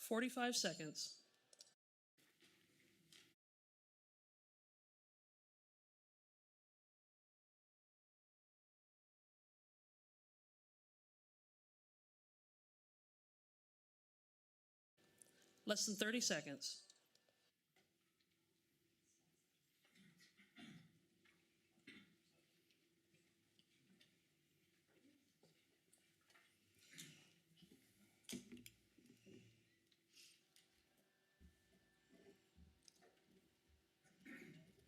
45 seconds. Less than 30 seconds.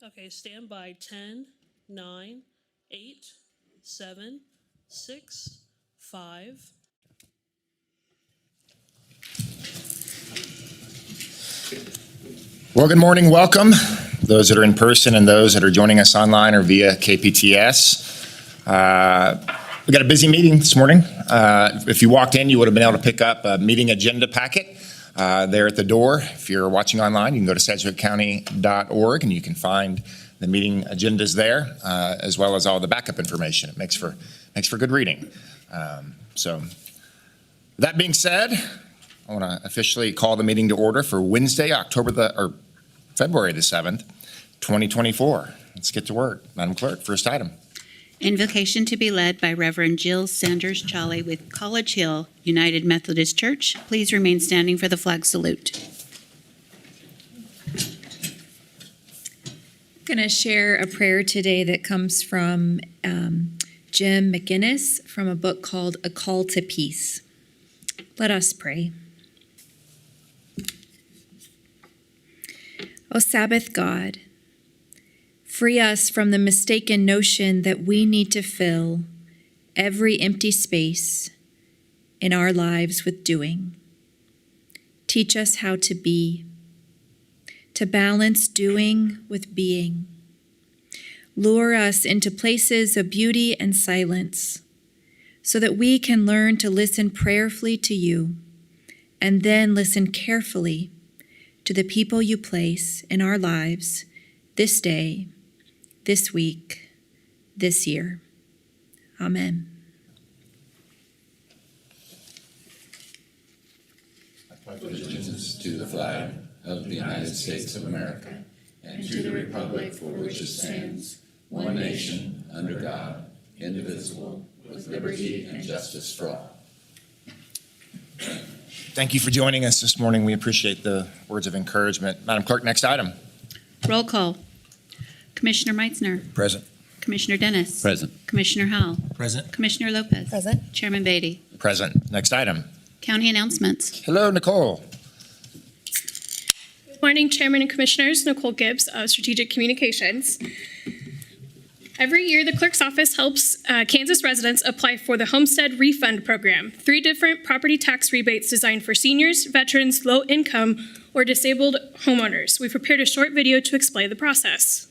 Okay, stand by. 10, 9, 8, 7, 6, 5. Well, good morning. Welcome, those that are in person and those that are joining us online or via KPTS. We got a busy meeting this morning. If you walked in, you would have been able to pick up a meeting agenda packet there at the door. If you're watching online, you can go to sedgwickcounty.org and you can find the meeting agendas there, as well as all the backup information. It makes for good reading. So that being said, I want to officially call the meeting to order for Wednesday, February the 7th, 2024. Let's get to work. Madam Clerk, first item. Invocation to be led by Reverend Jill Sanders Chawley with College Hill United Methodist Church. Please remain standing for the flag salute. I'm going to share a prayer today that comes from Jim McGinnis from a book called A Call to Peace. Let us pray. O Sabbath God, free us from the mistaken notion that we need to fill every empty space in our lives with doing. Teach us how to be, to balance doing with being. Lure us into places of beauty and silence so that we can learn to listen prayerfully to you and then listen carefully to the people you place in our lives this day, this week, this year. Amen. I pledge allegiance to the flag of the United States of America and to the republic for which it stands, one nation, under God, indivisible, with liberty and justice for all. Thank you for joining us this morning. We appreciate the words of encouragement. Madam Clerk, next item. Roll call. Commissioner Meitzner. Present. Commissioner Dennis. Present. Commissioner Howell. Present. Commissioner Lopez. Present. Chairman Beatty. Present. Next item. County announcements. Hello, Nicole. Good morning, Chairman and Commissioners. Nicole Gibbs of Strategic Communications. Every year, the clerk's office helps Kansas residents apply for the Homestead Refund Program, 3 different property tax rebates designed for seniors, veterans, low-income, or disabled homeowners. We prepared a short video to explain the process.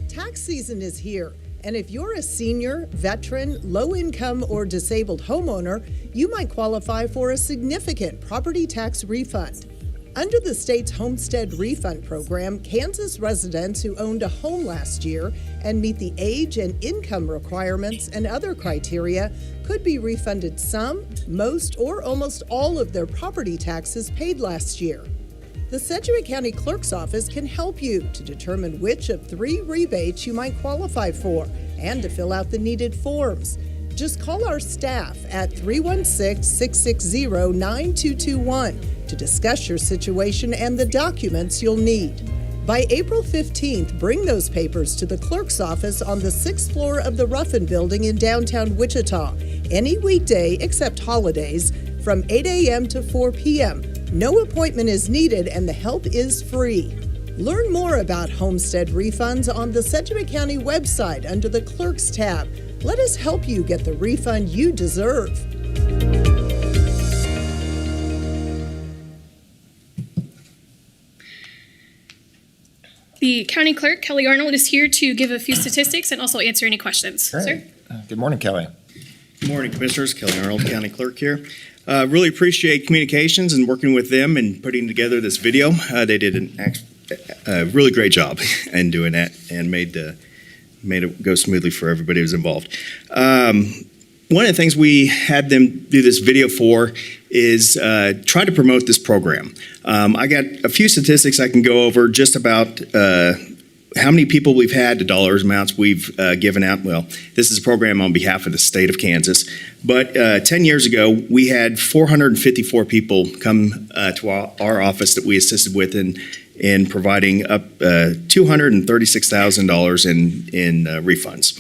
Tax season is here, and if you're a senior, veteran, low-income, or disabled homeowner, you might qualify for a significant property tax refund. Under the state's Homestead Refund Program, Kansas residents who owned a home last year and meet the age and income requirements and other criteria could be refunded some, most, or almost all of their property taxes paid last year. The Sedgwick County Clerk's Office can help you to determine which of 3 rebates you might qualify for and to fill out the needed forms. Just call our staff at 316-660-9221 to discuss your situation and the documents you'll need. By April 15th, bring those papers to the clerk's office on the 6th floor of the Ruffin Building in downtown Wichita, any weekday except holidays, from 8 a.m. to 4 p.m. No appointment is needed and the help is free. Learn more about homestead refunds on the Sedgwick County website under the Clerks tab. Let us help you get the refund you deserve. The County Clerk, Kelly Arnold, is here to give a few statistics and also answer any questions. Great. Sir? Good morning, Kelly. Good morning, Commissioners. Kelly Arnold, County Clerk here. Really appreciate communications and working with them and putting together this video. They did a really great job in doing that and made it go smoothly for everybody who was involved. one of the things we had them do this video for is try to promote this program. I got a few statistics I can go over just about how many people we've had, the dollars amounts we've given out. Well, this is a program on behalf of the state of Kansas. But 10 years ago, we had 454 people come to our office that we assisted with in providing up $236,000 in refunds.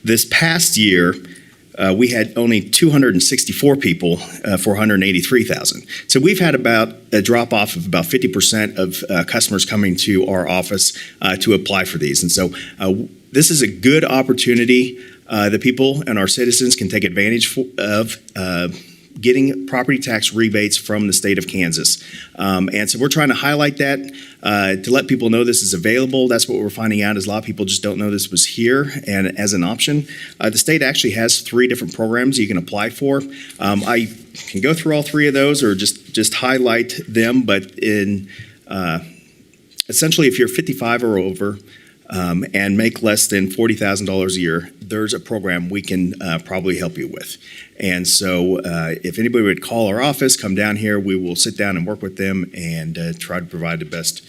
This past year, we had only 264 people for $183,000. So we've had about a drop off of about 50% of customers coming to our office to apply for these. And so this is a good opportunity that people and our citizens can take advantage of getting property tax rebates from the state of Kansas. And so we're trying to highlight that to let people know this is available. That's what we're finding out is a lot of people just don't know this was here and as an option. The state actually has 3 different programs you can apply for. I can go through all 3 of those or just highlight them, but essentially if you're 55 or over, and make less than $40,000 a year, there's a program we can probably help you with. And so if anybody would call our office, come down here, we will sit down and work with them and try to provide the best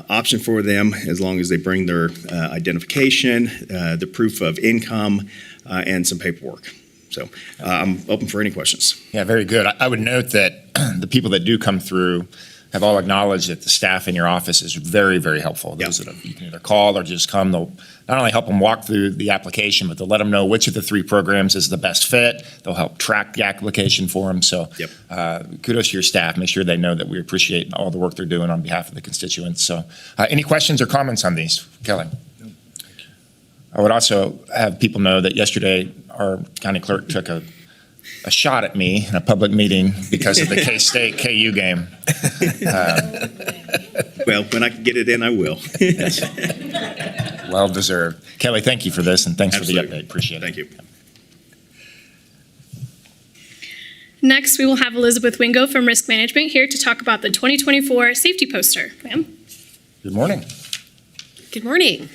option for them as long as they bring their identification, the proof of income, and some paperwork. So I'm open for any questions. Yeah, very good. I would note that the people that do come through have all acknowledged that the staff in your office is very, very helpful. Those that you can either call or just come. They'll not only help them walk through the application, but they'll let them know which of the 3 programs is the best fit. They'll help track the application for them. So kudos to your staff. Make sure they know that we appreciate all the work they're doing on behalf of the constituents. So any questions or comments on these? Kelly? I would also have people know that yesterday our county clerk took a shot at me in a public meeting because of the K-State KU game. Well, when I can get it in, I will. Well deserved. Kelly, thank you for this, and thanks Absolutely. for the update. Appreciate it. Thank you. Next, we will have Elizabeth Wingo from Risk Management here to talk about the 2024 safety poster. Ma'am? Good morning. Good morning.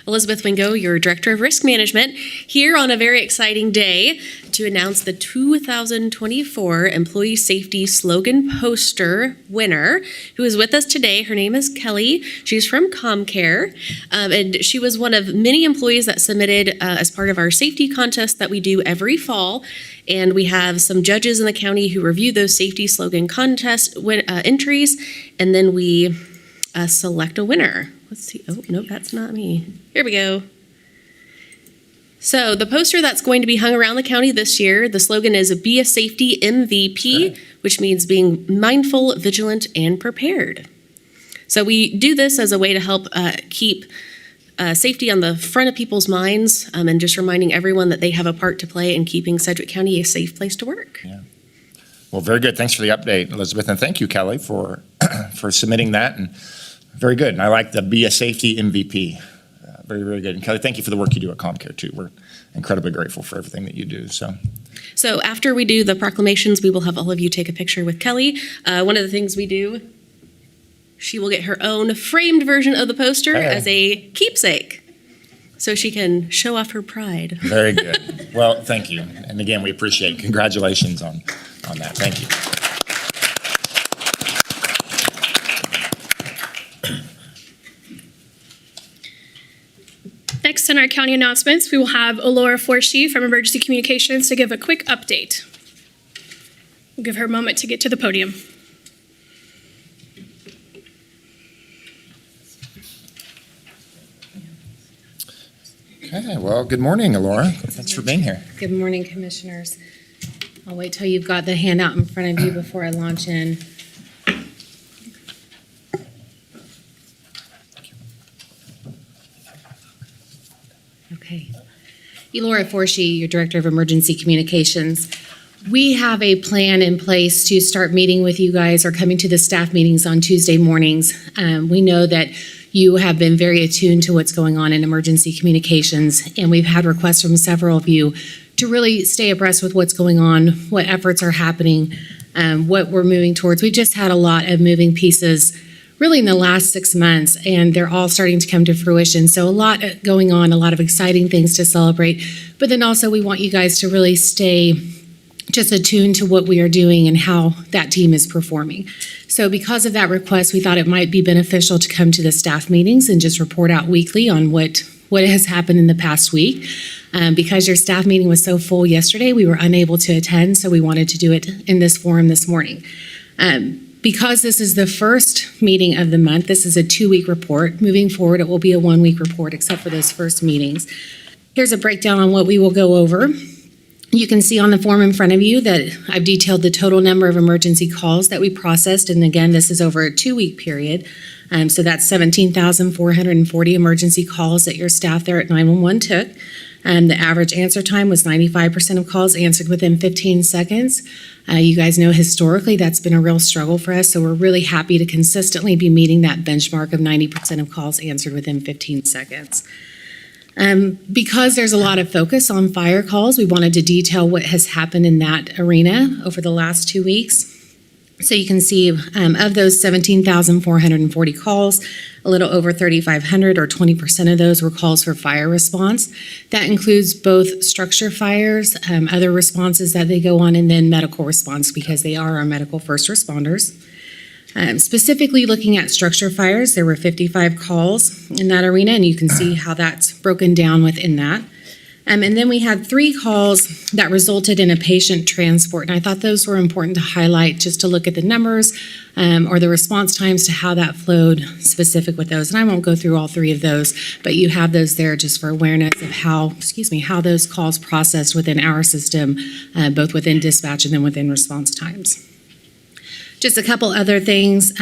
Elizabeth Wingo, your Director of Risk Management, here on a very exciting day to announce the 2024 Employee Safety Slogan Poster winner, who is with us today. Her name is Kelly. She's from ComCare, and she was one of many employees that submitted as part of our safety contest that we do every fall. And we have some judges in the county who review those safety slogan contest entries, and then we select a winner. Let's see. Oh, no, that's not me. Here we go. So the poster that's going to be hung around the county this year, the slogan is Be a Safety MVP, which means being mindful, vigilant, and prepared. So we do this as a way to help keep safety on the front of people's minds and just reminding everyone that they have a part to play in keeping Sedgwick County a safe place to work. Yeah. Well, very good. Thanks for the update, Elizabeth, and thank you, Kelly, for submitting that. And very good. And I like the Be a Safety MVP. Very, very good. And Kelly, thank you for the work you do at ComCare, too. We're incredibly grateful for everything that you do. So after we do the proclamations, we will have all of you take a picture with Kelly. One of the things we do, she will get her own framed version of the poster as a keepsake, so she can show off her pride. Very good. Well, thank you. And again, we appreciate it. Congratulations on that. Thank you. Next in our county announcements, we will have Laura Forshee from Emergency Communications to give a quick update. We'll give her a moment to get to the podium. Okay, well, good morning, Laura. Thanks for being here. Good morning, Commissioners. I'll wait till you've got the handout in front of you before I launch in. Okay. Laura Forshee, your Director of Emergency Communications. We have a plan in place to start meeting with you guys or coming to the staff meetings on Tuesday mornings. We know that you have been very attuned to what's going on in emergency communications, and we've had requests from several of you to really stay abreast with what's going on, what efforts are happening, what we're moving towards. We've just had a lot of moving pieces really in the last 6 months, and they're all starting to come to fruition. So a lot going on, a lot of exciting things to celebrate. But then also we want you guys to really stay just attuned to what we are doing and how that team is performing. So because of that request, we thought it might be beneficial to come to the staff meetings and just report out weekly on what has happened in the past week. Because your staff meeting was so full yesterday, we were unable to attend, so we wanted to do it in this forum this morning. Because this is the first meeting of the month, this is a 2-week report. Moving forward, it will be a 1-week report, except for those first meetings. Here's a breakdown on what we will go over. You can see on the form in front of you that I've detailed the total number of emergency calls that we processed, and again, this is over a 2-week period. So that's 17,440 emergency calls that your staff there at 911 took. The average answer time was 95% of calls answered within 15 seconds. You guys know historically that's been a real struggle for us, so we're really happy to consistently be meeting that benchmark of 90% of calls answered within 15 seconds. Because there's a lot of focus on fire calls, we wanted to detail what has happened in that arena over the last 2 weeks. So you can see of those 17,440 calls, a little over 3,500 or 20% of those were calls for fire response. That includes both structure fires, other responses that they go on, and then medical response because they are our medical first responders. Specifically looking at structure fires, there were 55 calls in that arena, and you can see how that's broken down within that. And then we had 3 calls that resulted in a patient transport, and I thought those were important to highlight just to look at the numbers or the response times to how that flowed specific with those. And I won't go through all 3 of those, but you have those there just for awareness of how those calls processed within our system, both within dispatch and then within response times. Just a couple other things.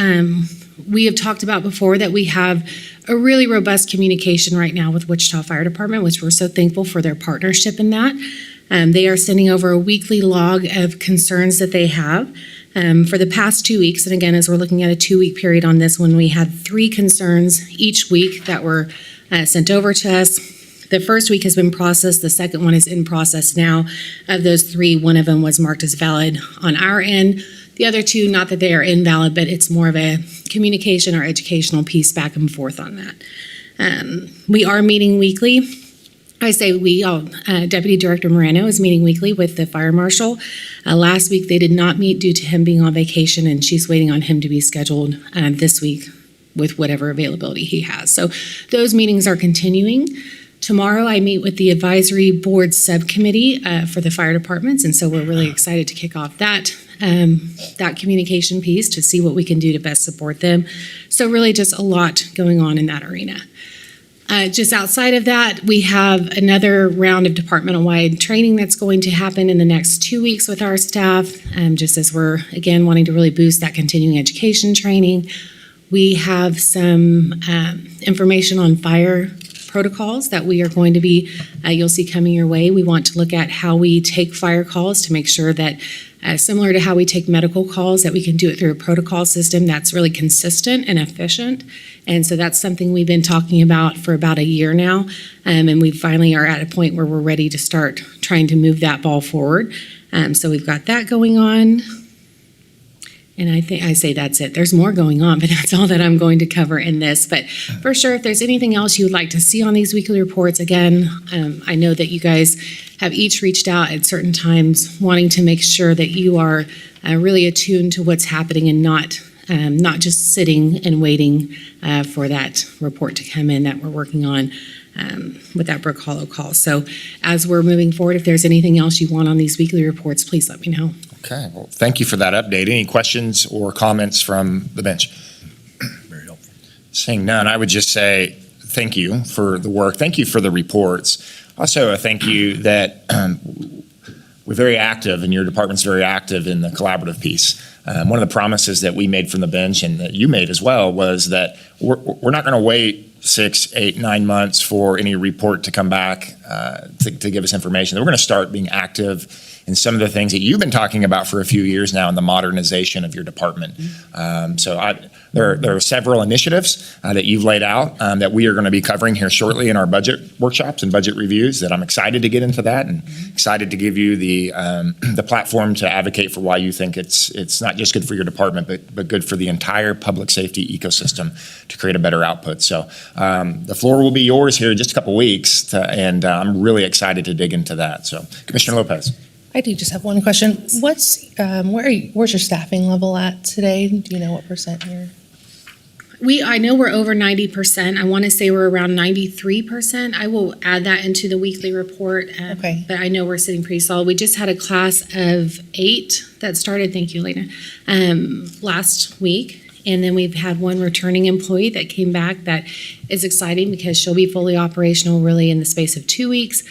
We have talked about before that we have a really robust communication right now with Wichita Fire Department, which we're so thankful for their partnership in that. They are sending over a weekly log of concerns that they have. For the past 2 weeks, and again, as we're looking at a 2-week period on this one, we had 3 concerns each week that were sent over to us. The first week has been processed. The second one is in process now. Of those 3, one of them was marked as valid on our end. The other 2, not that they are invalid, but it's more of a communication or educational piece back and forth on that. We are meeting weekly. I say we, Deputy Director Moreno is meeting weekly with the fire marshal. Last week they did not meet due to him being on vacation, and she's waiting on him to be scheduled this week with whatever availability he has. So those meetings are continuing. Tomorrow I meet with the advisory board subcommittee for the fire departments, and so we're really excited to kick off that communication piece to see what we can do to best support them. So really just a lot going on in that arena. Just outside of that, we have another round of departmental-wide training that's going to happen in the next 2 weeks with our staff, just as we're, again, wanting to really boost that continuing education training. We have some information on fire protocols that we are going to be, you'll see coming your way. We want to look at how we take fire calls to make sure that similar to how we take medical calls, that we can do it through a protocol system that's really consistent and efficient. And so that's something we've been talking about for about a year now. And we finally are at a point where we're ready to start trying to move that ball forward. So we've got that going on. And I say that's it. There's more going on, but that's all that I'm going to cover in this. But for sure, if there's anything else you would like to see on these weekly reports, again, I know that you guys have each reached out at certain times wanting to make sure that you are really attuned to what's happening and not just sitting and waiting for that report to come in that we're working on with that Brook Hollow call. So as we're moving forward, if there's anything else you want on these weekly reports, please let me know. Okay, well, thank you for that update. Any questions or comments from the bench? Very helpful. Seeing none, I would just say thank you for the work. Thank you for the reports. Also, a thank you that we're very active, and your department's very active in the collaborative piece. One of the promises that we made from the bench, and that you made as well, was that we're not going to wait 6, 8, 9 months for any report to come back to give us information. We're going to start being active in some of the things that you've been talking about for a few years now in the modernization of your department. There are several initiatives that you've laid out that we are going to be covering here shortly in our budget workshops and budget reviews that I'm excited to get into that and excited to give you the platform to advocate for why you think it's not just good for your department, but good for the entire public safety ecosystem to create a better output. So the floor will be yours here in just a couple weeks, and I'm really excited to dig into that. So Commissioner Lopez. I do just have one question. Where's your staffing level at today? Do you know what percent you're? I know we're over 90%. I want to say we're around 93%. I will add that into the weekly report. Okay. But I know we're sitting pretty solid. We just had a class of 8 that started, thank you, Lena, last week. And then we've had one returning employee that came back that is exciting because she'll be fully operational really in the space of 2 weeks.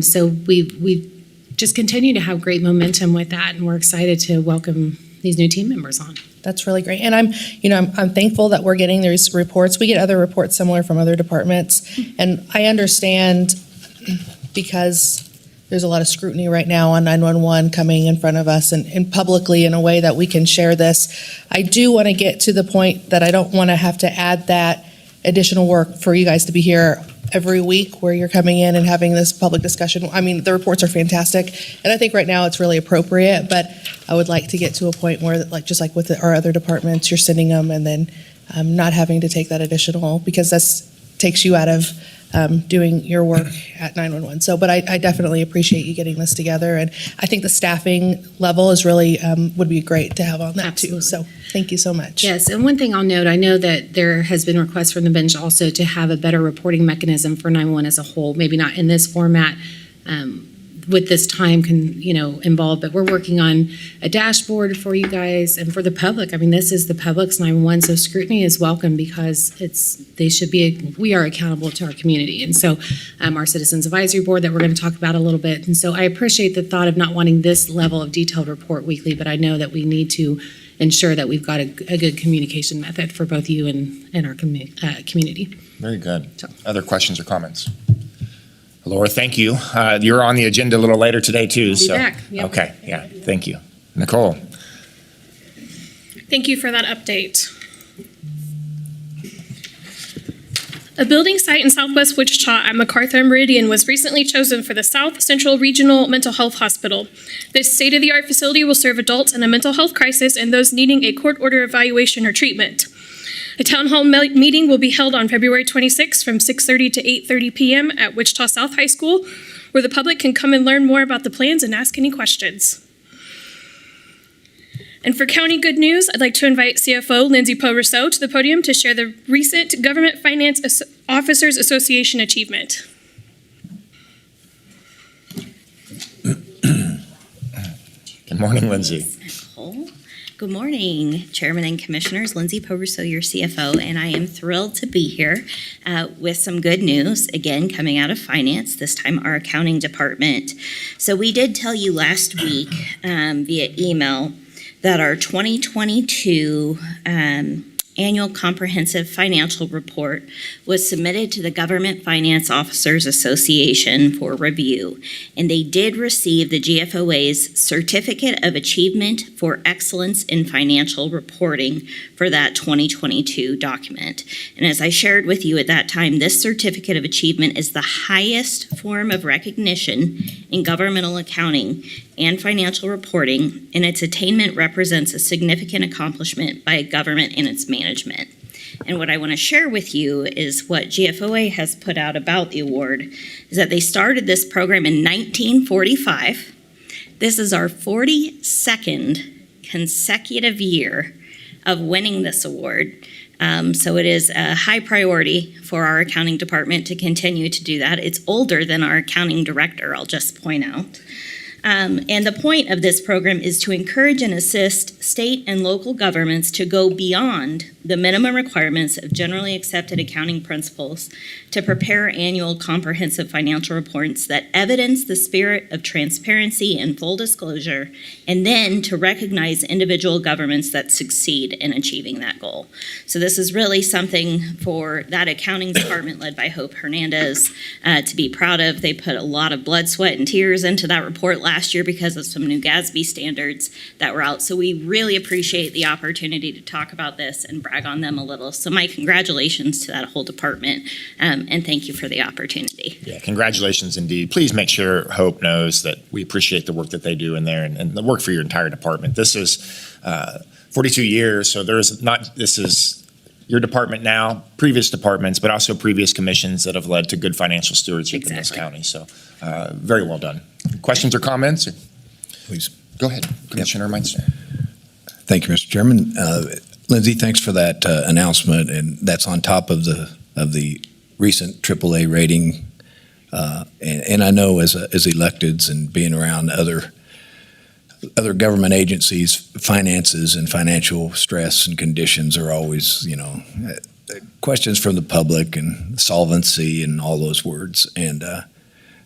So we've just continue to have great momentum with that, and we're excited to welcome these new team members on. That's really great. And I'm thankful that we're getting these reports. We get other reports similar from other departments. And I understand because there's a lot of scrutiny right now on 911 coming in front of us and publicly in a way that we can share this. I do want to get to the point that I don't want to have to add that additional work for you guys to be here every week where you're coming in and having this public discussion. I mean, the reports are fantastic, and I think right now it's really appropriate, but I would like to get to a point where, just like with our other departments, you're sending them and then not having to take that additional, because that takes you out of doing your work at 911. So, but I definitely appreciate you getting this together, and I think the staffing level is really, would be great to have on that Absolutely. too. So thank you so much. Yes, and one thing I'll note, I know that there has been requests from the bench also to have a better reporting mechanism for 911 as a whole, maybe not in this format, with this time involved, but we're working on a dashboard for you guys and for the public. I mean, this is the public's 911, so scrutiny is welcome because we are accountable to our community. And so our Citizens Advisory Board that we're going to talk about a little bit. And so I appreciate the thought of not wanting this level of detailed report weekly, but I know that we need to ensure that we've got a good communication method for both you and our community. Very good. Other questions or comments? Laura, thank you. You're on the agenda a little later today, too. I'll be back. Yep. Okay, yeah, thank you. Nicole. Thank you for that update. A building site in Southwest Wichita at MacArthur and Meridian was recently chosen for the South Central Regional Mental Health Hospital. This state-of-the-art facility will serve adults in a mental health crisis and those needing a court order evaluation or treatment. A town hall meeting will be held on February 26th from 6:30 to 8:30 p.m. at Wichita South High School, where the public can come and learn more about the plans and ask any questions. And for county good news, I'd like to invite CFO Lindsay Poe-Rousseau to the podium to share the recent Government Finance Officers Association achievement. Good morning, Lindsay. Good morning, Chairman and Commissioners. Lindsay Poe-Rousseau, your CFO, and I am thrilled to be here with some good news, again, coming out of finance, this time our accounting department. So we did tell you last week via email that our 2022 annual comprehensive financial report was submitted to the Government Finance Officers Association for review, and they did receive the GFOA's Certificate of Achievement for Excellence in Financial Reporting for that 2022 document. And as I shared with you at that time, this Certificate of Achievement is the highest form of recognition in governmental accounting and financial reporting, and its attainment represents a significant accomplishment by a government and its management. And what I want to share with you is what GFOA has put out about the award, is that they started this program in 1945. This is our 42nd consecutive year of winning this award. So it is a high priority for our accounting department to continue to do that. It's older than our accounting director, I'll just point out. And the point of this program is to encourage and assist state and local governments to go beyond the minimum requirements of generally accepted accounting principles to prepare annual comprehensive financial reports that evidence the spirit of transparency and full disclosure, and then to recognize individual governments that succeed in achieving that goal. So this is really something for that accounting department led by Hope Hernandez to be proud of. They put a lot of blood, sweat, and tears into that report last last year because of some new GASB standards that were out. So we really appreciate the opportunity to talk about this and brag on them a little. So my congratulations to that whole department, and thank you for the opportunity. Yeah, congratulations indeed. Please make sure Hope knows that we appreciate the work that they do in there and the work for your entire department. This is 42 years, so this is your department now, previous departments, but also previous commissions that have led to good financial stewardship in this county. So very well done. Questions or comments? Please. Go ahead, Commissioner Meister. Thank you, Mr. Chairman. Lindsay, thanks for that announcement, and that's on top of the recent AAA rating. And I know as electeds and being around other government agencies, finances and financial stress and conditions are always, questions from the public and solvency and all those words. And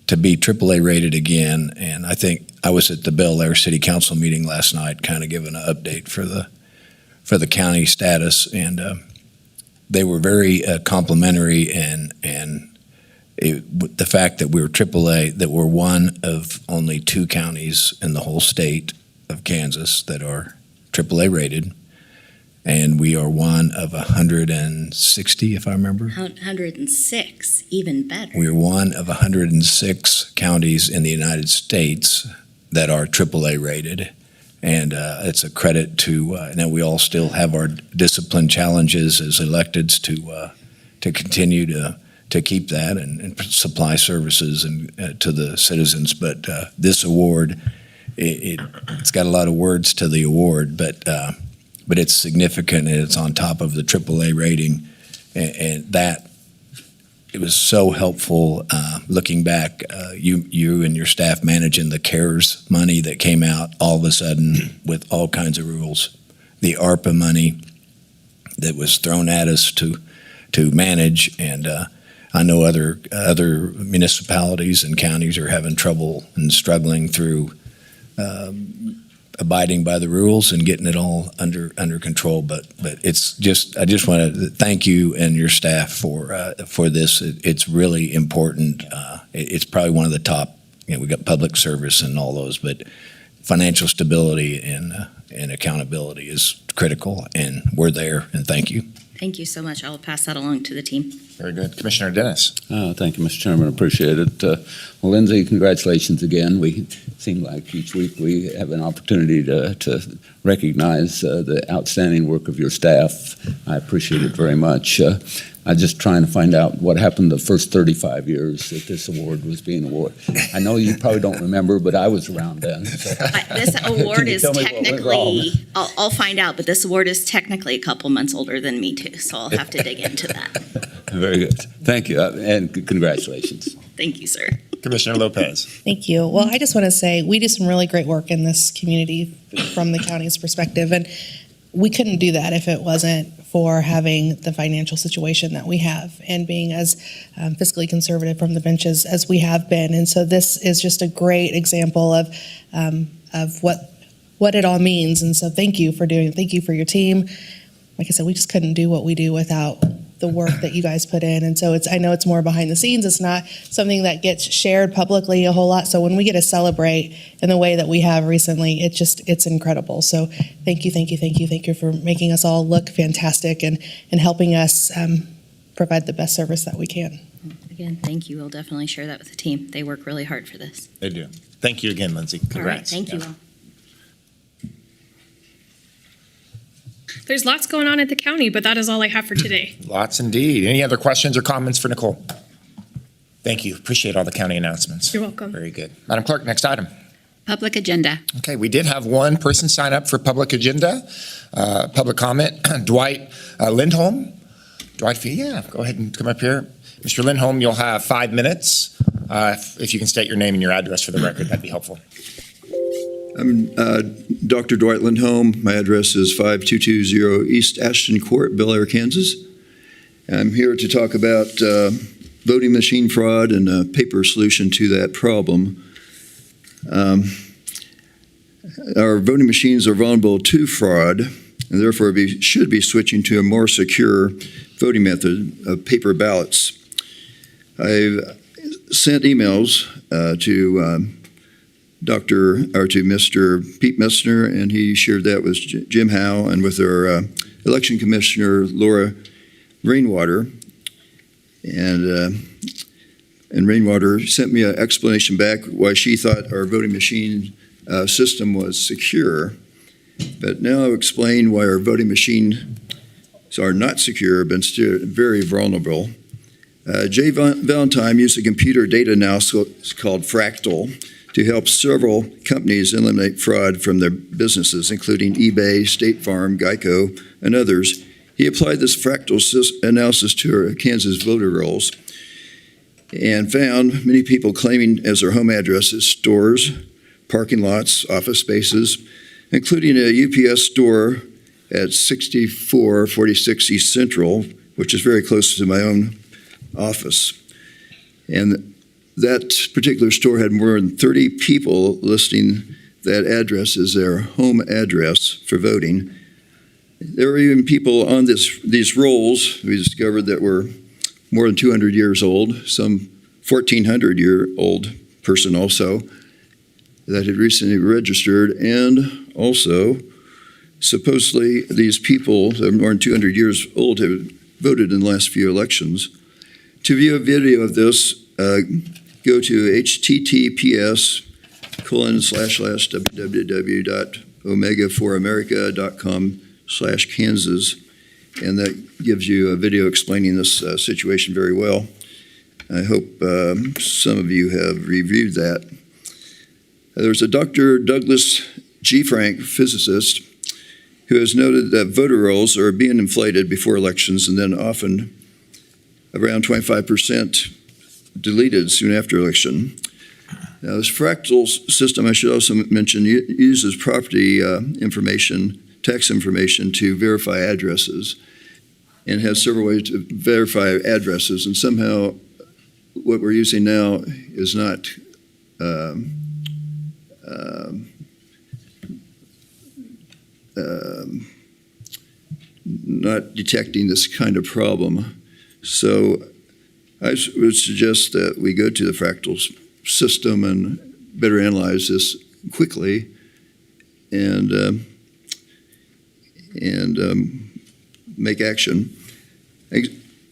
to be AAA rated again, and I think I was at the Bel Air City Council meeting last night, kind of giving an update for the county status, and they were very complimentary, and the fact that we were AAA, that we're one of only 2 counties in the whole state of Kansas that are AAA rated, and we are one of 160, if I remember. 106, even better. We are one of 106 counties in the United States that are AAA rated, and it's a credit to, now we all still have our discipline challenges as electeds to continue to keep that and supply services and to the citizens. But this award, it's got a lot of words to the award, but it's significant, and it's on top of the AAA rating, and that it was so helpful looking back. You and your staff managing the CARES money that came out all of a sudden with all kinds of rules, the ARPA money that was thrown at us to manage, and I know other municipalities and counties are having trouble and struggling through abiding by the rules and getting it all under control. But it's just, I just want to thank you and your staff for this. It's really important. It's probably one of the top. We got public service and all those, but financial stability and accountability is critical, and we're there. And thank you. Thank you so much. I'll pass that along to the team. Very good. Commissioner Dennis. Thank you, Mr. Chairman. Appreciate it. Well, Lindsay, congratulations again. We seem like each week we have an opportunity to recognize the outstanding work of your staff. I appreciate it very much. I'm just trying to find out what happened the first 35 years that this award was being awarded. I know you probably don't remember, but I was around then. So. This award is technically, I'll find out, but this award is technically a couple months older than me too, so I'll have to dig into that. Very good. Thank you, and congratulations. Thank you, sir. Commissioner Lopez. Thank you. Well, I just want to say we do some really great work in this community from the county's perspective, and we couldn't do that if it wasn't for having the financial situation that we have and being as fiscally conservative from the benches as we have been. And so this is just a great example of what it all means. And so thank you for your team. Like I said, we just couldn't do what we do without the work that you guys put in. And so I know it's more behind the scenes. It's not something that gets shared publicly a whole lot. So when we get to celebrate in the way that we have recently, it's incredible. So thank you for making us all look fantastic and helping us provide the best service that we can. Again, thank you. We'll definitely share that with the team. They work really hard for this. They do. Thank you again, Lindsay. Congrats. All right, thank you all. There's lots going on at the county, but that is all I have for today. Lots indeed. Any other questions or comments for Nicole? Thank you. Appreciate all the county announcements. You're welcome. Very good. Madam Clerk, next item. Public agenda. Okay, we did have one person sign up for public agenda, public comment, Dwight Lindholm. Dwight, yeah, go ahead and come up here. Mr. Lindholm, you'll have 5 minutes. If you can state your name and your address for the record, that'd be helpful. I'm Dr. Dwight Lindholm. My address is 5220 East Ashton Court, Bel Air, Kansas. I'm here to talk about voting machine fraud and a paper solution to that problem. Our voting machines are vulnerable to fraud, and therefore should be switching to a more secure voting method of paper ballots. I've sent emails to Mr. Pete Messner, and he shared that with Jim Howe and with our election commissioner, Laura Rainwater. And Rainwater sent me an explanation back why she thought our voting machine system was secure. But now I'll explain why our voting machines are not secure, but still very vulnerable. Jay Valentine used a computer data analysis called Fractal to help several companies eliminate fraud from their businesses, including eBay, State Farm, Geico, and others. He applied this fractal analysis to our Kansas voter rolls and found many people claiming as their home addresses stores, parking lots, office spaces, including a UPS store at 6446 East Central, which is very close to my own office. And that particular store had more than 30 people listing that address as their home address for voting. There were even people on these rolls we discovered that were more than 200 years old, some 1,400-year-old person also that had recently registered, and also supposedly these people that are more than 200 years old have voted in the last few elections. To view a video of this, go to https://www.omega4america.com/Kansas, and that gives you a video explaining this situation very well. I hope some of you have reviewed that. There's a Dr. Douglas G. Frank, physicist, who has noted that voter rolls are being inflated before elections and then often around 25% deleted soon after election. Now, this fractal system, I should also mention, uses property information, tax information to verify addresses and has several ways to verify addresses. And somehow what we're using now is not not detecting this kind of problem. So I would suggest that we go to the fractal system and better analyze this quickly and make action.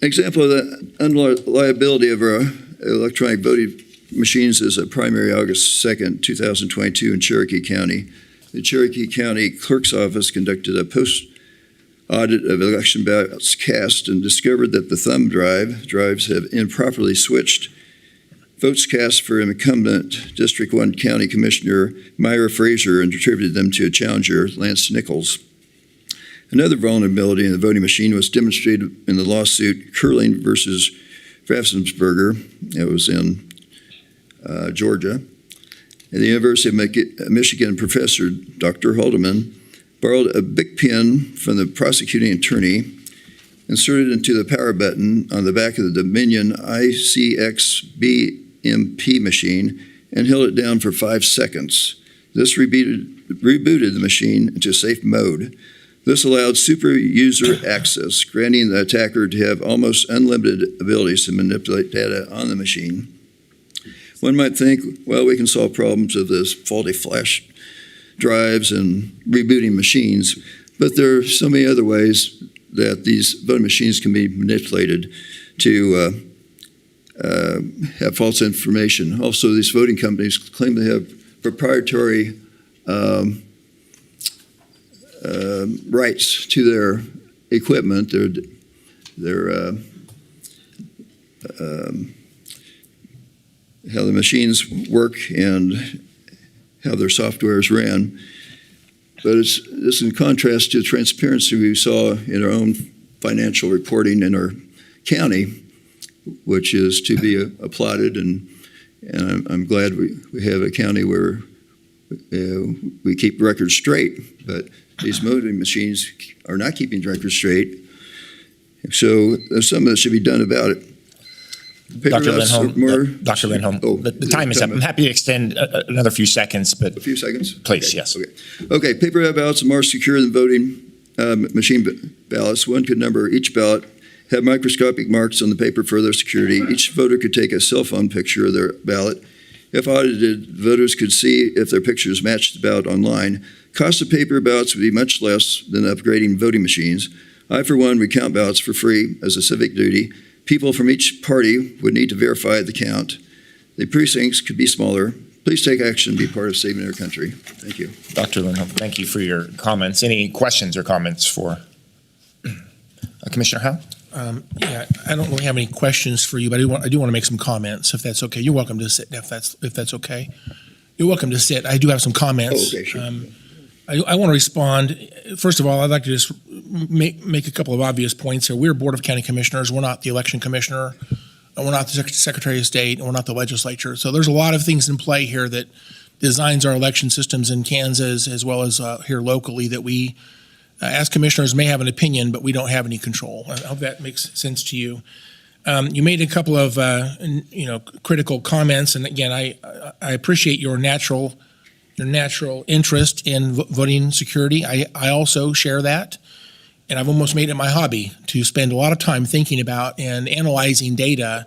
Example of the unreliability of our electronic voting machines is a primary August 2nd, 2022 in Cherokee County. The Cherokee County Clerk's Office conducted a post-audit of election ballots cast and discovered that the thumb drives have improperly switched votes cast for incumbent District 1 County Commissioner Myra Frazier and attributed them to a challenger, Lance Nichols. Another vulnerability in the voting machine was demonstrated in the lawsuit Curling versus Ravensburger. It was in Georgia. At the University of Michigan, Professor Dr. Haldeman borrowed a Bic pen from the prosecuting attorney, inserted it into the power button on the back of the Dominion ICX-BMP machine, and held it down for 5 seconds. This rebooted the machine into safe mode. This allowed super user access, granting the attacker to have almost unlimited abilities to manipulate data on the machine. One might think, well, we can solve problems of this faulty flash drives and rebooting machines, but there are so many other ways that these voting machines can be manipulated to have false information. Also, these voting companies claim they have proprietary rights to their equipment, how the machines work and how their software is ran. But this is in contrast to the transparency we saw in our own financial reporting in our county, which is to be applauded, and I'm glad we have a county where we keep records straight, but these voting machines are not keeping records straight. So something that should be done about it. Dr. Lindholm, the time is up. I'm happy to extend another few seconds, but a few seconds, please, okay. yes. Okay. Paper ballots are more secure than voting machine ballots. One could number each ballot, have microscopic marks on the paper for their security. Each voter could take a cell phone picture of their ballot, If audited, voters could see if their pictures matched the ballot online. Cost of paper ballots would be much less than upgrading voting machines. I, for one, would count ballots for free as a civic duty. People from each party would need to verify the count. The precincts could be smaller. Please take action and be part of saving our country. Thank you. Dr. Lindholm, thank you for your comments. Any questions or comments for Commissioner Howe? Yeah, I don't really have any questions for you, but I do want to make some comments, if that's okay. You're welcome to sit, if that's okay. You're welcome to sit. I do have some comments. Oh, okay, sure. I want to respond. First of all, I'd like to just make a couple of obvious points here. We're Board of County Commissioners. We're not the election commissioner. And we're not the Secretary of State. And we're not the legislature. So there's a lot of things in play here that designs our election systems in Kansas as well as here locally that we, as commissioners, may have an opinion, but we don't have any control. I hope that makes sense to you. You made a couple of critical comments, and again, I appreciate your natural interest in voting security. I also share that, and I've almost made it my hobby to spend a lot of time thinking about and analyzing data.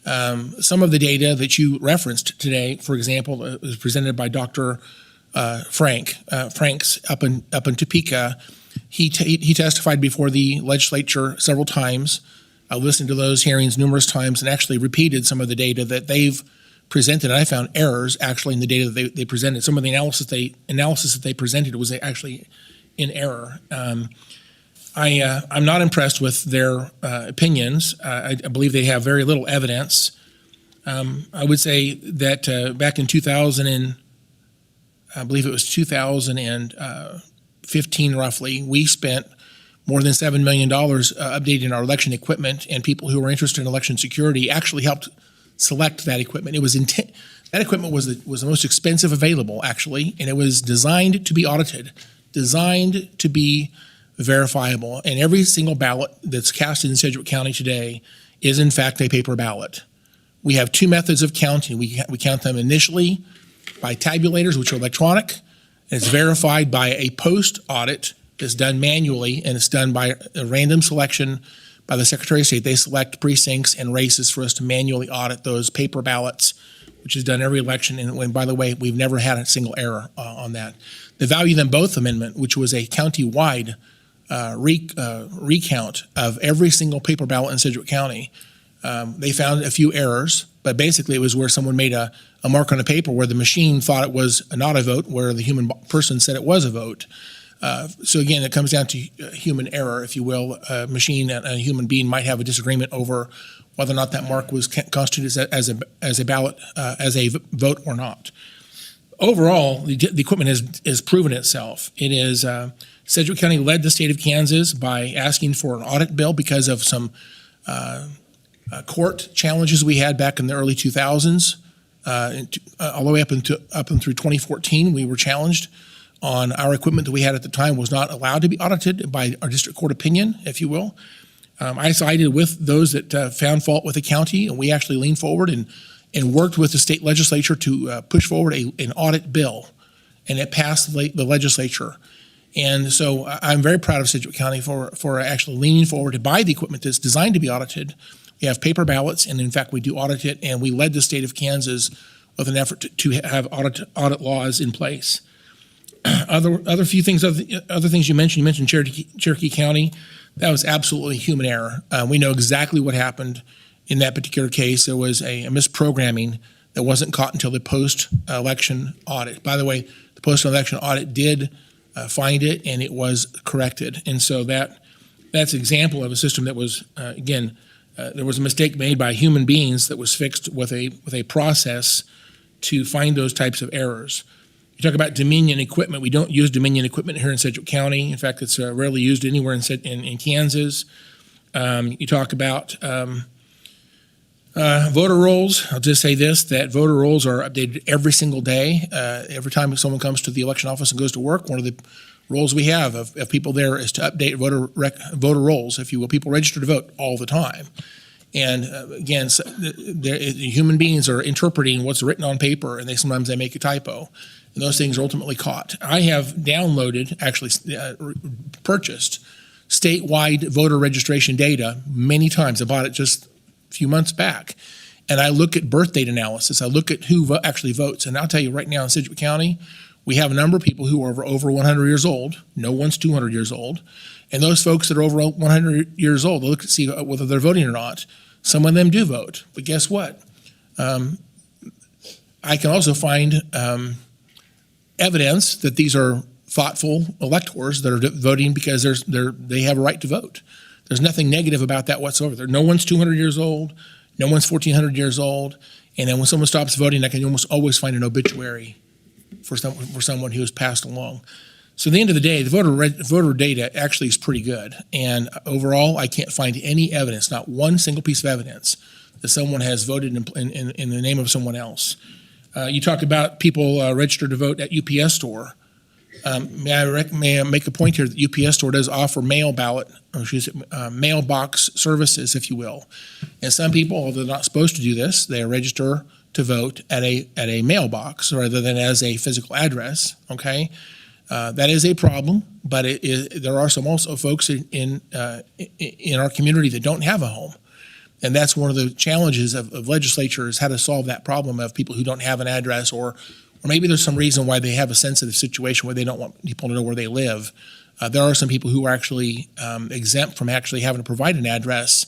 Some of the data that you referenced today, for example, was presented by Dr. Frank. Frank's up in Topeka. He testified before the legislature several times. I listened to those hearings numerous times and actually repeated some of the data that they've presented. And I found errors actually in the data that they presented. Some of the analysis that they presented was actually in error. I'm not impressed with their opinions. I believe they have very little evidence. I would say that back in 2015 roughly, we spent more than $7 million updating our election equipment, and people who were interested in election security actually helped select that equipment. It was that equipment was the most expensive available, actually, and it was designed to be audited, designed to be verifiable. And every single ballot that's cast in Sedgwick County today is, in fact, a paper ballot. We have two methods of counting. We count them initially by tabulators, which are electronic, and it's verified by a post-audit that's done manually, and it's done by a random selection by the Secretary of State. They select precincts and races for us to manually audit those paper ballots, which is done every election. And by the way, we've never had a single error on that. The Value Them Both Amendment, which was a county-wide recount of every single paper ballot in Sedgwick County, they found a few errors, but basically it was where someone made a mark on a paper where the machine thought it was not a vote, where the human person said it was a vote. So again, it comes down to human error, if you will. A machine and a human being might have a disagreement over whether or not that mark was constituted as a ballot, as a vote or not. Overall, the equipment has proven itself. It is Sedgwick County led the state of Kansas by asking for an audit bill because of some court challenges we had back in the early 2000s. All the way up and through 2014, we were challenged on our equipment that we had at the time was not allowed to be audited by our district court opinion, if you will. I sided with those that found fault with the county, and we actually leaned forward and worked with the state legislature to push forward an audit bill, and it passed the legislature. And so I'm very proud of Sedgwick County for actually leaning forward to buy the equipment that's designed to be audited. We have paper ballots, and in fact, we do audit it, and we led the state of Kansas with an effort to have audit laws in place. Other things you mentioned Cherokee County. That was absolutely human error. We know exactly what happened in that particular case. There was a misprogramming that wasn't caught until the post-election audit. By the way, the post-election audit did find it, and it was corrected. And so that's an example of a system that was, there was a mistake made by human beings that was fixed with a process to find those types of errors. You talk about Dominion equipment. We don't use Dominion equipment here in Sedgwick County. In fact, it's rarely used anywhere in Kansas. You talk about voter rolls. I'll just say this, that voter rolls are updated every single day. Every time someone comes to the election office and goes to work, one of the roles we have of people there is to update voter rolls, if you will. People register to vote all the time. And again, human beings are interpreting what's written on paper, and sometimes they make a typo. And those things are ultimately caught. I have downloaded, actually purchased, statewide voter registration data many times. I bought it just a few months back. and I look at birth date analysis. I look at who actually votes. And I'll tell you right now in Sedgwick County, we have a number of people who are over 100 years old. No one's 200 years old. And those folks that are over 100 years old, they look to see whether they're voting or not. Some of them do vote. But guess what? I can also find evidence that these are thoughtful electors that are voting because they have a right to vote. There's nothing negative about that whatsoever. No one's 200 years old. No one's 1,400 years old. And then when someone stops voting, I can almost always find an obituary for someone who has passed along. So at the end of the day, the voter data actually is pretty good. And overall, I can't find any evidence, not one single piece of evidence, that someone has voted in the name of someone else. You talked about people registered to vote at UPS store. May I make a point here that UPS store does offer mailbox services, if you will. And some people, although they're not supposed to do this, they register to vote at a mailbox rather than as a physical address. Okay, that is a problem, but there are some also folks in our community that don't have a home. And that's one of the challenges of legislature is how to solve that problem of people who don't have an address, or maybe there's some reason why they have a sensitive situation where they don't want people to know where they live. There are some people who are actually exempt from actually having to provide an address,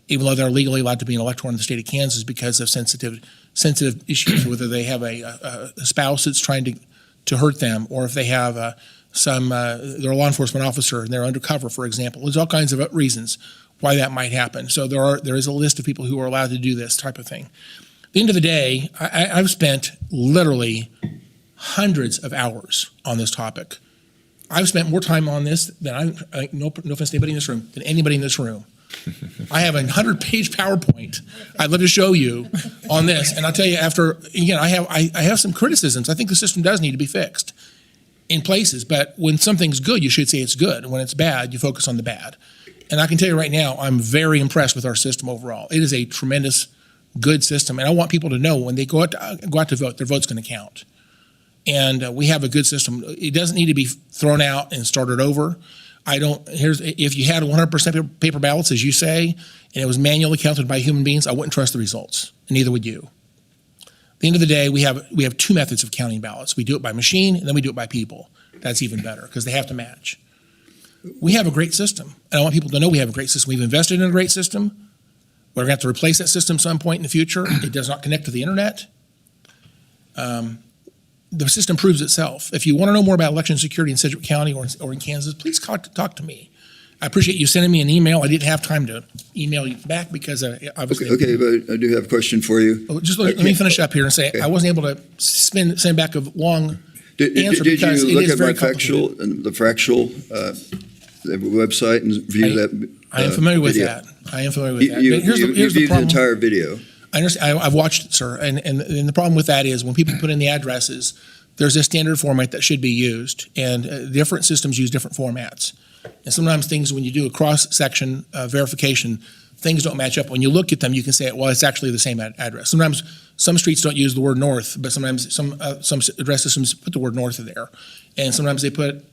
even though they're legally allowed to be an elector in the state of Kansas because of sensitive issues, whether they have a spouse that's trying to hurt them, or if they have they're a law enforcement officer and they're undercover, for example. There's all kinds of reasons why that might happen. So there is a list of people who are allowed to do this type of thing. At the end of the day, I've spent literally hundreds of hours on this topic. I've spent more time on this than no offense to anybody in this room, than anybody in this room. I have a 100-page PowerPoint I'd love to show you on this. And I'll tell you I have some criticisms. I think the system does need to be fixed in places, but when something's good, you should say it's good. When it's bad, you focus on the bad. And I can tell you right now, I'm very impressed with our system overall. It is a tremendous, good system. And I want people to know when they go out to vote, their vote's going to count. And we have a good system. It doesn't need to be thrown out and started over. If you had 100% paper ballots, as you say, and it was manually counted by human beings, I wouldn't trust the results, and neither would you. At the end of the day, we have two methods of counting ballots. We do it by machine, and then we do it by people. That's even better, because they have to match. We have a great system, and I want people to know we have a great system. We've invested in a great system. We're going to have to replace that system at some point in the future. It does not connect to the internet. The system proves itself. If you want to know more about election security in Sedgwick County or in Kansas, please talk to me. I appreciate you sending me an email. I didn't have time to email you back because obviously. Okay, but I do have a question for you. Just let me finish up here and say I wasn't able to send back a long answer did because you it look is at very my fractional the website and view that? I am familiar with video. that. I am familiar with that. You Here's the viewed the problem. entire video. I understand. I've watched it, sir. And the problem with that is when people put in the addresses, there's a standard format that should be used, and different systems use different formats. And sometimes things, when you do a cross-section verification, things don't match up. When you look at them, you can say, well, it's actually the same address. Sometimes some streets don't use the word north, but sometimes some address systems put the word north there. And sometimes they put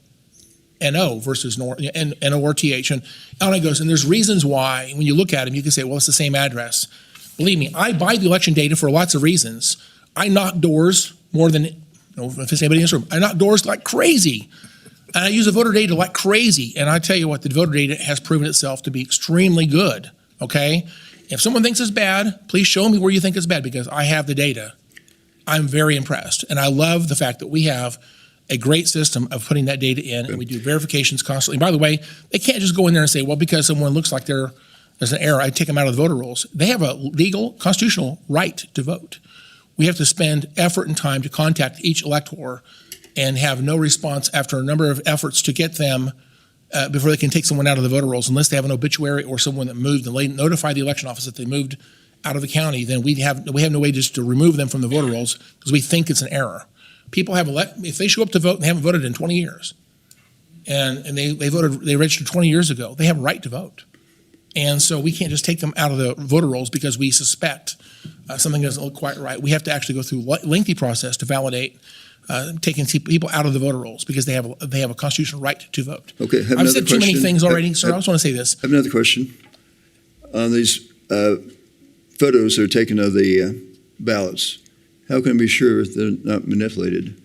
NO versus NO or TH. And on it goes. And there's reasons why, when you look at them, you can say, well, it's the same address. Believe me, I buy the election data for lots of reasons. I knock doors more than, if it's anybody in this room, I knock doors like crazy. And I use the voter data like crazy. And I tell you what, the voter data has proven itself to be extremely good, okay? If someone thinks it's bad, please show me where you think it's bad, because I have the data. I'm very impressed. And I love the fact that we have a great system of putting that data in, and we do verifications constantly. By the way, they can't just go in there and say, well, because someone looks like there's an error, I take them out of the voter rolls. They have a legal, constitutional right to vote. We have to spend effort and time to contact each elector and have no response after a number of efforts to get them before they can take someone out of the voter rolls, unless they have an obituary or someone that moved and they notify the election office that they moved out of the county. Then we have no way just to remove them from the voter rolls because we think it's an error. People have if they show up to vote and they haven't voted in 20 years, and they registered 20 years ago, they have a right to vote. And so we can't just take them out of the voter rolls because we suspect something doesn't look quite right. We have to actually go through a lengthy process to validate taking people out of the voter rolls because they have a constitutional right to vote. Okay, I've said too many things already, sir. I just want to say this. I have another question. On these photos that are taken of the ballots, how can we be sure they're not manipulated?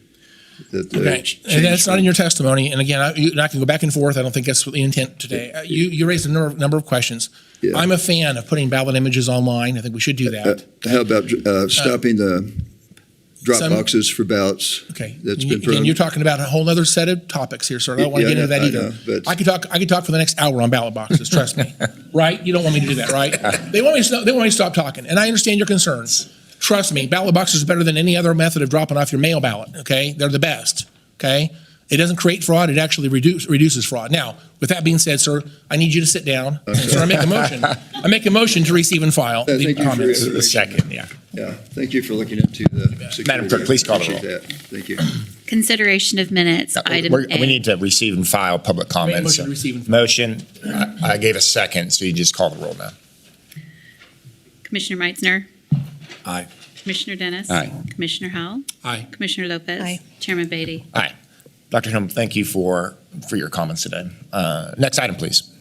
Okay, and that's not in your testimony. And again, I can go back and forth. I don't think that's the intent today. You raised a number of questions. Yeah. I'm a fan of putting ballot images online. I think we should do that. How about stopping the drop boxes for ballots? Okay. That's been Again, you're talking about a whole other set of topics here, sir. I don't want to get into that either. but I could talk for the next hour on ballot boxes. Trust me. Right? You don't want me to do that, right? They want me to stop talking, and I understand your concerns. Trust me, ballot boxes are better than any other method of dropping off your mail ballot. Okay, they're the best. Okay, it doesn't create fraud; it actually reduces fraud. Now, with that being said, sir, I need you to sit down. Okay. And, sir, I make a motion. I make a motion to receive and file the Thank you comments. for your Second, yeah. Yeah, thank you for looking into the security. Madam Clerk, please call the roll. Appreciate that. Thank you. Consideration of minutes, item A. We need to receive and file public comments. Motion to receive and file. Motion, I gave a second, so you just call the roll now. Commissioner Meitzner. Aye. Commissioner Dennis. Aye. Commissioner Howell. Aye. Commissioner Lopez. Aye. Chairman Beatty. Aye. Dr. Helm, thank you for your comments today. Next item, please.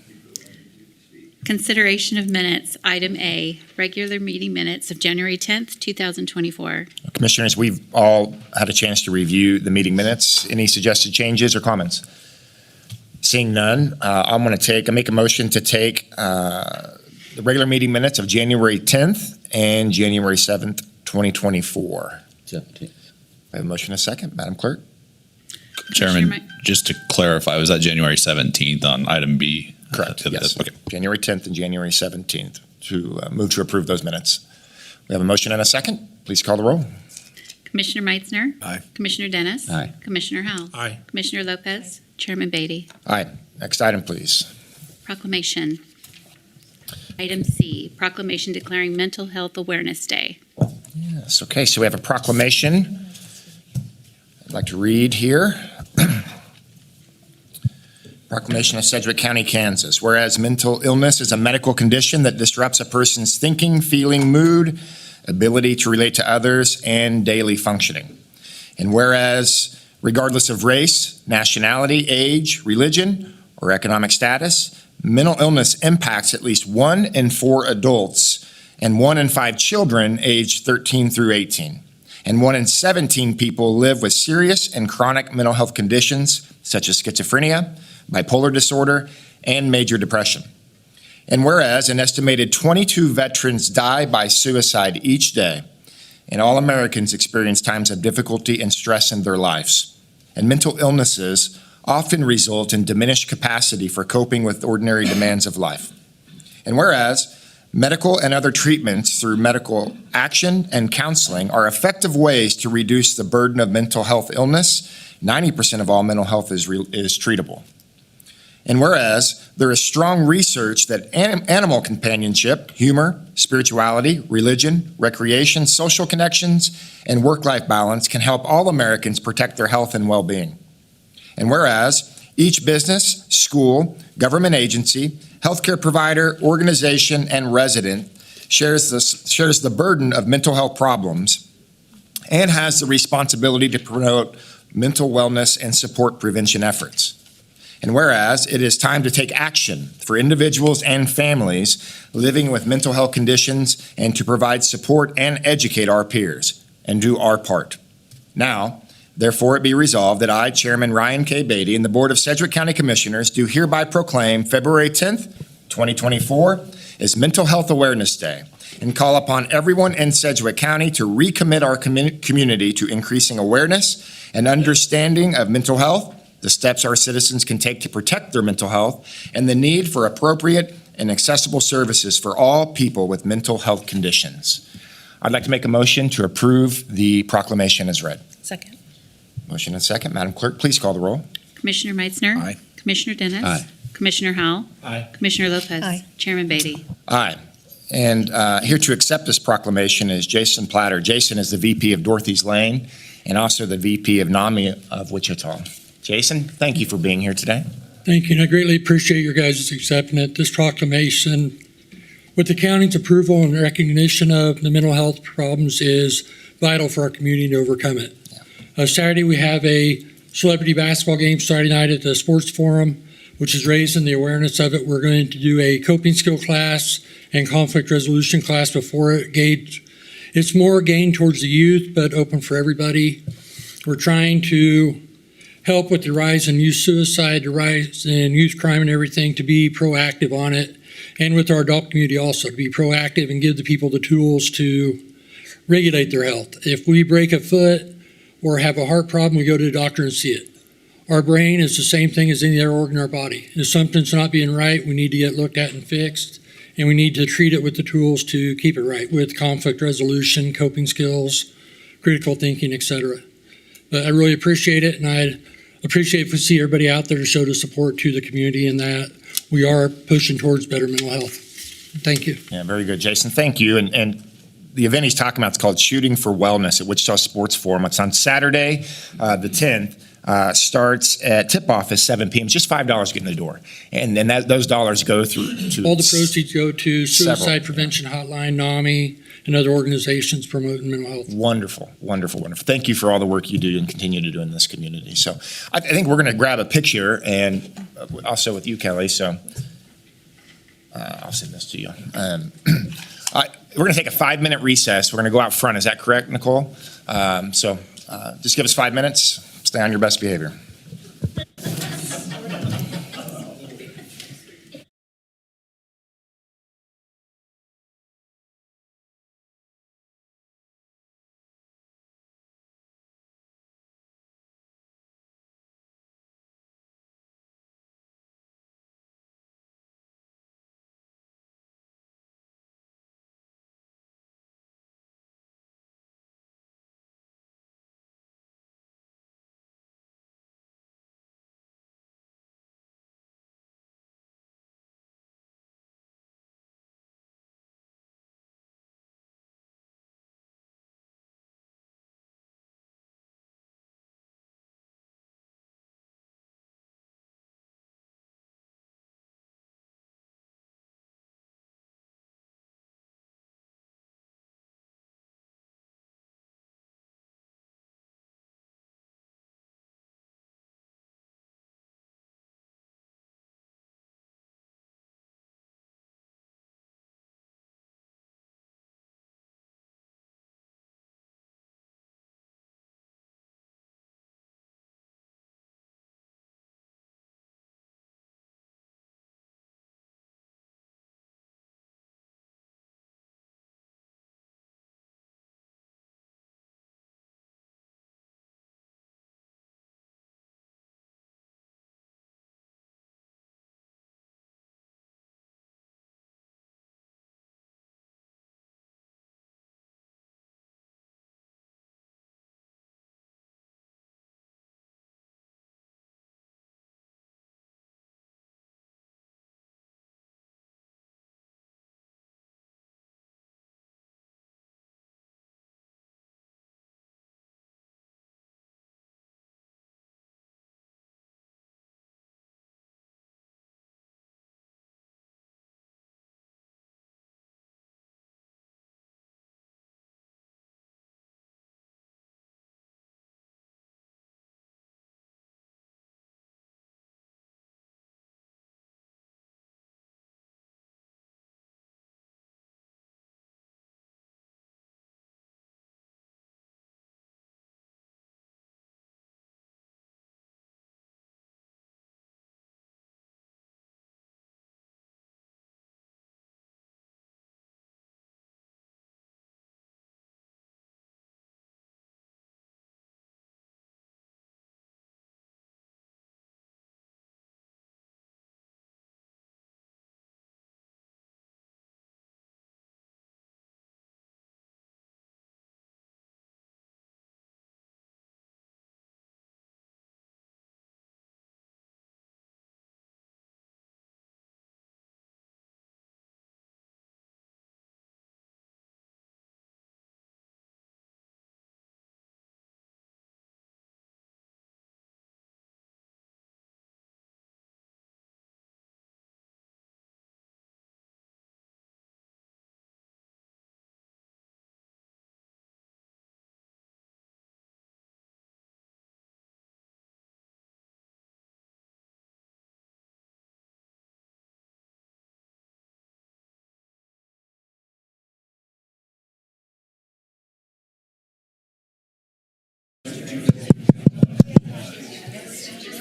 Consideration of minutes, item A, regular meeting minutes of January 10th, 2024. Commissioners, we've all had a chance to review the meeting minutes. Any suggested changes or comments? Seeing none, I make a motion to take the regular meeting minutes of January 10th and January 7th, 2024. 17th. I have a motion and a second. Madam Clerk? Chairman, Just to clarify, was that January 17th on item B? Correct, yes. Okay. January 10th and January 17th to move to approve those minutes. We have a motion and a second. Please call the roll. Commissioner Meitzner. Aye. Commissioner Dennis. Aye. Commissioner Howell. Aye. Commissioner Lopez. Chairman Beatty. Aye. Next item, please. Proclamation. Item C, proclamation declaring Mental Health Awareness Day. Yes, okay, so we have a proclamation I'd like to read here. Proclamation of Sedgwick County, Kansas. Whereas mental illness is a medical condition that disrupts a person's thinking, feeling, mood, ability to relate to others, and daily functioning. And whereas, regardless of race, nationality, age, religion, or economic status, mental illness impacts at least 1 in 4 adults and 1 in 5 children aged 13 through 18. And 1 in 17 people live with serious and chronic mental health conditions such as schizophrenia, bipolar disorder, and major depression. And whereas an estimated 22 veterans die by suicide each day, and all Americans experience times of difficulty and stress in their lives, and mental illnesses often result in diminished capacity for coping with ordinary demands of life. And whereas medical and other treatments through medical action and counseling are effective ways to reduce the burden of mental health illness, 90% of all mental health is treatable. And whereas there is strong research that animal companionship, humor, spirituality, religion, recreation, social connections, and work-life balance can help all Americans protect their health and well-being. And whereas each business, school, government agency, healthcare provider, organization, and resident shares the burden of mental health problems and has the responsibility to promote mental wellness and support prevention efforts. And whereas it is time to take action for individuals and families living with mental health conditions and to provide support and educate our peers and do our part. Now, therefore, it be resolved that I, Chairman Ryan K. Beatty, and the Board of Sedgwick County Commissioners do hereby proclaim February 10th, 2024 as Mental Health Awareness Day and call upon everyone in Sedgwick County to recommit our community to increasing awareness and understanding of mental health, the steps our citizens can take to protect their mental health, and the need for appropriate and accessible services for all people with mental health conditions. I'd like to make a motion to approve the proclamation as read. Second. Motion and second. Madam Clerk, please call the roll. Commissioner Meitzner. Aye. Commissioner Dennis. Aye. Commissioner Howell. Aye. Commissioner Lopez. Aye. Chairman Beatty. Aye. And here to accept this proclamation is Jason Platter. Jason is the VP of Dorothy's Lane and also the VP of NAMI of Wichita. Jason, thank you for being here today. Thank you, and I greatly appreciate your guys' accepting it. This proclamation, with the county's approval and recognition of the mental health problems, is vital for our community to overcome it. Saturday, we have a celebrity basketball game Saturday night at the Sports Forum. which is raising the awareness of it. We're going to do a coping skill class and conflict resolution class before it. It's more gained towards the youth, but open for everybody. We're trying to help with the rise in youth suicide, the rise in youth crime and everything, to be proactive on it. And with our adult community also, to be proactive and give the people the tools to regulate their health. If we break a foot or have a heart problem, we go to the doctor and see it. Our brain is the same thing as any other organ in our body. If something's not being right, we need to get looked at and fixed, and we need to treat it with the tools to keep it right, with conflict resolution, coping skills, critical thinking, etc. But I really appreciate it, and I'd appreciate if we see everybody out there to show the support to the community in that we are pushing towards better mental health. Thank you. Yeah, very good, Jason. Thank you. And the event he's talking about is called Shooting for Wellness at Wichita Sports Forum. It's on Saturday, the 10th. Starts at tip-off at 7 p.m. It's just $5 to get in the door. And then those dollars go through to all the proceeds go to Suicide several. Prevention Hotline, NAMI, and other organizations promoting mental health. Wonderful, wonderful, wonderful. Thank you for all the work you do and continue to do in this community. So I think we're going to grab a picture, and also with you, Kelly. So I'll send this to you. We're going to take a 5-minute recess. We're going to go out front. Is that correct, Nicole? Just give us 5 minutes. Stay on your best behavior.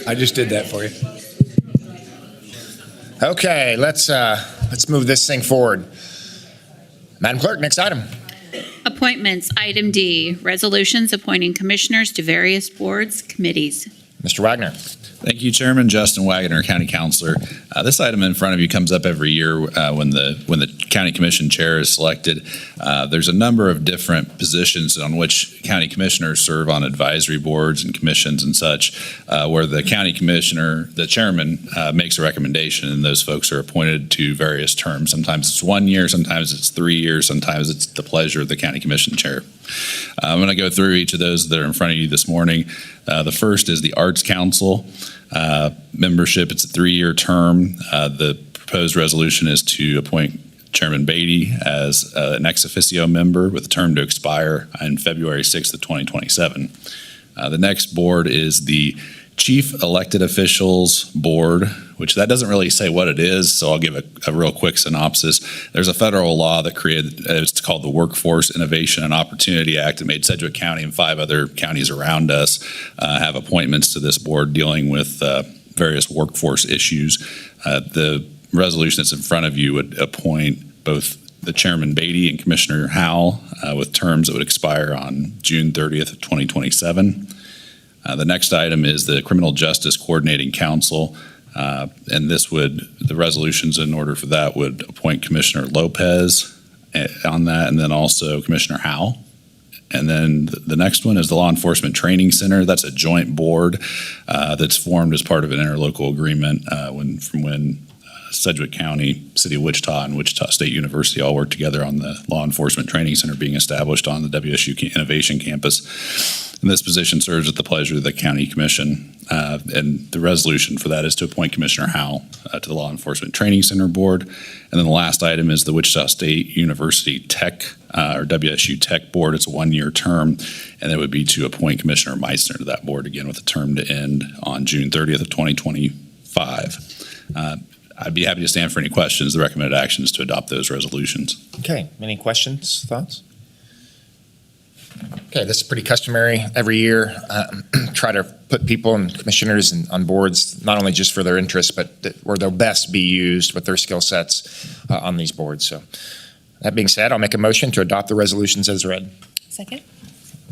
I just did that for you. Okay, let's move this thing forward. Madam Clerk, next item. Appointments, item D, resolutions appointing commissioners to various boards, committees. Mr. Wagner. Thank you, Chairman. Justin Wagner, County Councilor. This item in front of you comes up every year when the County Commission Chair is selected. There's a number of different positions on which county commissioners serve on advisory boards and commissions and such, where the county commissioner, the chairman, makes a recommendation, and those folks are appointed to various terms. Sometimes it's 1 year, sometimes it's 3 years, sometimes it's the pleasure of the County Commission Chair. I'm going to go through each of those that are in front of you this morning. The first is the Arts Council. Membership, it's a 3-year term. The proposed resolution is to appoint Chairman Beatty as an ex officio member with a term to expire on February 6th of 2027. The next board is the Chief Elected Officials Board, which that doesn't really say what it is, so I'll give a real quick synopsis. There's a federal law that created, it's called the Workforce Innovation and Opportunity Act. It made Sedgwick County and 5 other counties around us have appointments to this board dealing with various workforce issues. The resolution that's in front of you would appoint both the Chairman Beatty and Commissioner Howell with terms that would expire on June 30th of 2027. The next item is the Criminal Justice Coordinating Council, and the resolutions in order for that would appoint Commissioner Lopez on that, and then also Commissioner Howell. And then the next one is the Law Enforcement Training Center. That's a joint board that's formed as part of an interlocal agreement from when Sedgwick County, City of Wichita, and Wichita State University all work together on the Law Enforcement Training Center being established on the WSU Innovation Campus. And this position serves at the pleasure of the County Commission. And the resolution for that is to appoint Commissioner Howell to the Law Enforcement Training Center Board. And then the last item is the Wichita State University Tech, or WSU Tech Board. It's a 1-year term, and it would be to appoint Commissioner Meissner to that board, again with a term to end on June 30th of 2025. I'd be happy to stand for any questions. The recommended action is to adopt those resolutions. Okay, any questions, thoughts? Okay, this is pretty customary every year. Try to put people and commissioners on boards, not only just for their interests, but where they'll best be used with their skill sets on these boards. So that being said, I'll make a motion to adopt the resolutions as read. Second.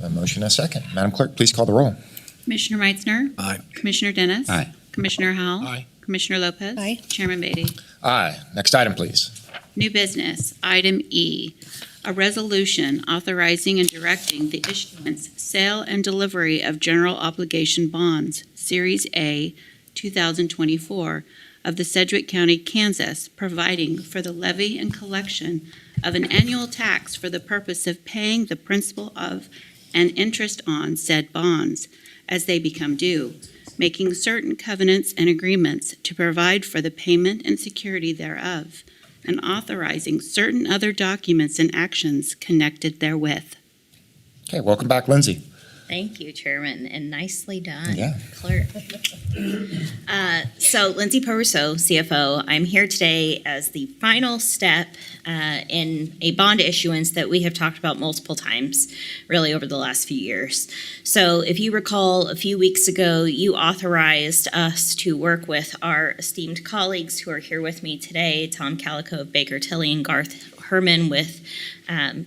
A motion and a second. Madam Clerk, please call the roll. Commissioner Meissner? Aye. Commissioner Dennis? Aye. Commissioner Howell? Aye. Commissioner Lopez? Aye. Chairman Beatty? Aye. Next item, please. New business, item E, a resolution authorizing and directing the issuance, sale, and delivery of general obligation bonds, Series A, 2024, of the Sedgwick County, Kansas, providing for the levy and collection of an annual tax for the purpose of paying the principal of and interest on said bonds as they become due, making certain covenants and agreements to provide for the payment and security thereof, and authorizing certain other documents and actions connected therewith. Okay, welcome back, Lindsay. Thank you, Chairman, and nicely done, Yeah. Clerk. So Lindsay Poruso, CFO, I'm here today as the final step in a bond issuance that we have talked about multiple times, really over the last few years. So if you recall, a few weeks ago, you authorized us to work with our esteemed colleagues who are here with me today, Tom Calico of Baker Tilly and Garth Herman with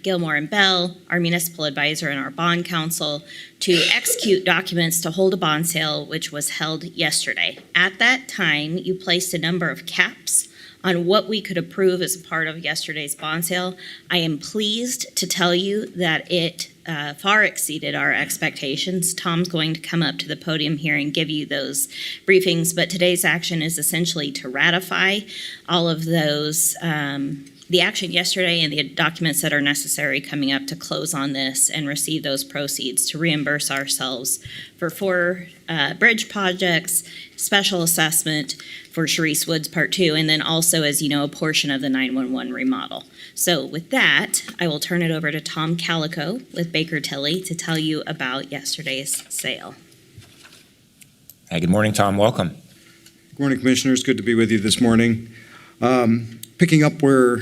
Gilmore and Bell, our municipal advisor and our bond counsel, to execute documents to hold a bond sale, which was held yesterday. At that time, you placed a number of caps on what we could approve as a part of yesterday's bond sale. I am pleased to tell you that it far exceeded our expectations. Tom's going to come up to the podium here and give you those briefings, but today's action is essentially to ratify all of those the action yesterday and the documents that are necessary coming up to close on this and receive those proceeds to reimburse ourselves for 4 bridge projects, special assessment for Sharice Woods Part 2, and then also, as you know, a portion of the 911 remodel. So with that, I will turn it over to Tom Calico with Baker Tilly to tell you about yesterday's sale. Hey, good morning, Tom. Welcome. Good morning, Commissioners. Good to be with you this morning. Picking up where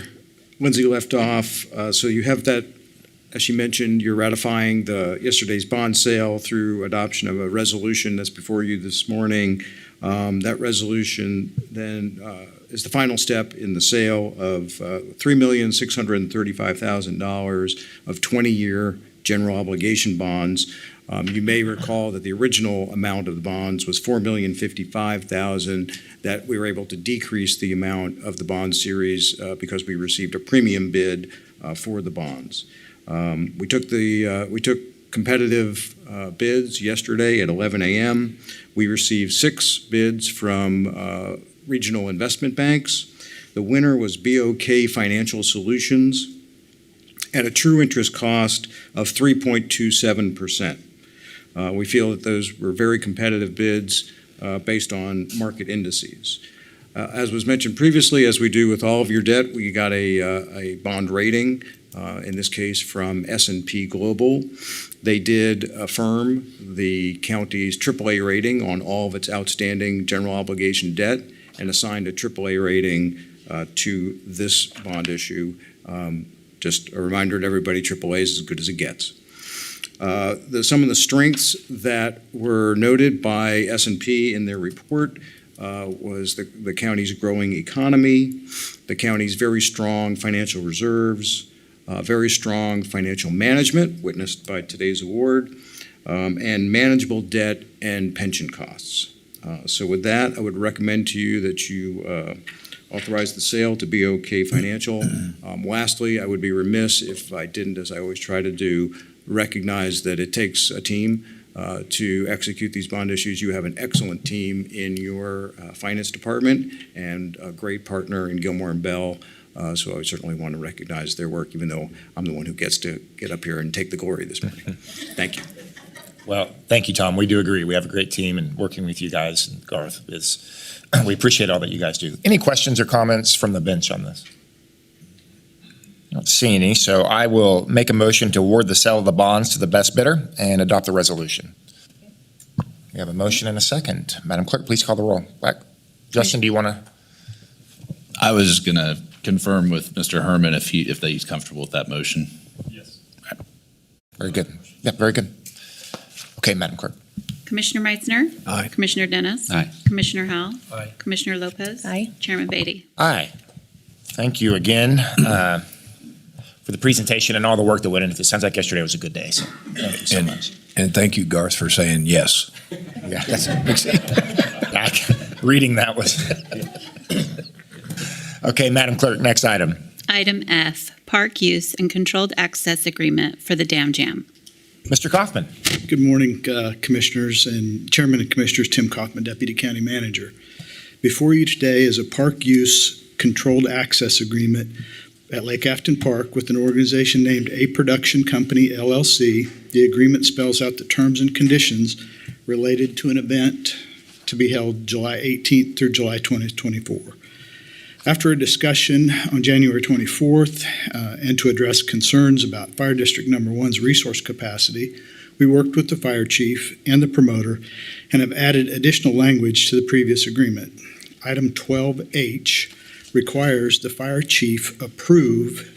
Lindsay left off, so you have that As she mentioned, you're ratifying yesterday's bond sale through adoption of a resolution that's before you this morning. That resolution then is the final step in the sale of $3,635,000 of 20-year general obligation bonds. You may recall that the original amount of the bonds was $4,055,000, that we were able to decrease the amount of the bond series because we received a premium bid for the bonds. We took competitive bids yesterday at 11 a.m. We received 6 bids from regional investment banks. The winner was BOCC Financial Solutions at a true interest cost of 3.27%. We feel that those were very competitive bids based on market indices. As was mentioned previously, as we do with all of your debt, we got a bond rating, in this case from S&P Global. They did affirm the county's AAA rating on all of its outstanding general obligation debt and assigned a AAA rating to this bond issue. Just a reminder to everybody, AAA is as good as it gets. Some of the strengths that were noted by S&P in their report was the county's growing economy, the county's very strong financial reserves, very strong financial management, witnessed by today's award, and manageable debt and pension costs. So with that, I would recommend to you that you authorize the sale to BOCC Financial. Lastly, I would be remiss if I didn't, as I always try to do, recognize that it takes a team to execute these bond issues. You have an excellent team in your finance department and a great partner in Gilmore and Bell. So I certainly want to recognize their work, even though I'm the one who gets to get up here and take the glory this morning. Thank you. Well, thank you, Tom. We do agree. We have a great team, and working with you guys and Garth we appreciate all that you guys do. Any questions or comments from the bench on this? I don't see any, so I will make a motion to award the sale of the bonds to the best bidder and adopt the resolution. We have a motion and a second. Madam Clerk, please call the roll. Justin, do you want to? I was going to confirm with Mr. Herman if he's comfortable with that motion. Yes. Very good. Yeah, very good. Okay, Madam Clerk. Commissioner Meitzner. Aye. Commissioner Dennis. Aye. Commissioner Howell. Aye. Commissioner Lopez. Aye. Chairman Beatty. Aye. Thank you again for the presentation and all the work that went into this. Sounds like yesterday was a good day, so thank you so much. And thank you, Garth, for saying yes. Yeah, that's reading that was. Okay, Madam Clerk, next item. Item F, Park Use and Controlled Access Agreement for the Dam Jam. Mr. Kaufman. Good morning, Commissioners and Chairman and Commissioners. Tim Kaufman, Deputy County Manager. Before you today is a Park Use Controlled Access Agreement at Lake Afton Park with an organization named A Production Company, LLC. The agreement spells out the terms and conditions related to an event to be held July 18th through July 2024. After a discussion on January 24th and to address concerns about Fire District Number 1's resource capacity, we worked with the fire chief and the promoter and have added additional language to the previous agreement. Item 12H requires the fire chief approve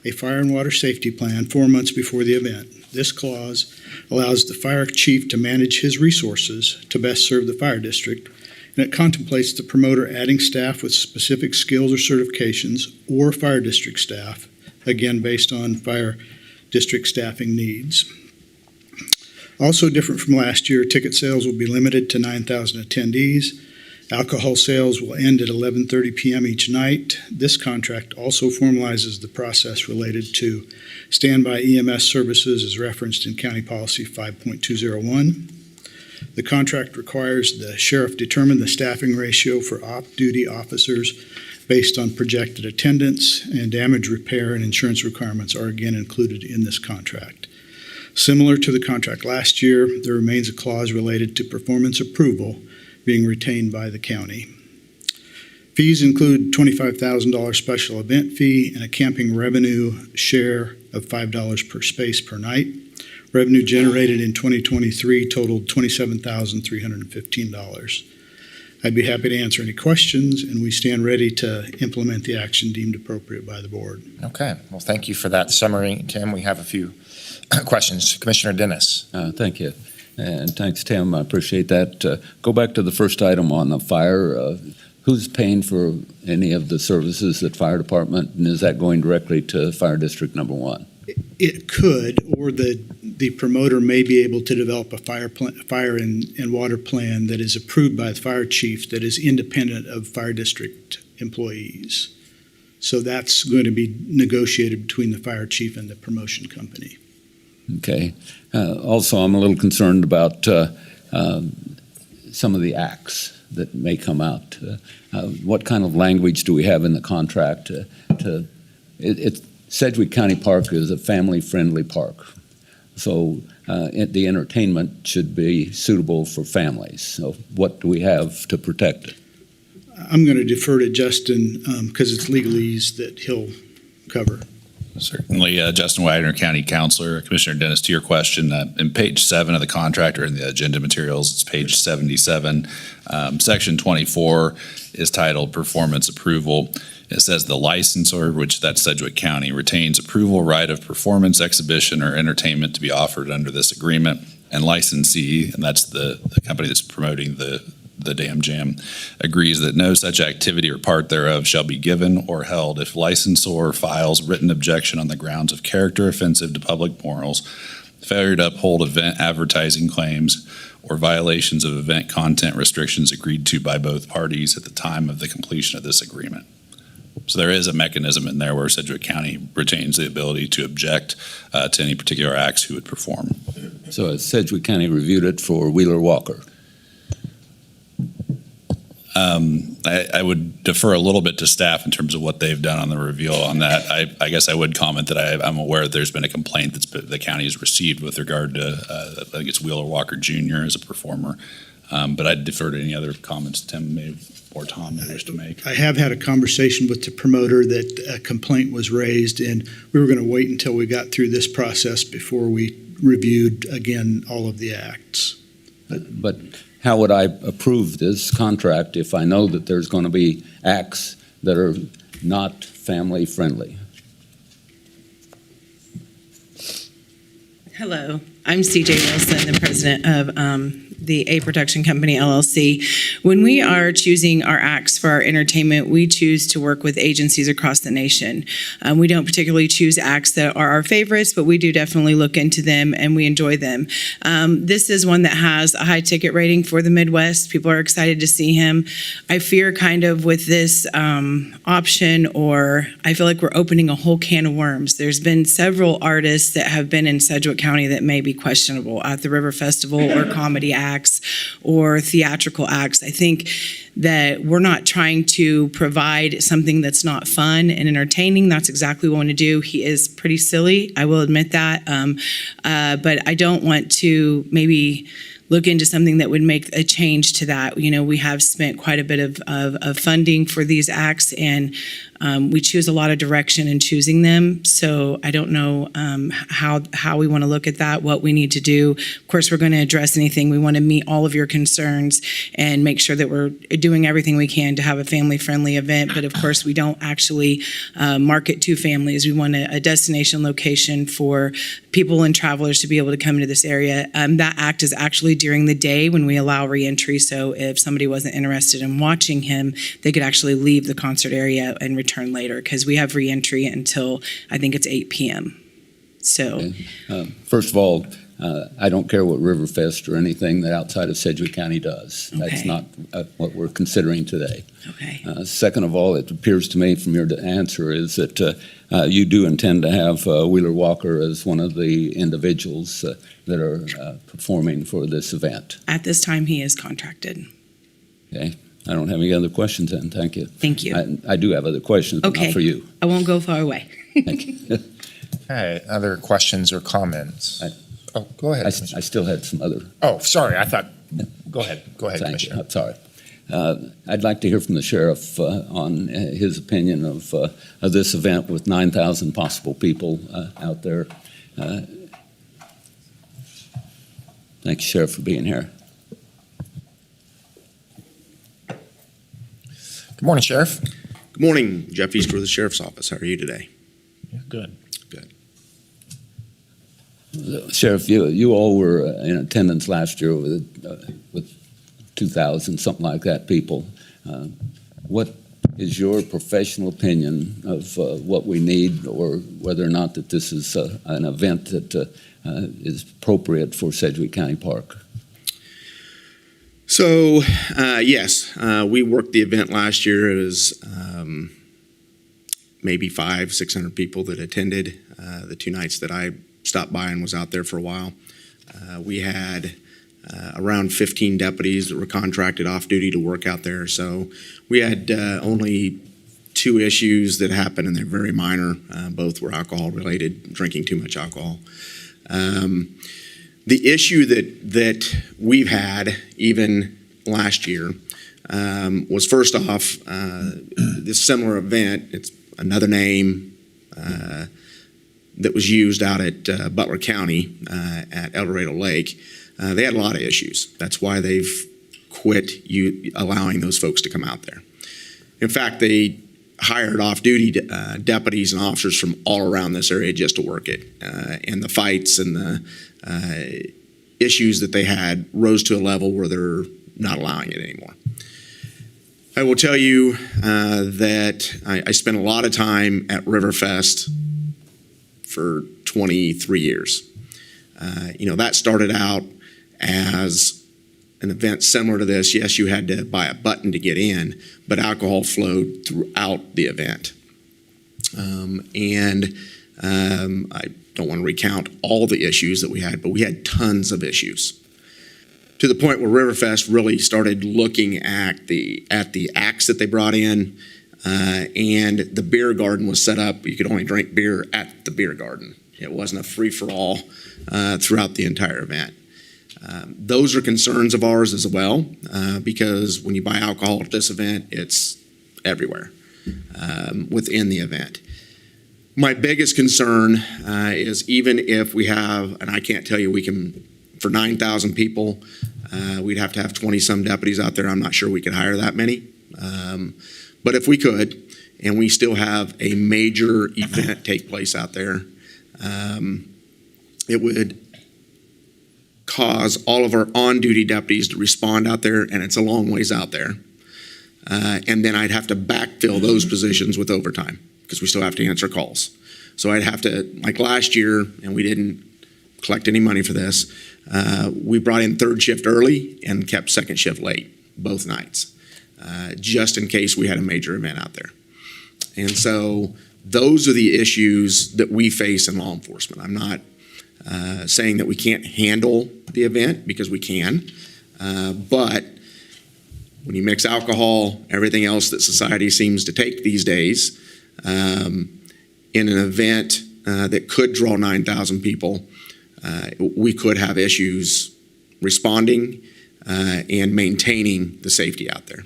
a fire and water safety plan 4 months before the event. This clause allows the fire chief to manage his resources to best serve the fire district, and it contemplates the promoter adding staff with specific skills or certifications or fire district staff, again based on fire district staffing needs. Also different from last year, ticket sales will be limited to 9,000 attendees. Alcohol sales will end at 11:30 p.m. each night. This contract also formalizes the process related to standby EMS services as referenced in County Policy 5.201. The contract requires the sheriff determine the staffing ratio for off-duty officers based on projected attendance, and damage repair and insurance requirements are again included in this contract. Similar to the contract last year, there remains a clause related to performance approval being retained by the county. Fees include $25,000 special event fee and a camping revenue share of $5 per space per night. Revenue generated in 2023 totaled $27,315. I'd be happy to answer any questions, and we stand ready to implement the action deemed appropriate by the board. Okay, well, thank you for that summary, Tim. We have a few questions. Commissioner Dennis. Thank you. And thanks, Tim. I appreciate that. Go back to the first item on the fire. Who's paying for any of the services at fire department, and is that going directly to Fire District Number 1? It could, or the promoter may be able to develop a fire and water plan that is approved by the fire chief that is independent of fire district employees. So that's going to be negotiated between the fire chief and the promotion company. Okay. Also, I'm a little concerned about some of the acts that may come out. What kind of language do we have in the contract? Sedgwick County Park is a family-friendly park, so the entertainment should be suitable for families. So what do we have to protect it? I'm going to defer to Justin because it's legalese that he'll cover. Certainly, Justin Wagner, County Councilor. Commissioner Dennis, to your question, in page 7 of the contract, or in the agenda materials, it's page 77. Section 24 is titled Performance Approval. It says the licensor, which that's Sedgwick County, retains approval right of performance, exhibition, or entertainment to be offered under this agreement, and licensee, and that's the company that's promoting the Dam Jam, agrees that no such activity or part thereof shall be given or held if licensor files written objection on the grounds of character offensive to public morals, failure to uphold event advertising claims, or violations of event content restrictions agreed to by both parties at the time of the completion of this agreement. So there is a mechanism in there where Sedgwick County retains the ability to object to any particular acts who would perform. So has Sedgwick County reviewed it for Wheeler Walker? I would defer a little bit to staff in terms of what they've done on the review on that. I guess I would comment that I'm aware that there's been a complaint the county has received with regard to, I think it's Wheeler Walker Jr. as a performer. But I'd defer to any other comments Tim may or Tom may wish to make. I have had a conversation with the promoter that a complaint was raised, and we were going to wait until we got through this process before we reviewed, again, all of the acts. But how would I approve this contract if I know that there's going to be acts that are not family friendly? Hello, I'm CJ Wilson, the president of the A Protection Company, LLC. When we are choosing our acts for our entertainment, we choose to work with agencies across the nation. We don't particularly choose acts that are our favorites, but we do definitely look into them and we enjoy them. This is one that has a high ticket rating for the Midwest. People are excited to see him. I fear kind of with this option, or I feel like we're opening a whole can of worms. There's been several artists that have been in Sedgwick County that may be questionable at the River Festival or comedy acts or theatrical acts. I think that we're not trying to provide something that's not fun and entertaining. That's exactly what we want to do. He is pretty silly, I will admit that, but I don't want to maybe look into something that would make a change to that. You know, we have spent quite a bit of funding for these acts, and we choose a lot of direction in choosing them. So I don't know how we want to look at that, what we need to do. Of course, we're going to address anything. We want to meet all of your concerns and make sure that we're doing everything we can to have a family-friendly event. But of course, we don't actually market to families. We want a destination location for people and travelers to be able to come into this area. That act is actually during the day when we allow re-entry. So if somebody wasn't interested in watching him, they could actually leave the concert area and return later, because we have re-entry until I think it's 8 p.m. So, first of all, I don't care what Riverfest or anything that outside of Sedgwick County does. Okay. That's not what we're considering today. Okay. Second of all, it appears to me from your answer is that you do intend to have Wheeler Walker as one of the individuals that are performing for this event. At this time, he is contracted. Okay. I don't have any other questions then. Thank you. Thank you. I do have other questions, but Okay. not for you. I won't go far away. Thank you. Okay, other questions or comments? Go ahead. I still had some other. Oh, sorry, I thought, go ahead, Thank Commissioner. you. I'm sorry. I'd like to hear from the sheriff on his opinion of this event with 9,000 possible people out there. Thank you, Sheriff, for being here. Good morning, Sheriff. Good morning, Jeff Easter with the Sheriff's Office. How are you today? Good. Sheriff, you all were in attendance last year with 2,000, something like that, people. What is your professional opinion of what we need, or whether or not that this is an event that is appropriate for Sedgwick County Park? So, yes, we worked the event last year. It was maybe 500-600 people that attended the 2 nights that I stopped by and was out there for a while. We had around 15 deputies that were contracted off duty to work out there. So we had only 2 issues that happened, and they're very minor. Both were alcohol related, drinking too much alcohol. The issue that we've had even last year was, first off, this similar event. It's another name that was used out at Butler County at El Dorado Lake. They had a lot of issues. That's why they've quit allowing those folks to come out there. In fact, they hired off-duty deputies and officers from all around this area just to work it. And the fights and the issues that they had rose to a level where they're not allowing it anymore. I will tell you that I spent a lot of time at Riverfest for 23 years. That started out as an event similar to this. Yes, you had to buy a button to get in, but alcohol flowed throughout the event. I don't want to recount all the issues that we had, but we had tons of issues, to the point where Riverfest really started looking at the acts that they brought in, and the beer garden was set up. You could only drink beer at the beer garden. It wasn't a free-for-all throughout the entire event. Those are concerns of ours as well, because when you buy alcohol at this event, it's everywhere within the event. My biggest concern is, even if we have, and I can't tell you we can, for 9,000 people, we'd have to have 20-some deputies out there. I'm not sure we could hire that many. But if we could, and we still have a major event take place out there, it would cause all of our on-duty deputies to respond out there, and it's a long ways out there. And then I'd have to backfill those positions with overtime, because we still have to answer calls. So I'd have to, like last year, and we didn't collect any money for this, we brought in 3rd shift early and kept 2nd shift late both nights, just in case we had a major event out there. And so those are the issues that we face in law enforcement. I'm not saying that we can't handle the event, because we can, but when you mix alcohol, everything else that society seems to take these days, in an event that could draw 9,000 people, we could have issues responding and maintaining the safety out there.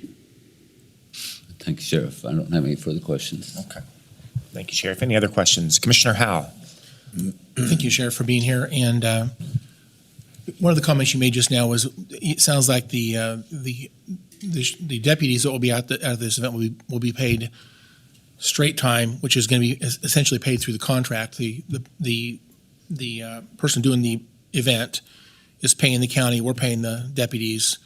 Thank you, Sheriff. I don't have any further questions. Okay. Thank you, Sheriff. Any other questions? Commissioner Howell. Thank you, Sheriff, for being here. And one of the comments you made just now was, it sounds like the deputies that will be out of this event will be paid straight time, which is going to be essentially paid through the contract. The person doing the event is paying the county. We're paying the deputies,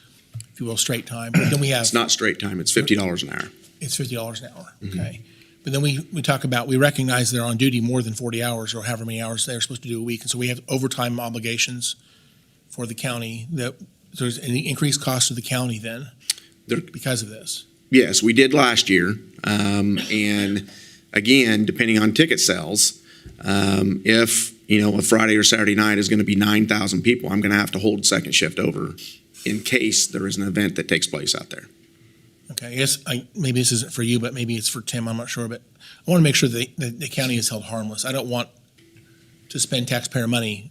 if you will, straight time. But then we have, It's not straight time. It's $50 an hour. it's $50 an hour. Mm-hmm. Okay. But then we talk about, we recognize they're on duty more than 40 hours or however many hours they're supposed to do a week. And so we have overtime obligations for the county, that there's an increased cost to the county then because of this. Yes, we did last year. And again, depending on ticket sales, if a Friday or Saturday night is going to be 9,000 people, I'm going to have to hold 2nd shift over in case there is an event that takes place out there. Okay, I guess maybe this isn't for you, but maybe it's for Tim, I'm not sure. But I want to make sure that the county is held harmless. I don't want to spend taxpayer money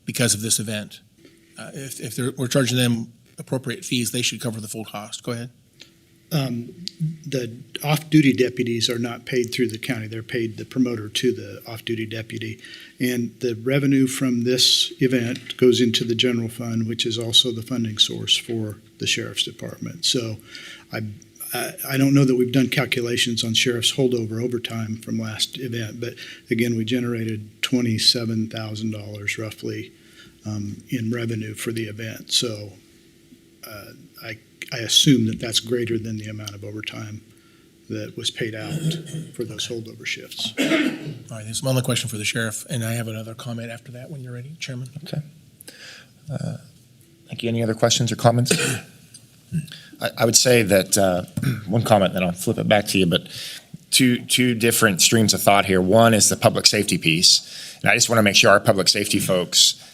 because of this event. If we're charging them appropriate fees, they should cover the full cost. Go ahead. The off-duty deputies are not paid through the county. They're paid the promoter to the off-duty deputy. And the revenue from this event goes into the general fund, which is also the funding source for the sheriff's department. So I don't know that we've done calculations on sheriff's holdover overtime from last event, but again, we generated $27,000 roughly in revenue for the event. So I assume that that's greater than the amount of overtime that was paid out for those holdover shifts. All right, there's one other question for the sheriff, and I have another comment after that when you're ready, Chairman. Okay. Thank you. Any other questions or comments? I would say that one comment, then I'll flip it back to you, but two different streams of thought here. One is the public safety piece, and I just want to make sure our public safety folks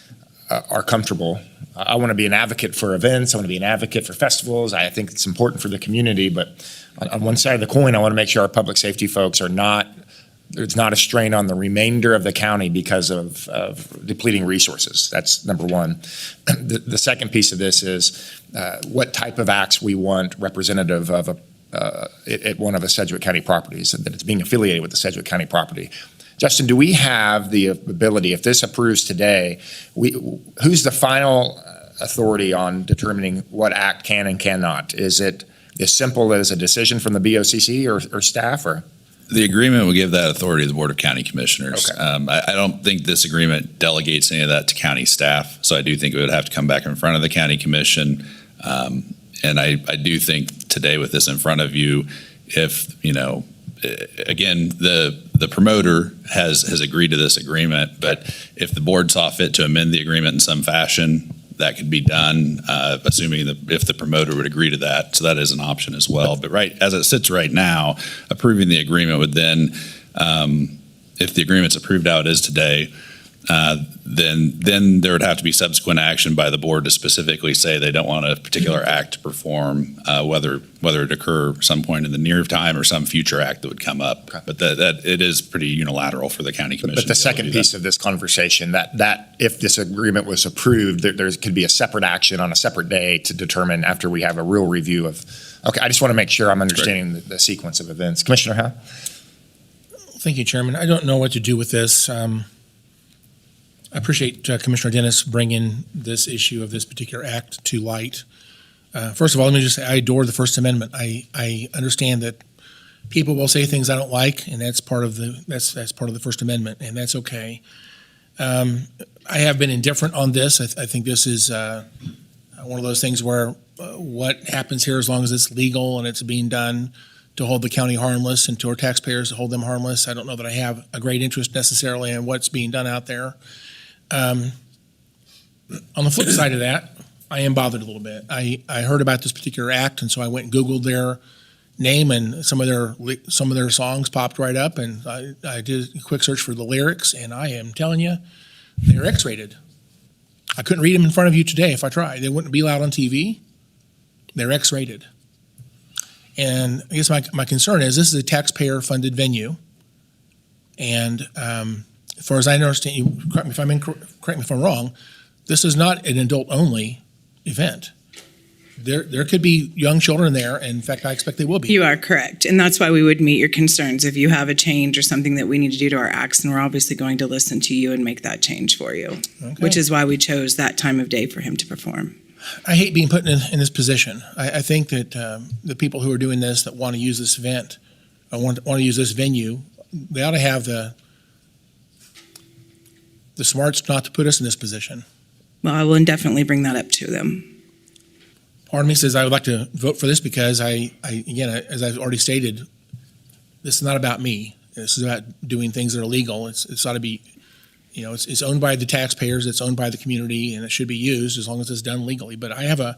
are comfortable. I want to be an advocate for events. I want to be an advocate for festivals. I think it's important for the community, but on one side of the coin, I want to make sure our public safety folks are not, there's not a strain on the remainder of the county because of depleting resources. That's number one. The second piece of this is what type of acts we want representative of at one of the Sedgwick County properties, that it's being affiliated with the Sedgwick County property. Justin, do we have the ability, if this approves today, who's the final authority on determining what act can and cannot? Is it as simple as a decision from the BOCC or staff, or? The agreement will give that authority to the Board of County Commissioners. Okay. I don't think this agreement delegates any of that to county staff, so I do think it would have to come back in front of the county commission. And I do think today with this in front of you, if, again, the promoter has agreed to this agreement, but if the board saw fit to amend the agreement in some fashion, that could be done, assuming that if the promoter would agree to that. So that is an option as well. But as it sits right now, approving the agreement would then, if the agreement's approved how it is today, then there would have to be subsequent action by the board to specifically say they don't want a particular act to perform, whether it occur some point in the near time or some future act that would come up. Okay. But that it is pretty unilateral for the county commission. But the second piece of this conversation, that if this agreement was approved, there could be a separate action on a separate day to determine after we have a real review of. Okay, I just want to make sure I'm understanding the sequence of events. Commissioner Howe? Thank you, Chairman. I don't know what to do with this. I appreciate Commissioner Dennis bringing this issue of this particular act to light. First of all, let me just say I adore the First Amendment. I understand that people will say things I don't like, and that's part of that's part of the First Amendment, and that's okay. I have been indifferent on this. I think this is one of those things where what happens here, as long as it's legal and it's being done to hold the county harmless and to our taxpayers to hold them harmless, I don't know that I have a great interest necessarily in what's being done out there. On the flip side of that, I am bothered a little bit. I heard about this particular act, and so I went and Googled their name, and some of their songs popped right up, and I did a quick search for the lyrics, and I am telling you, they're X-rated. I couldn't read them in front of you today if I tried. They wouldn't be allowed on TV. They're X-rated. And I guess my concern is this is a taxpayer-funded venue, and as far as I understand, you correct me if I'm wrong, this is not an adult-only event. There could be young children there, and in fact, I expect they will be. You are correct, and that's why we would meet your concerns. If you have a change or something that we need to do to our acts, then we're obviously going to listen to you and make that change for you, which is why we chose that time of day for him to perform. I hate being put in this position. I think that the people who are doing this, that want to use this event, want to use this venue, they ought to have the smarts not to put us in this position. Well, I will indefinitely bring that up to them. Part of me says I would like to vote for this because again, as I've already stated, this is not about me. This is about doing things that are legal. It's ought to be, it's owned by the taxpayers, it's owned by the community, and it should be used as long as it's done legally. But I have a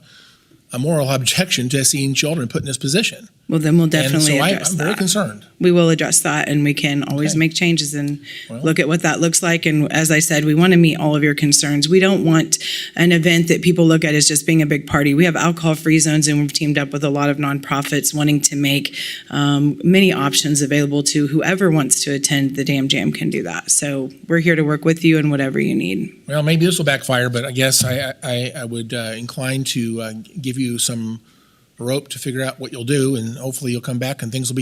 moral objection to seeing children put in this position. Well, then we'll definitely address that. I'm very concerned. We will address that, and we can always make changes and look at what that looks like. And as I said, we want to meet all of your concerns. We don't want an event that people look at as just being a big party. We have alcohol-free zones, and we've teamed up with a lot of nonprofits wanting to make many options available to whoever wants to attend the Dam Jam can do that. So we're here to work with you and whatever you need. Well, maybe this will backfire, but I guess I would incline to give you some rope to figure out what you'll do, and hopefully you'll come back and things will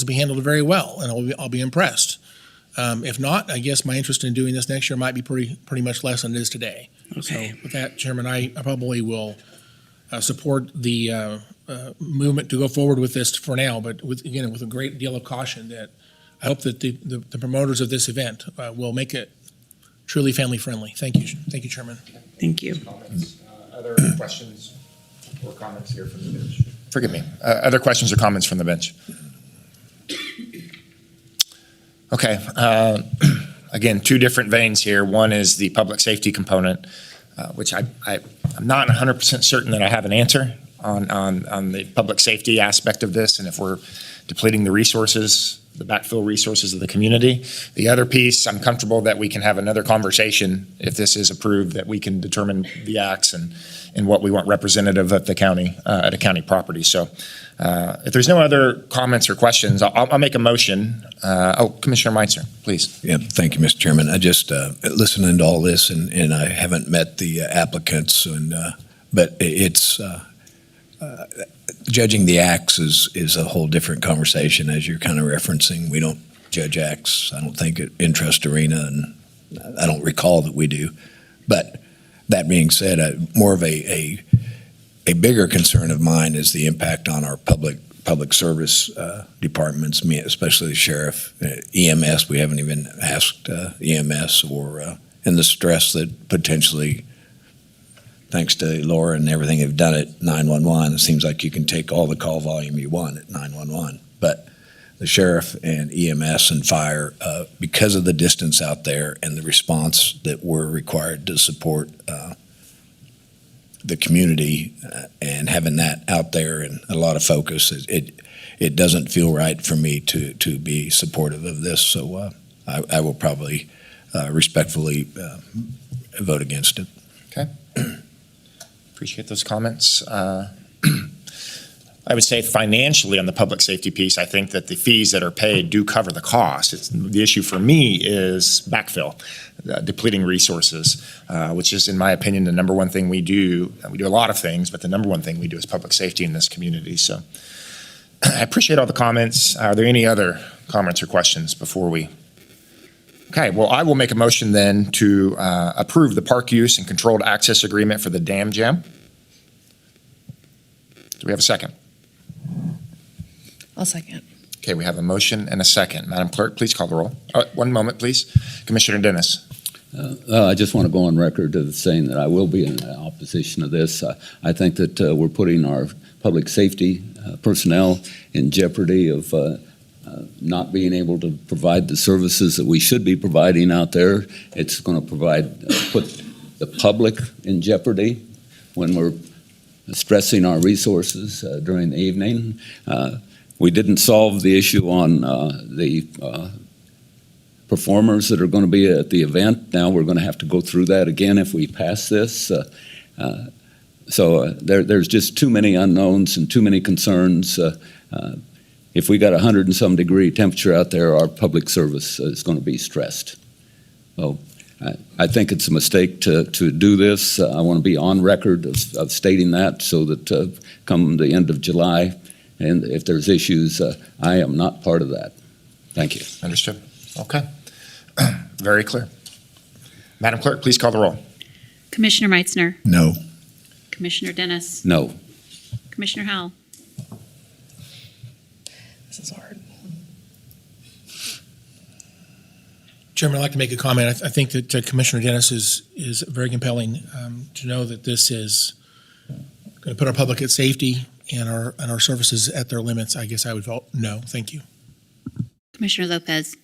be handled very well, and I'll be impressed. If not, I guess my interest in doing this next year might be pretty much less than it is today. Okay. So with that, Chairman, I probably will support the movement to go forward with this for now, but with a great deal of caution that I hope that the promoters of this event will make it truly family-friendly. Thank you. Thank you, Chairman. Thank you. Other questions or comments here from the bench? Forgive me. Other questions or comments from the bench? Okay. Again, two different veins here. One is the public safety component, which I'm not 100% certain that I have an answer on the public safety aspect of this, and if we're depleting the resources, the backfill resources of the community. The other piece, I'm comfortable that we can have another conversation if this is approved, that we can determine the acts and what we want representative of the county, at a county property. So if there's no other comments or questions, I'll make a motion. Commissioner Meitzner, please. Yeah, thank you, Mr. Chairman. I just listening to all this, and I haven't met the applicants, but it's judging the acts is a whole different conversation, as you're kind of referencing. We don't judge acts, I don't think, at Interest Arena, and I don't recall that we do. But that being said, more of a bigger concern of mine is the impact on our public service departments, especially the sheriff, EMS. We haven't even asked EMS, and the stress that potentially, thanks to Laura and everything they've done at 911, it seems like you can take all the call volume you want at 911. But the sheriff and EMS and fire, because of the distance out there and the response that we're required to support the community, and having that out there and a lot of focus, it doesn't feel right for me to be supportive of this. So I will probably respectfully vote against it. Okay. Appreciate those comments. I would say financially on the public safety piece, I think that the fees that are paid do cover the cost. The issue for me is backfill, depleting resources, which is, in my opinion, the number one thing we do. We do a lot of things, but the number one thing we do is public safety in this community. So I appreciate all the comments. Are there any other comments or questions before we? Okay, well, I will make a motion then to approve the park use and controlled access agreement for the Dam Jam. Do we have a second? I'll second. Okay, we have a motion and a second. Madam Clerk, please call the roll. One moment, please. Commissioner Dennis. I just want to go on record of saying that I will be in opposition to this. I think that we're putting our public safety personnel in jeopardy of not being able to provide the services that we should be providing out there. It's going to put the public in jeopardy when we're stressing our resources during the evening. We didn't solve the issue on the performers that are going to be at the event. Now we're going to have to go through that again if we pass this. So there's just too many unknowns and too many concerns. If we got 100 and some degree temperature out there, our public service is going to be stressed. So I think it's a mistake to do this. I want to be on record of stating that, so that come the end of July, and if there's issues, I am not part of that. Thank you. Understood. Okay. Very clear. Madam Clerk, please call the roll. Commissioner Meitzner. No. Commissioner Dennis. No. Commissioner Howell. This is hard. Chairman, I'd like to make a comment. I think that Commissioner Dennis is very compelling to know that this is going to put our public at safety and our services at their limits. I guess I would vote no. Thank you. Commissioner Lopez.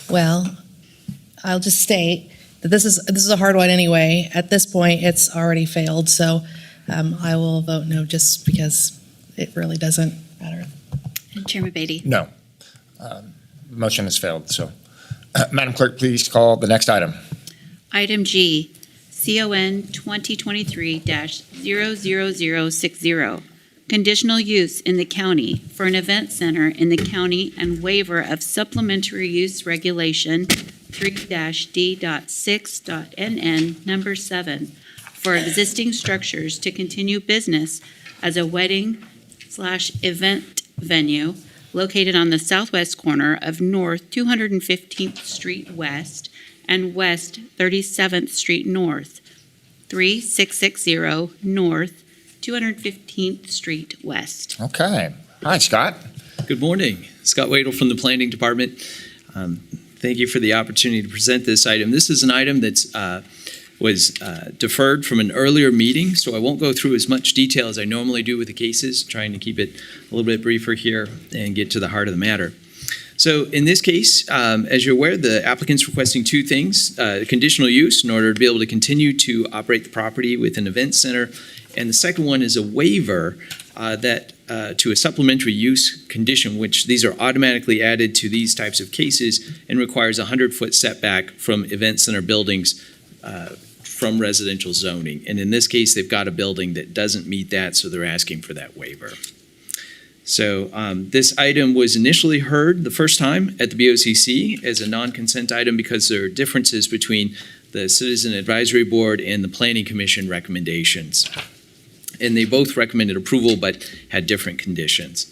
Well, I'll just state that this is a hard one anyway. At this point, it's already failed, so I will vote no, just because it really doesn't matter. And Chairman Beatty. No. Motion has failed. So, Madam Clerk, please call the next item. Item G, CON 2023-00060. Conditional use in the county for an event center in the county and waiver of supplementary use regulation 3-D.6.NN number 7 for existing structures to continue business as a wedding/event venue located on the southwest corner of North 215th Street West and West 37th Street North, 3660 North, 215th Street West. Okay. Hi, Scott. Good morning. Scott Wadle from the Planning Department. Thank you for the opportunity to present this item. This is an item that's was deferred from an earlier meeting, so I won't go through as much detail as I normally do with the cases, trying to keep it a little bit briefer here and get to the heart of the matter. So in this case, as you're aware, the applicant's requesting two things: conditional use in order to be able to continue to operate the property with an event center, and the second one is a waiver to a supplementary use condition, which these are automatically added to these types of cases and requires a 100-foot setback from event center buildings from residential zoning. And in this case, they've got a building that doesn't meet that, so they're asking for that waiver. So this item was initially heard the first time at the BOCC as a non-consent item because there are differences between the Citizen Advisory Board and the Planning Commission recommendations. And they both recommended approval but had different conditions.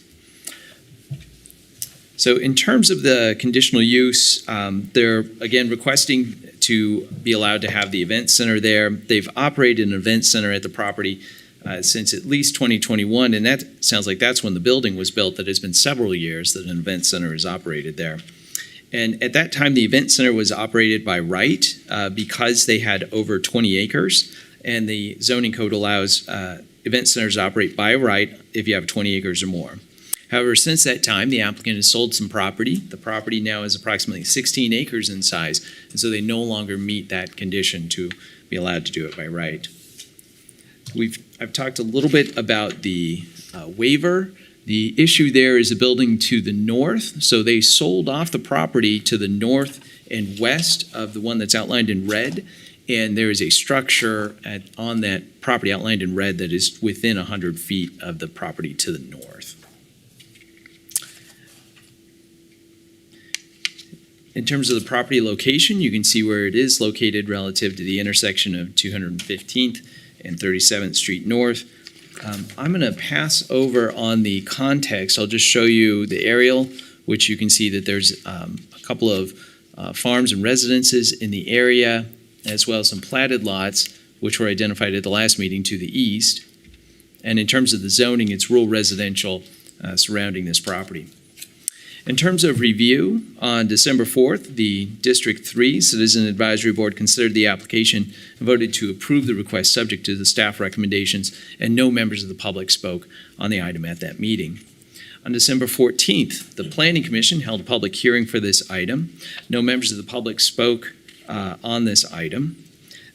So in terms of the conditional use, they're again requesting to be allowed to have the event center there. They've operated an event center at the property since at least 2021, and that sounds like that's when the building was built, that it's been several years that an event center is operated there. And at that time, the event center was operated by right because they had over 20 acres, and the zoning code allows event centers to operate by right if you have 20 acres or more. However, since that time, the applicant has sold some property. The property now is approximately 16 acres in size, and so they no longer meet that condition to be allowed to do it by right. I've talked a little bit about the waiver. The issue there is a building to the north, so they sold off the property to the north and west of the one that's outlined in red, and there is a structure on that property outlined in red that is within 100 feet of the property to the north. In terms of the property location, you can see where it is located relative to the intersection of 215th and 37th Street North. I'm going to pass over on the context. I'll just show you the aerial, which you can see that there's a couple of farms and residences in the area, as well as some platted lots, which were identified at the last meeting to the east. And in terms of the zoning, it's rural residential surrounding this property. In terms of review, on December 4th, the District 3 Citizen Advisory Board considered the application and voted to approve the request subject to the staff recommendations, and no members of the public spoke on the item at that meeting. On December 14th, the Planning Commission held a public hearing for this item. No members of the public spoke on this item.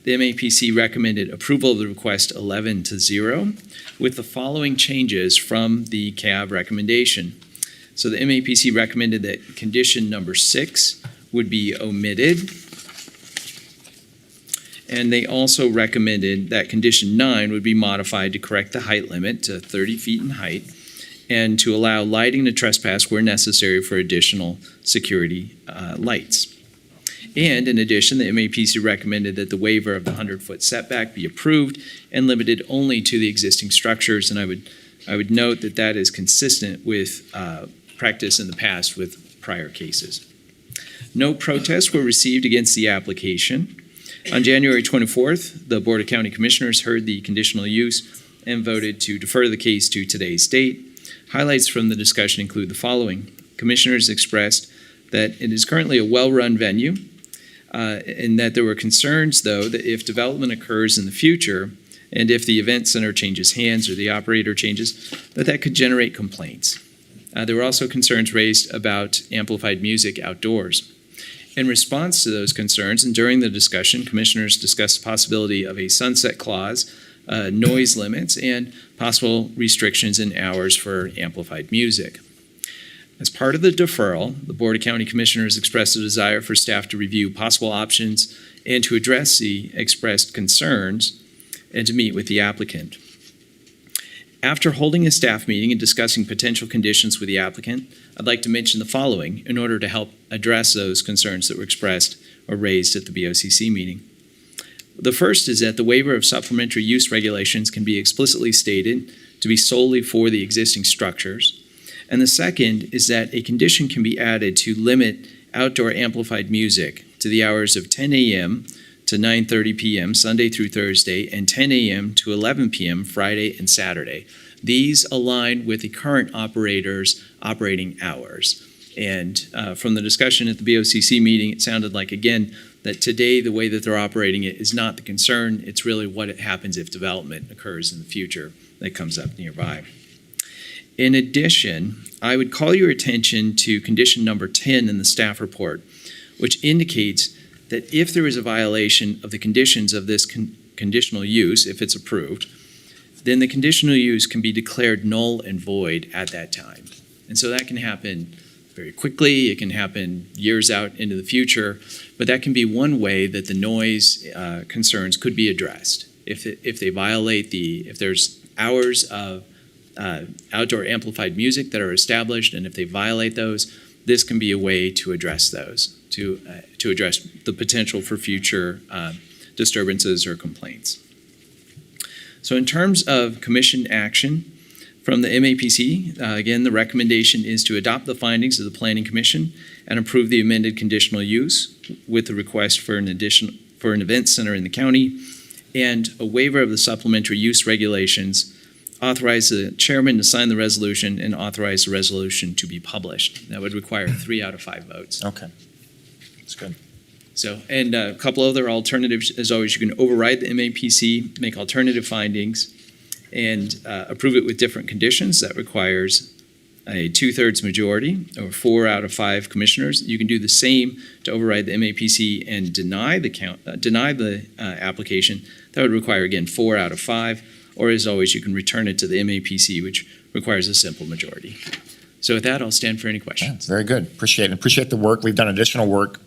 The MAPC recommended approval of the request 11-0 with the following changes from the CAB recommendation. So the MAPC recommended that condition number 6 would be omitted. And they also recommended that condition 9 would be modified to correct the height limit to 30 feet in height and to allow lighting to trespass where necessary for additional security lights. And in addition, the MAPC recommended that the waiver of the 100-foot setback be approved and limited only to the existing structures. And I would note that that is consistent with practice in the past with prior cases. No protests were received against the application. On January 24th, the Board of County Commissioners heard the conditional use and voted to defer the case to today's date. Highlights from the discussion include the following. Commissioners expressed that it is currently a well-run venue and that there were concerns, though, that if development occurs in the future and if the event center changes hands or the operator changes, that could generate complaints. There were also concerns raised about amplified music outdoors. In response to those concerns and during the discussion, commissioners discussed the possibility of a sunset clause, noise limits, and possible restrictions in hours for amplified music. As part of the deferral, the Board of County Commissioners expressed a desire for staff to review possible options and to address the expressed concerns and to meet with the applicant. After holding a staff meeting and discussing potential conditions with the applicant, I'd like to mention the following in order to help address those concerns that were expressed or raised at the BOCC meeting. The first is that the waiver of supplementary use regulations can be explicitly stated to be solely for the existing structures. And the second is that a condition can be added to limit outdoor amplified music to the hours of 10 a.m. to 9:30 p.m. Sunday through Thursday, and 10 a.m. to 11 p.m. Friday and Saturday. These align with the current operator's operating hours. And from the discussion at the BOCC meeting, it sounded like, again, that today the way that they're operating it is not the concern. It's really what happens if development occurs in the future that comes up nearby. In addition, I would call your attention to condition number 10 in the staff report, which indicates that if there is a violation of the conditions of this conditional use, if it's approved, then the conditional use can be declared null and void at that time. And so that can happen very quickly. It can happen years out into the future, but that can be one way that the noise concerns could be addressed. If they violate if there's hours of outdoor amplified music that are established, and if they violate those, this can be a way to address those, to address the potential for future disturbances or complaints. So in terms of commission action from the MAPC, again, the recommendation is to adopt the findings of the Planning Commission and approve the amended conditional use with the request for an event center in the county and a waiver of the supplementary use regulations. Authorize the chairman to sign the resolution and authorize the resolution to be published. That would require 3 out of 5 votes. Okay, that's good. So, and a couple other alternatives, as always, you can override the MAPC, make alternative findings, and approve it with different conditions. That requires a 2/3 majority, or 4 out of 5 commissioners. You can do the same to override the MAPC and deny the application. That would require, again, 4 out of 5. Or as always, you can return it to the MAPC, which requires a simple majority. So with that, I'll stand for any questions. Very good. Appreciate the work. We've done additional work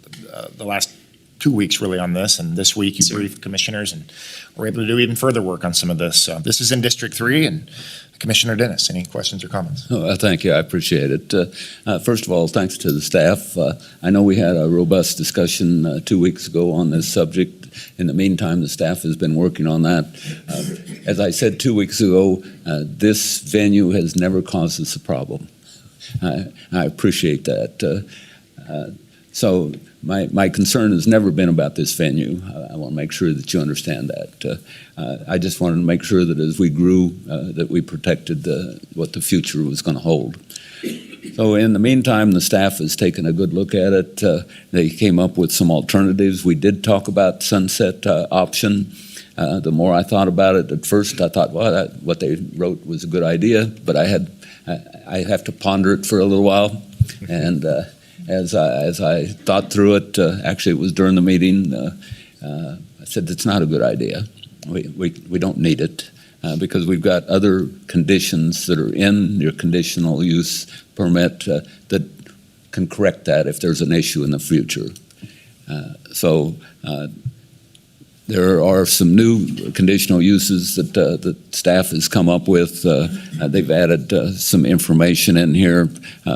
the last 2 weeks really on this, and this week you briefed commissioners, and we're able to do even further work on some of this. This is in District 3, and Commissioner Dennis, any questions or comments? Thank you. I appreciate it. First of all, thanks to the staff. I know we had a robust discussion 2 weeks ago on this subject. In the meantime, the staff has been working on that. As I said 2 weeks ago, this venue has never caused us a problem. I appreciate that. So my concern has never been about this venue. I want to make sure that you understand that. I just wanted to make sure that as we grew, that we protected what the future was going to hold. So in the meantime, the staff has taken a good look at it. They came up with some alternatives. We did talk about sunset option. The more I thought about it, at first I thought, well, what they wrote was a good idea, but I have to ponder it for a little while. And as I thought through it, actually it was during the meeting, I said it's not a good idea. We don't need it. Because we've got other conditions that are in your conditional use permit that can correct that if there's an issue in the future. So there are some new conditional uses that the staff has come up with. They've added some information in here.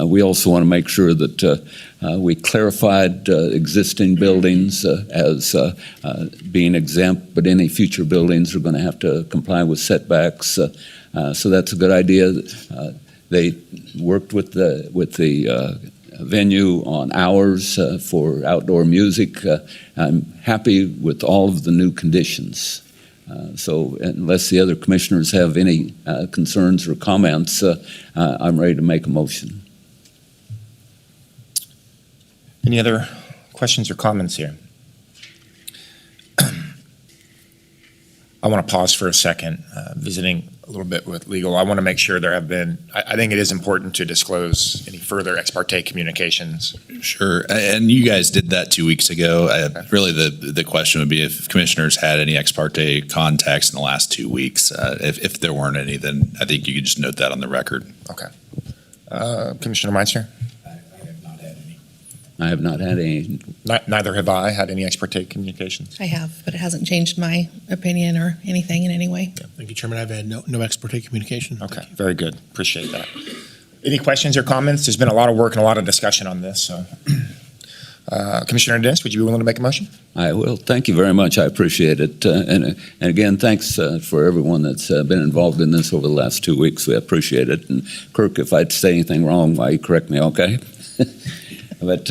We also want to make sure that we clarified existing buildings as being exempt, but any future buildings are going to have to comply with setbacks. So that's a good idea. They worked with the venue on hours for outdoor music. I'm happy with all of the new conditions. So unless the other commissioners have any concerns or comments, I'm ready to make a motion. Any other questions or comments here? I want to pause for a second, visiting a little bit with legal. I want to make sure there have been, I think it is important to disclose any further ex parte communications. Sure, and you guys did that 2 weeks ago. Really, the question would be if commissioners had any ex parte contacts in the last 2 weeks. If there weren't any, then I think you could just note that on the record. Okay. Commissioner Meister? I have not had any. Neither have I had any ex parte communications. I have, but it hasn't changed my opinion or anything in any way. Yeah, thank you, Chairman. I've had no ex parte communication. Okay, very good. Appreciate that. Any questions or comments? There's been a lot of work and a lot of discussion on this. So, Commissioner Dennis, would you be willing to make a motion? I will. Thank you very much. I appreciate it. And again, thanks for everyone that's been involved in this over the last 2 weeks. We appreciate it. And Kirk, if I say anything wrong, why you correct me, okay? But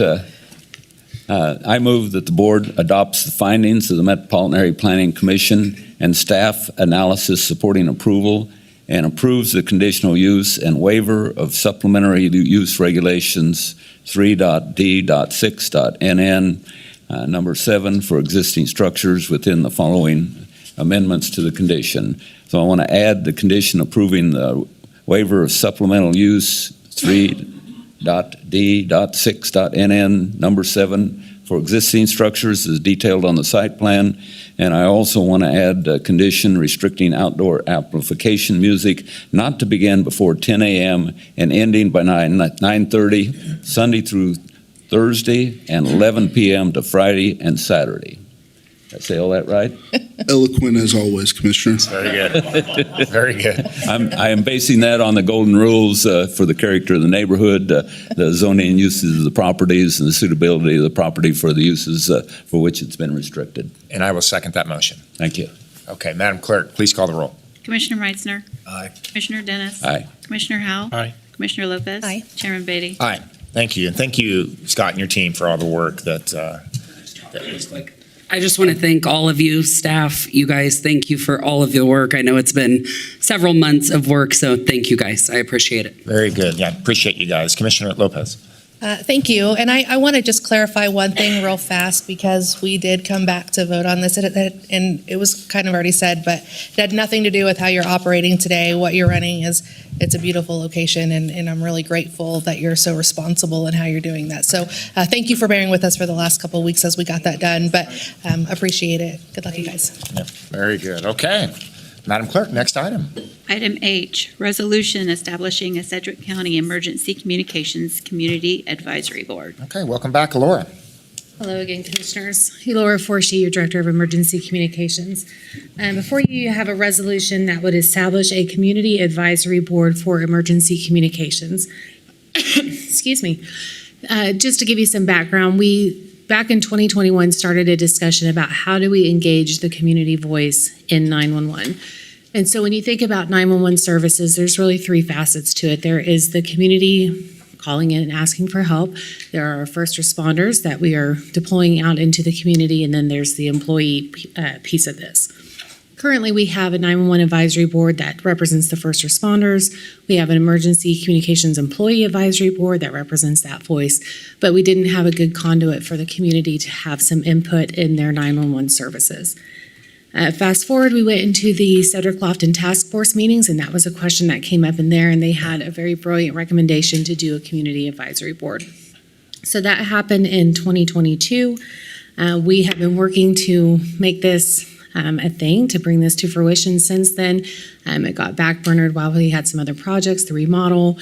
I move that the board adopts the findings of the Metropolitan Area Planning Commission and staff analysis supporting approval and approves the conditional use and waiver of supplementary use regulations 3.d.6.nn, number 7 for existing structures within the following amendments to the condition. So I want to add the condition approving the waiver of supplemental use 3.d.6.nn, number 7 for existing structures as detailed on the site plan. And I also want to add a condition restricting outdoor amplification music not to begin before 10 a.m. and ending by 9:30, Sunday through Thursday, and 11 p.m. to Friday and Saturday. Did I say all that right? Eloquent as always, Commissioner. Very good. Very good. I am basing that on the golden rules for the character of the neighborhood, the zoning and uses of the properties, and the suitability of the property for the uses for which it's been restricted. And I will second that motion. Thank you. Okay, Madam Clerk, please call the roll. Commissioner Meitzner. Aye. Commissioner Dennis. Aye. Commissioner Howell. Aye. Commissioner Lopez. Aye. Chairman Beatty. Aye. Thank you. And thank you, Scott, and your team for all the work that was I just want to thank all of you, staff, you guys. Thank you for all of your work. I know it's been several months of work, so thank you guys. I appreciate it. very good. Yeah, appreciate you guys. Commissioner Lopez. Thank you. And I want to just clarify one thing real fast because we did come back to vote on this and it was kind of already said, but it had nothing to do with how you're operating today. What you're running it's a beautiful location and I'm really grateful that you're so responsible in how you're doing that. So thank you for bearing with us for the last couple of weeks as we got that done, but appreciate it. Good luck, you guys. Yeah, very good. Okay. Madam Clerk, next item. Item H, resolution establishing a Sedgwick County Emergency Communications Community Advisory Board. Okay, welcome back, Laura. Hello again, Commissioners. Laura Forshee, your Director of Emergency Communications. Before you have a resolution that would establish a Community Advisory Board for Emergency Communications. Excuse me. Just to give you some background, we, back in 2021, started a discussion about how do we engage the community voice in 911. And so when you think about 911 services, there's really three facets to it. There is the community calling in and asking for help. There are first responders that we are deploying out into the community, and then there's the employee piece of this. Currently, we have a 911 advisory board that represents the first responders. We have an emergency communications employee advisory board that represents that voice, but we didn't have a good conduit for the community to have some input in their 911 services. Fast forward, we went into the Sedgwick Lofton Task Force meetings, and that was a question that came up in there, and they had a very brilliant recommendation to do a community advisory board. So that happened in 2022. We have been working to make this a thing, to bring this to fruition since then. It got backburnered while we had some other projects, the remodel,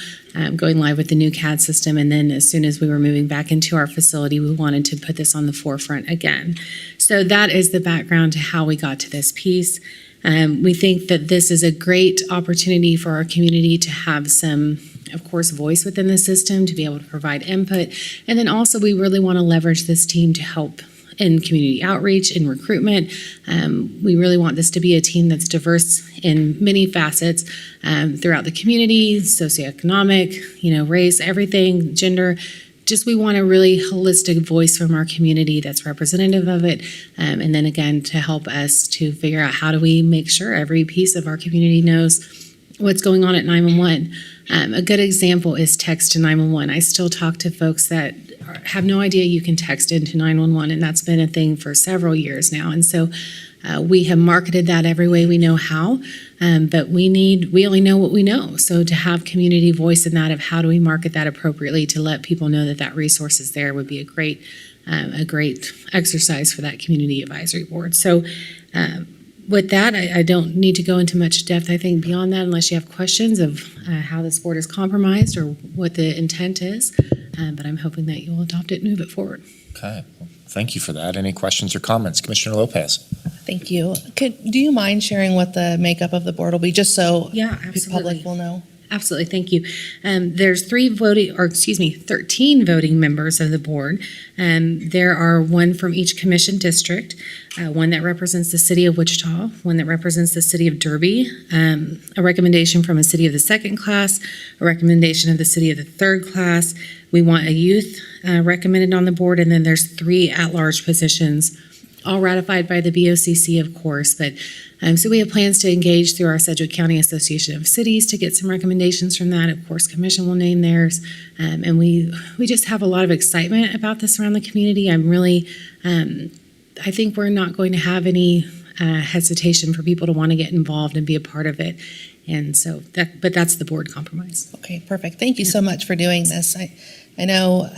going live with the new CAD system, and then as soon as we were moving back into our facility, we wanted to put this on the forefront again. So that is the background to how we got to this piece. We think that this is a great opportunity for our community to have some, of course, voice within the system, to be able to provide input, and then also we really want to leverage this team to help in community outreach and recruitment. We really want this to be a team that's diverse in many facets throughout the community, socioeconomic, race, everything, gender. Just we want a really holistic voice from our community that's representative of it. And then again, to help us to figure out how do we make sure every piece of our community knows what's going on at 911. A good example is text to 911. I still talk to folks that have no idea you can text into 911, and that's been a thing for several years now. And so we have marketed that every way we know how, but we only know what we know. So to have community voice in that of how do we market that appropriately to let people know that that resource is there would be a great exercise for that community advisory board. So with that, I don't need to go into much depth, I think, beyond that, unless you have questions of how this board is compromised or what the intent is. But I'm hoping that you will adopt it and move it forward. Okay. Well, thank you for that. Any questions or comments? Commissioner Lopez. Thank you. Do you mind sharing what the makeup of the board will be, just so Yeah, the absolutely. public will know? Absolutely, thank you. There's 13 voting members of the board. There are one from each commission district, one that represents the city of Wichita, one that represents the city of Derby, a recommendation from a city of the second class, a recommendation of the city of the third class. We want a youth recommended on the board, and then there's 3 at-large positions, all ratified by the BOCC, of course, but so we have plans to engage through our Sedgwick County Association of Cities to get some recommendations from that. Of course, Commission will name theirs. And we just have a lot of excitement about this around the community. I'm really, I think we're not going to have any hesitation for people to want to get involved and be a part of it. And so, but that's the board compromise. Okay, perfect. Thank you so much for doing this. I know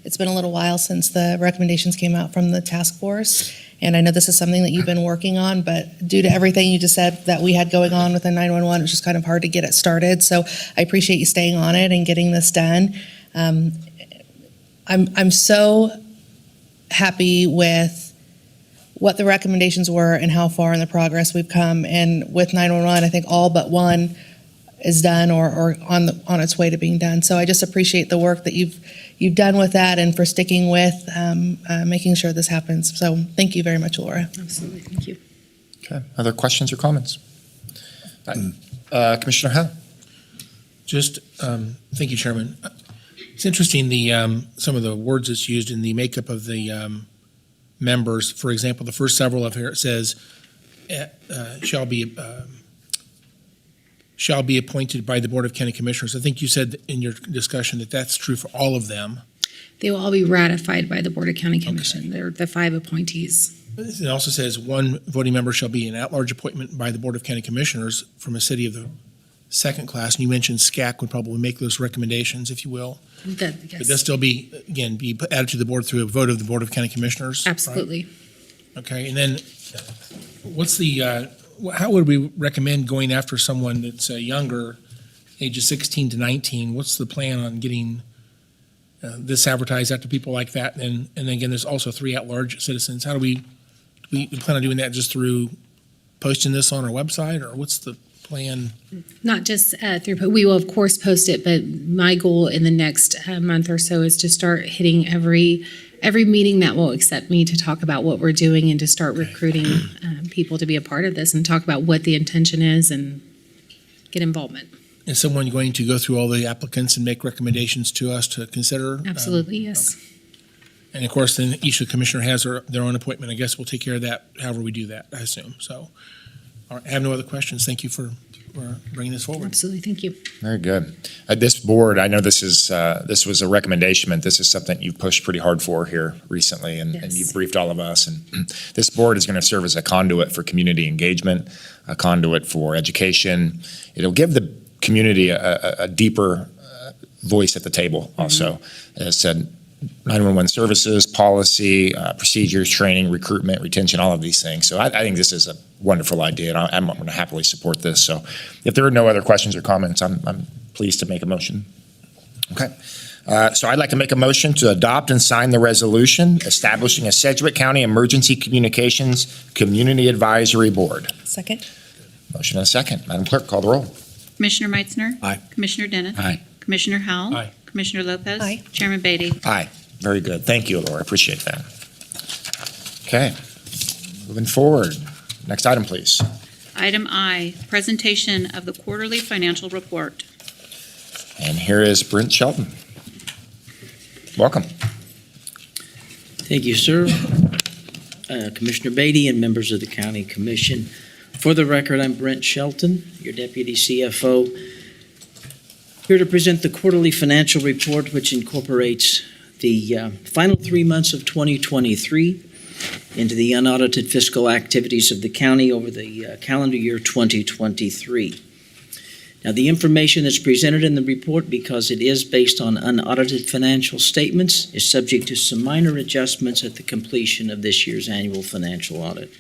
it's been a little while since the recommendations came out from the task force, and I know this is something that you've been working on, but due to everything you just said that we had going on with the 911, it was just kind of hard to get it started. So I appreciate you staying on it and getting this done. I'm so happy with what the recommendations were and how far in the progress we've come. And with 911, I think all but one is done or on its way to being done. So I just appreciate the work that you've done with that and for sticking with making sure this happens. So thank you very much, Laura. Absolutely, thank you. Okay, other questions or comments? Commissioner Howell. Just, thank you, Chairman. It's interesting, some of the words that's used in the makeup of the members. For example, the first several of here, it says, shall be appointed by the Board of County Commissioners. I think you said in your discussion that that's true for all of them. They will all be ratified by the Board of County Commission. Okay. They're the 5 appointees. It also says one voting member shall be an at-large appointment by the Board of County Commissioners from a city of the second class. And you mentioned SCAC would probably make those recommendations, if you will. Yes. But they'll still be added to the board through a vote of the Board of County Commissioners? Absolutely. Right? Okay, and then what's how would we recommend going after someone that's younger, ages 16 to 19? What's the plan on getting this advertised out to people like that? And then again, there's also 3 at-large citizens. How do we plan on doing that just through posting this on our website, or what's the plan? Not just through, we will of course post it, but my goal in the next month or so is to start hitting every meeting that will accept me to talk about what we're doing and to start recruiting people to be a part of this and talk about what the intention is and get involvement. Is someone going to go through all the applicants and make recommendations to us to consider? Absolutely, yes. Okay. And of course, then each commissioner has their own appointment. I guess we'll take care of that however we do that, I assume. So all right, I have no other questions. Thank you for bringing this forward. Absolutely, thank you. Very good. This board, I know this was a recommendation, but this is something you've pushed pretty hard for here recently, and you've briefed all of us. And this board is going to serve as a conduit for community engagement, a conduit for education. It'll give the community a deeper voice at the table also. As I said, 911 services, policy, procedures, training, recruitment, retention, all of these things. So I think this is a wonderful idea, and I'm going to happily support this. So if there are no other questions or comments, I'm pleased to make a motion. Okay. So I'd like to make a motion to adopt and sign the resolution establishing a Sedgwick County Emergency Communications Community Advisory Board. Second. Motion and a second. Madam Clerk, call the roll. Commissioner Meitzner. Aye. Commissioner Dennis. Aye. Commissioner Howell. Aye. Commissioner Lopez. Aye. Chairman Beatty. Aye. Very good. Thank you, Laura. Appreciate that. Okay. Moving forward. Next item, please. Item I, presentation of the quarterly financial report. And here is Brent Shelton. Welcome. Thank you, sir. Commissioner Beatty and members of the County Commission. For the record, I'm Brent Shelton, your Deputy CFO, here to present the quarterly financial report, which incorporates the final 3 months of 2023 into the unaudited fiscal activities of the county over the calendar year 2023. Now, the information that's presented in the report, because it is based on unaudited financial statements, is subject to some minor adjustments at the completion of this year's annual financial audit.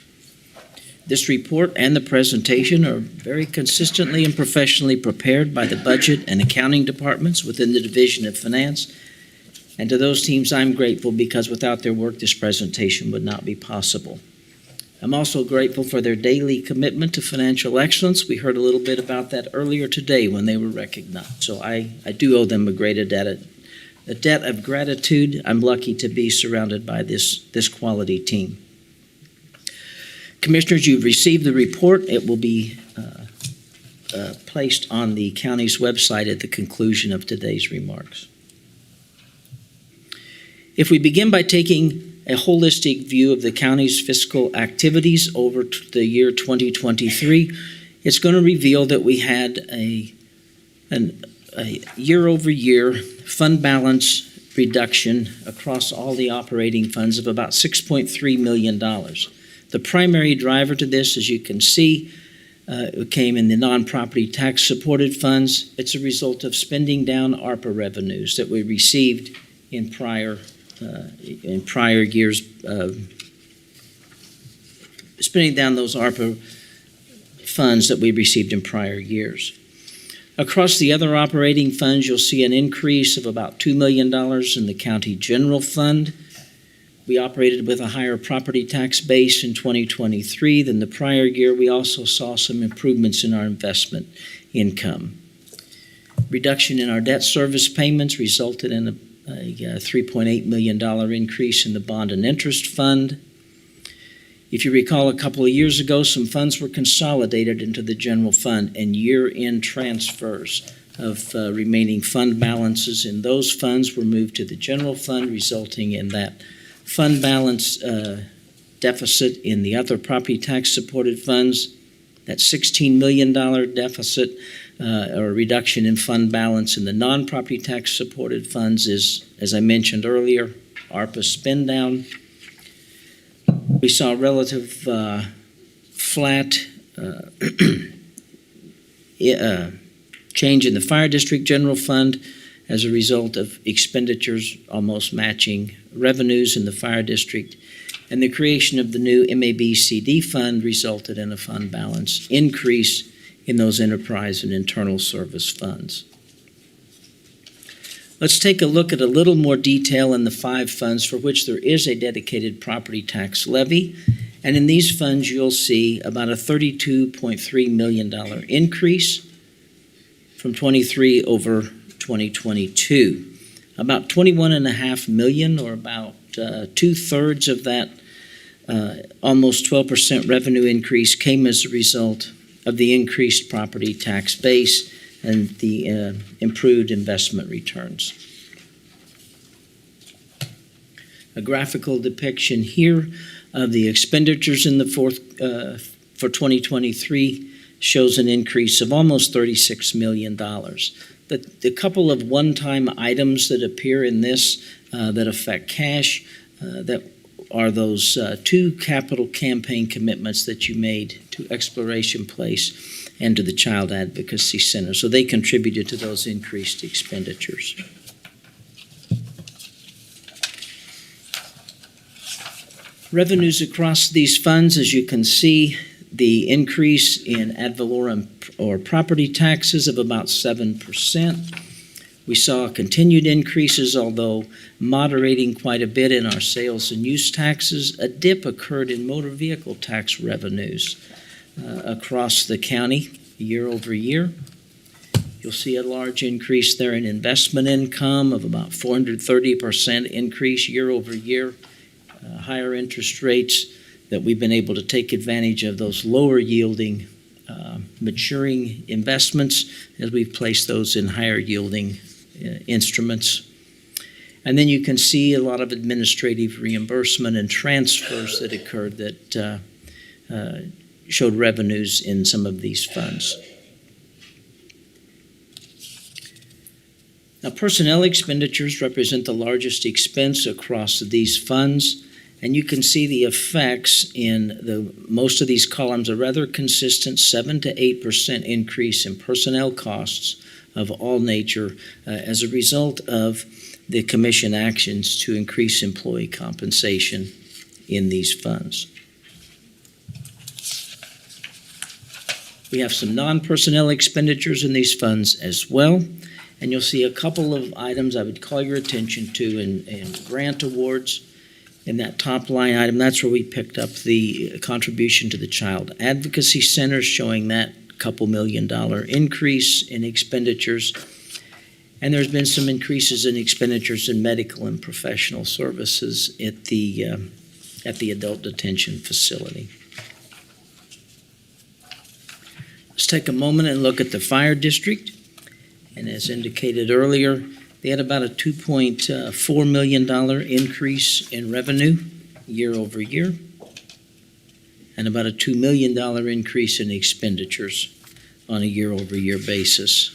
This report and the presentation are very consistently and professionally prepared by the budget and accounting departments within the Division of Finance. And to those teams, I'm grateful, because without their work, this presentation would not be possible. I'm also grateful for their daily commitment to financial excellence. We heard a little bit about that earlier today when they were recognized. So I do owe them a debt of gratitude. I'm lucky to be surrounded by this quality team. Commissioners, you've received the report. It will be placed on the county's website at the conclusion of today's remarks. If we begin by taking a holistic view of the county's fiscal activities over the year 2023, it's going to reveal that we had a year-over-year fund balance reduction across all the operating funds of about $6.3 million. The primary driver to this, as you can see, came in the non-property tax-supported funds. It's a result of spending down ARPA revenues that we received in prior years, spending down those ARPA funds that we received in prior years. Across the other operating funds, you'll see an increase of about $2 million in the county general fund. We operated with a higher property tax base in 2023 than the prior year. We also saw some improvements in our investment income. Reduction in our debt service payments resulted in a $3.8 million increase in the bond and interest fund. If you recall, a couple of years ago, some funds were consolidated into the general fund, and year-end transfers of remaining fund balances in those funds were moved to the general fund, resulting in that fund balance deficit in the other property tax-supported funds. That $16 million deficit or reduction in fund balance in the non-property tax-supported funds is, as I mentioned earlier, ARPA spend down. We saw a relative flat change in the fire district general fund as a result of expenditures almost matching revenues in the fire district. And the creation of the new MABCD fund resulted in a fund balance increase in those enterprise and internal service funds. Let's take a look at a little more detail in the 5 funds for which there is a dedicated property tax levy. And in these funds, you'll see about a $32.3 million increase from 23 over 2022. About $21.5 million, or about 2/3 of that almost 12% revenue increase, came as a result of the increased property tax base and the improved investment returns. A graphical depiction here of the expenditures in the for 2023 shows an increase of almost $36 million. The couple of one-time items that appear in this that affect cash that are those 2 capital campaign commitments that you made to Exploration Place and to the Child Advocacy Center. So they contributed to those increased expenditures. Revenues across these funds, as you can see, the increase in ad valorem or property taxes of about 7%. We saw continued increases, although moderating quite a bit in our sales and use taxes. A dip occurred in motor vehicle tax revenues across the county year over year. You'll see a large increase there in investment income of about 430% increase year over year. Higher interest rates that we've been able to take advantage of those lower yielding maturing investments as we've placed those in higher yielding instruments. And then you can see a lot of administrative reimbursement and transfers that occurred that showed revenues in some of these funds. Now, personnel expenditures represent the largest expense across these funds, and you can see the effects in most of these columns, a rather consistent 7 to 8% increase in personnel costs of all nature as a result of the commission actions to increase employee compensation in these funds. We have some non-personnel expenditures in these funds as well, and you'll see a couple of items I would call your attention to in grant awards. In that top line item, that's where we picked up the contribution to the Child Advocacy Center, showing that couple $1 million increase in expenditures. And there's been some increases in expenditures in medical and professional services at the adult detention facility. Let's take a moment and look at the fire district. And as indicated earlier, they had about a $2.4 million increase in revenue year over year, and about a $2 million increase in expenditures on a year-over-year basis.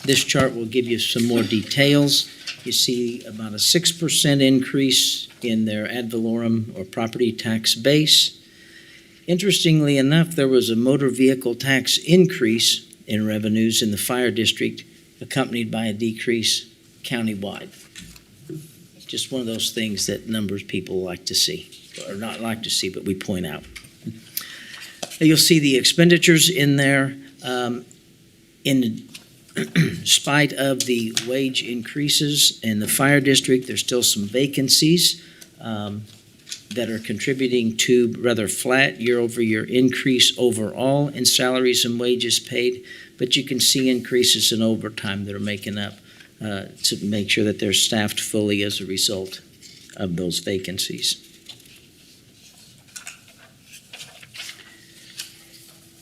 This chart will give you some more details. You see about a 6% increase in their ad valorem or property tax base. Interestingly enough, there was a motor vehicle tax increase in revenues in the fire district, accompanied by a decrease countywide. Just one of those things that numbers people like to see, or not like to see, but we point out. You'll see the expenditures in there. In spite of the wage increases in the fire district, there's still some vacancies that are contributing to rather flat year-over-year increase overall in salaries and wages paid, but you can see increases in overtime that are making up to make sure that they're staffed fully as a result of those vacancies.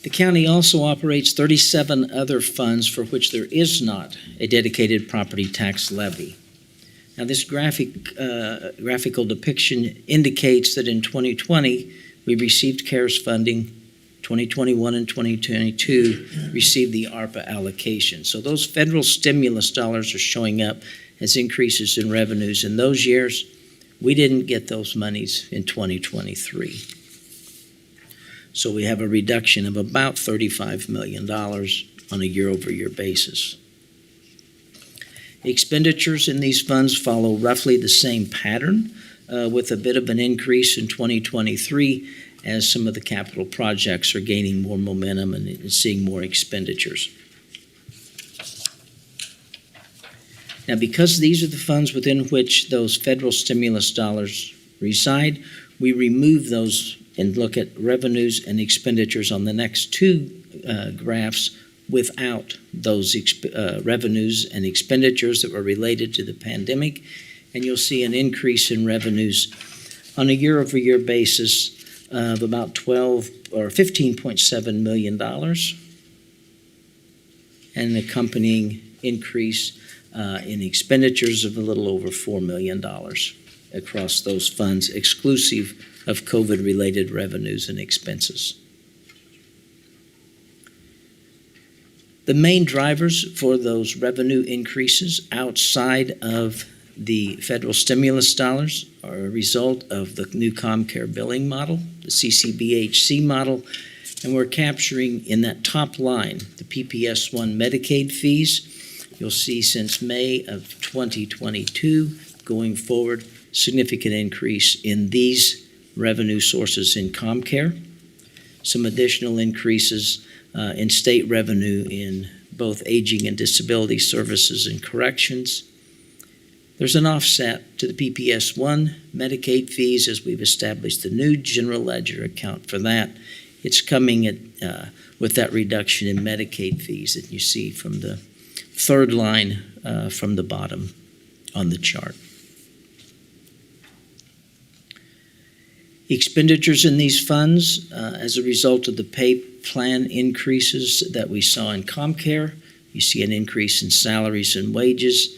The county also operates 37 other funds for which there is not a dedicated property tax levy. Now, this graphical depiction indicates that in 2020, we received CARES funding. 2021 and 2022 received the ARPA allocation. So those federal stimulus dollars are showing up as increases in revenues in those years. We didn't get those monies in 2023. So we have a reduction of about $35 million on a year-over-year basis. Expenditures in these funds follow roughly the same pattern, with a bit of an increase in 2023 as some of the capital projects are gaining more momentum and seeing more expenditures. Now, because these are the funds within which those federal stimulus dollars reside, we remove those and look at revenues and expenditures on the next two graphs without those revenues and expenditures that were related to the pandemic. And you'll see an increase in revenues on a year-over-year basis of about $15.7 million, and an accompanying increase in expenditures of a little over $4 million across those funds, exclusive of COVID-related revenues and expenses. The main drivers for those revenue increases outside of the federal stimulus dollars are a result of the new ComCare billing model, the CCBHC model, and we're capturing in that top line the PPS-1 Medicaid fees. You'll see since May of 2022 going forward, significant increase in these revenue sources in ComCare, some additional increases in state revenue in both aging and disability services and corrections. There's an offset to the PPS-1 Medicaid fees as we've established the new general ledger account for that. It's coming with that reduction in Medicaid fees that you see from the third line from the bottom on the chart. Expenditures in these funds, as a result of the pay plan increases that we saw in ComCare, you see an increase in salaries and wages.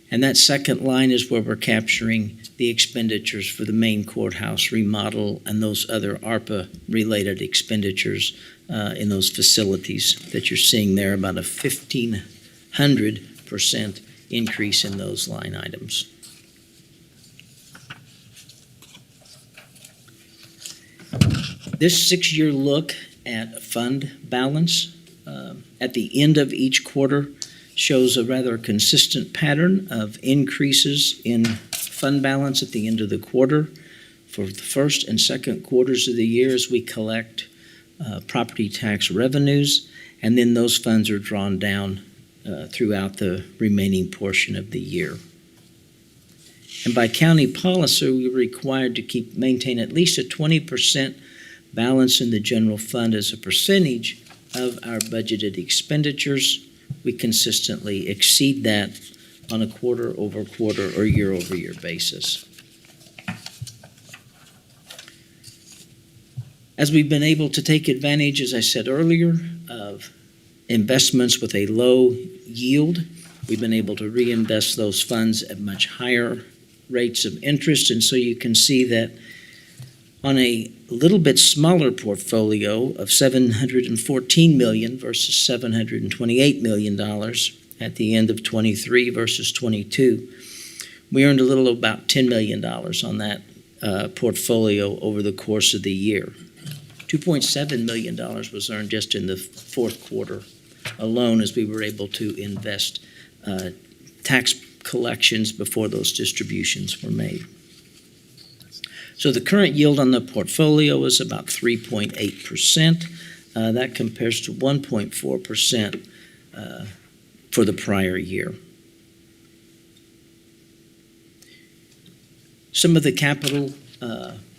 And that second line is where we're capturing the expenditures for the main courthouse remodel and those other ARPA-related expenditures in those facilities that you're seeing there, about a 1,500% increase in those line items. This 6-year look at fund balance at the end of each quarter shows a rather consistent pattern of increases in fund balance at the end of the quarter. For the first and second quarters of the year as we collect property tax revenues, and then those funds are drawn down throughout the remaining portion of the year. And by county policy, we're required to maintain at least a 20% balance in the general fund as a percentage of our budgeted expenditures. We consistently exceed that on a quarter-over-quarter or year-over-year basis. As we've been able to take advantage, as I said earlier, of investments with a low yield, we've been able to reinvest those funds at much higher rates of interest. And so you can see that on a little bit smaller portfolio of $714 million versus $728 million at the end of 23 versus 22, we earned a little about $10 million on that portfolio over the course of the year. $2.7 million was earned just in the fourth quarter alone as we were able to invest tax collections before those distributions were made. So the current yield on the portfolio is about 3.8%. That compares to 1.4% for the prior year. Some of the capital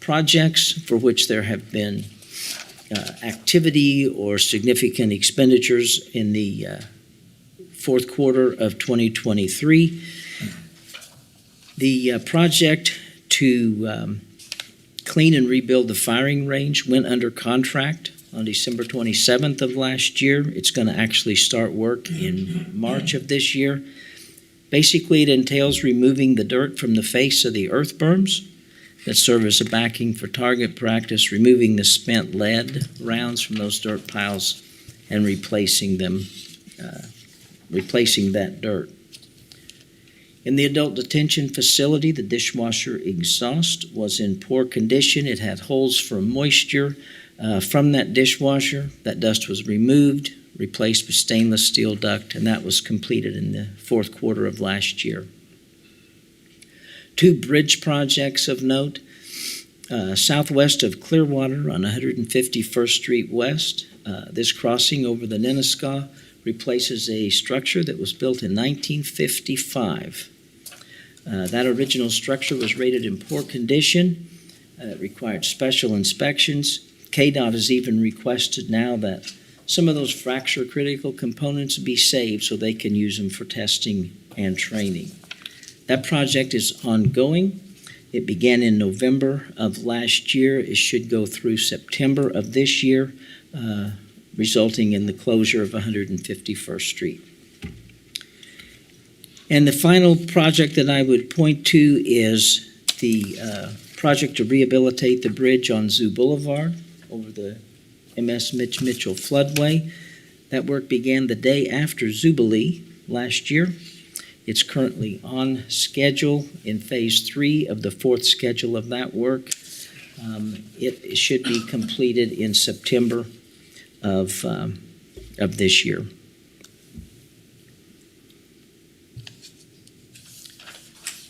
projects for which there have been activity or significant expenditures in the fourth quarter of 2023. The project to clean and rebuild the firing range went under contract on December 27th of last year. It's going to actually start work in March of this year. Basically, it entails removing the dirt from the face of the earth berms that serve as a backing for target practice, removing the spent lead rounds from those dirt piles, and replacing them, replacing that dirt. In the adult detention facility, the dishwasher exhaust was in poor condition. It had holes for moisture from that dishwasher. That dust was removed, replaced with stainless steel duct, and that was completed in the fourth quarter of last year. Two bridge projects of note. Southwest of Clearwater on 151st Street West. This crossing over the Nenaskaw replaces a structure that was built in 1955. That original structure was rated in poor condition. It required special inspections. KDOT has even requested now that some of those fracture critical components be saved so they can use them for testing and training. That project is ongoing. It began in November of last year. It should go through September of this year, resulting in the closure of 151st Street. And the final project that I would point to is the project to rehabilitate the bridge on Zoo Boulevard over the MS Mitchell floodway. That work began the day after Jubilee last year. It's currently on schedule in phase 3 of the fourth schedule of that work. It should be completed in September of this year.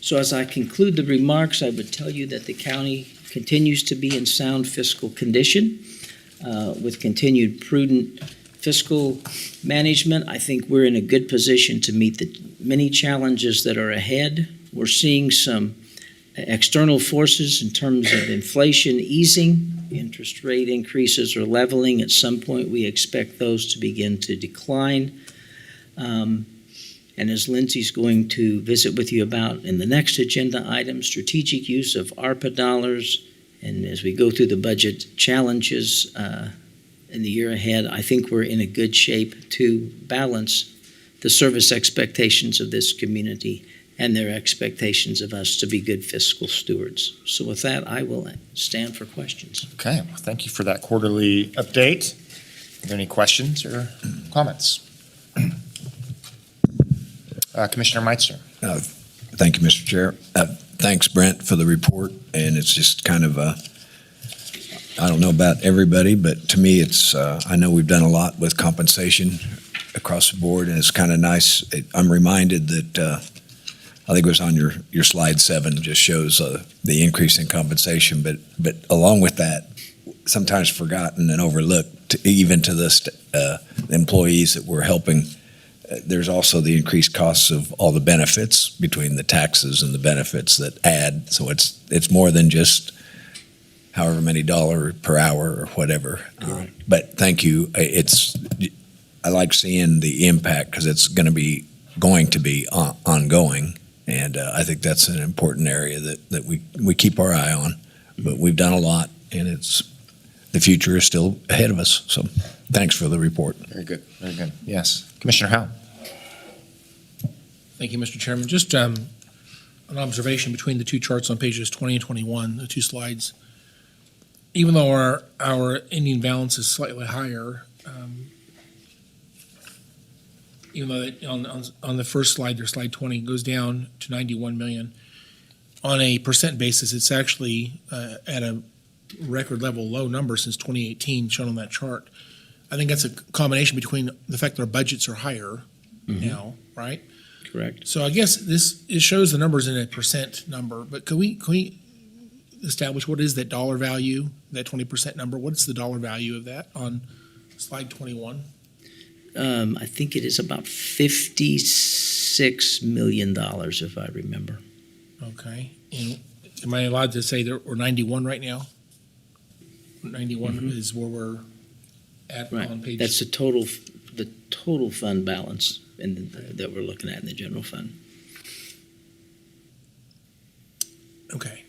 So as I conclude the remarks, I would tell you that the county continues to be in sound fiscal condition with continued prudent fiscal management. I think we're in a good position to meet the many challenges that are ahead. We're seeing some external forces in terms of inflation easing. Interest rate increases are leveling. At some point, we expect those to begin to decline. And as Lindsay's going to visit with you about in the next agenda item, strategic use of ARPA dollars, and as we go through the budget challenges in the year ahead, I think we're in a good shape to balance the service expectations of this community and their expectations of us to be good fiscal stewards. So with that, I will stand for questions. Okay, well, thank you for that quarterly update. Are there any questions or comments? Commissioner Meitzner. Thank you, Mr. Chair. Thanks, Brent, for the report. And it's just kind of I don't know about everybody, but to me, it's, I know we've done a lot with compensation across the board, and it's kind of nice. I'm reminded that, I think it was on your slide 7, just shows the increase in compensation, but along with that, sometimes forgotten and overlooked, even to the employees that we're helping there's also the increased costs of all the benefits between the taxes and the benefits that add. So it's more than just however many dollar per hour or whatever. But thank you. I like seeing the impact because it's going to be ongoing. And I think that's an important area that we keep our eye on. But we've done a lot, and the future is still ahead of us. So thanks for the report. Very good, very good. Yes. Commissioner Howell. Thank you, Mr. Chairman. Just an observation between the two charts on pages 20 and 21, the two slides. Even though our ending balance is slightly higher, even though on the first slide, their slide 20 goes down to 91 million. On a percent basis, it's actually at a record level low number since 2018 shown on that chart. I think that's a combination between the fact that our budgets are higher now, right? Correct. So I guess it shows the numbers in a percent number, but can we establish what is that dollar value, that 20% number? What's the dollar value of that on slide 21? I think it is about $56 million, if I remember. Okay. And am I allowed to say that we're 91 right now? 91 is where we're at on page. That's the total fund balance that we're looking at in the general fund. Okay.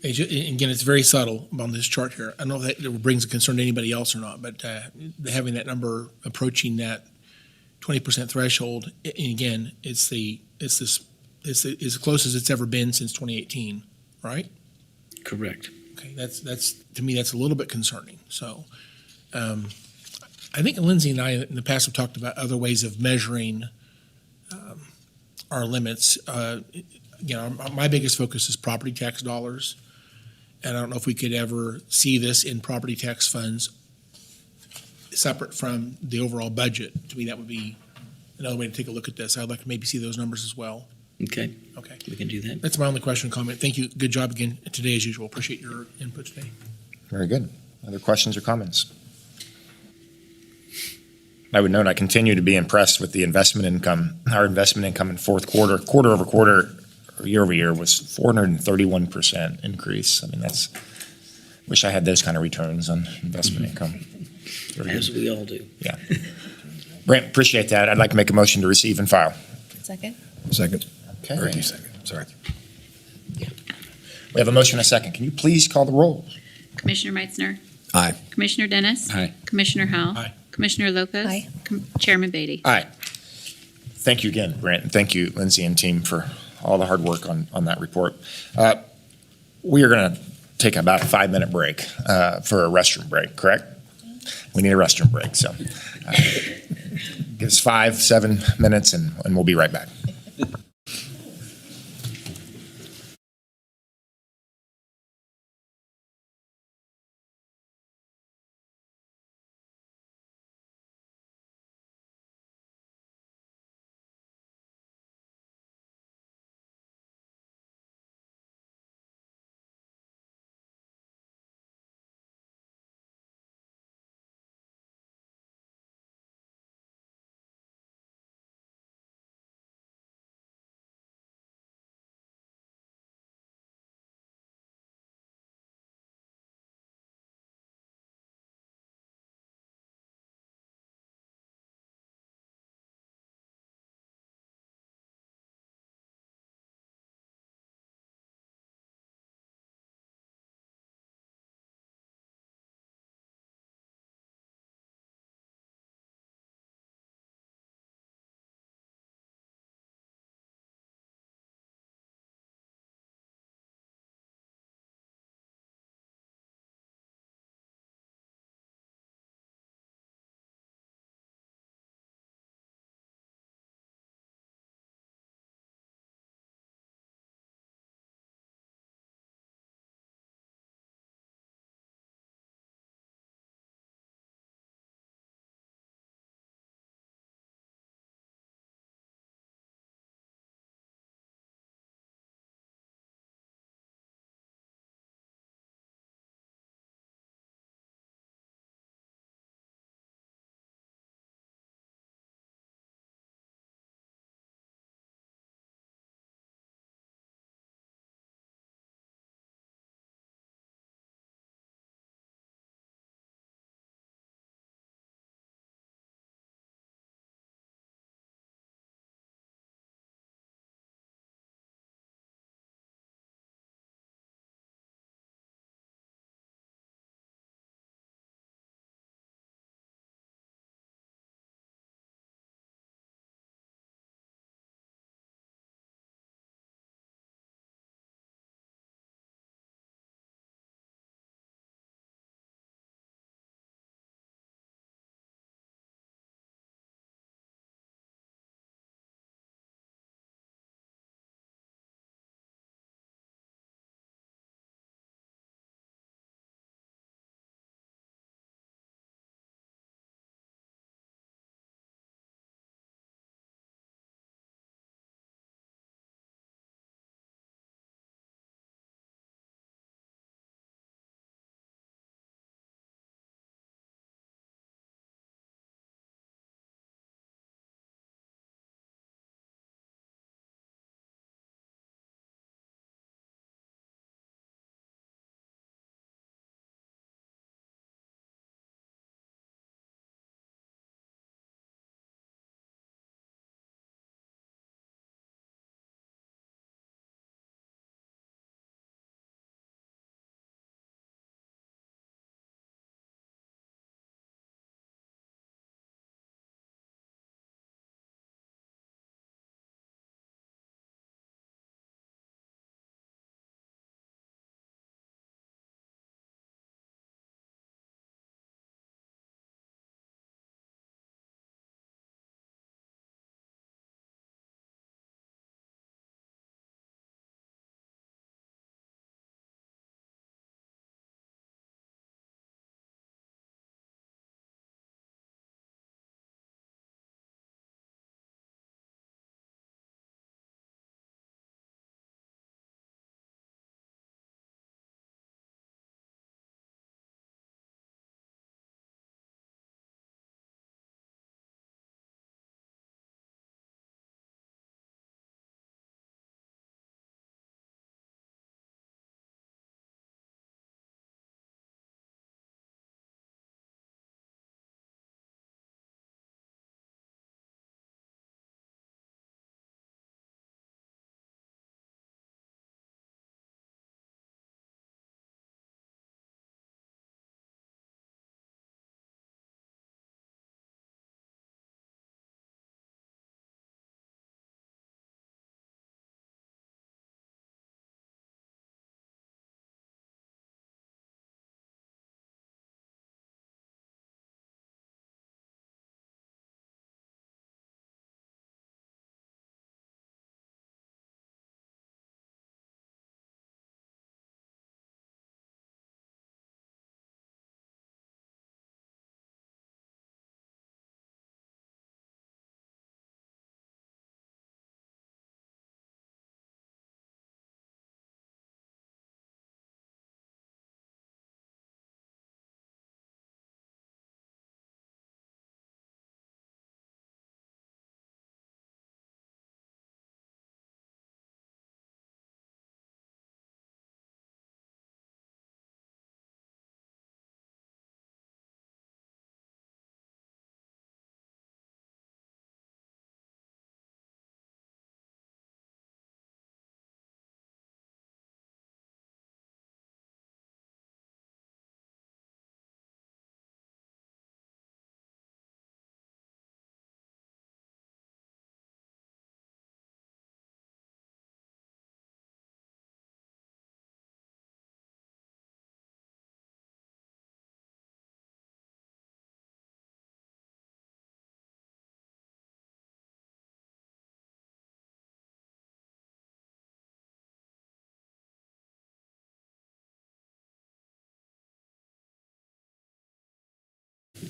Again, it's very subtle on this chart here. I don't know if that brings a concern to anybody else or not, but having that number approaching that 20% threshold, and again, it's as close as it's ever been since 2018, right? Correct. Okay, that's to me that's a little bit concerning. So, I think Lindsay and I in the past have talked about other ways of measuring our limits. My biggest focus is property tax dollars, and I don't know if we could ever see this in property tax funds separate from the overall budget. To me, that would be another way to take a look at this. I'd like to maybe see those numbers as well. Okay. Okay. We can do that. That's my only question and comment. Thank you. Good job again today as usual. Appreciate your input today. Very good. Other questions or comments? I would note I continue to be impressed with the investment income. Our investment income in fourth quarter over quarter, year over year was 431% increase. I mean, wish I had those kind of returns on investment income. As we all do. Yeah. Brent, appreciate that. I'd like to make a motion to receive and file. Second? Second. Okay. Or you second. Sorry. We have a motion and a second. Can you please call the roll? Commissioner Meitzner. Aye. Commissioner Dennis. Aye. Commissioner Howell. Aye. Commissioner Lopez. Aye. Chairman Beatty. Aye. Thank you again, Brent, and thank you, Lindsay and team, for all the hard work on that report. We are going to take about a 5-minute break for a restroom break, correct? We need a restroom break, so give us 5-7 minutes and we'll be right back.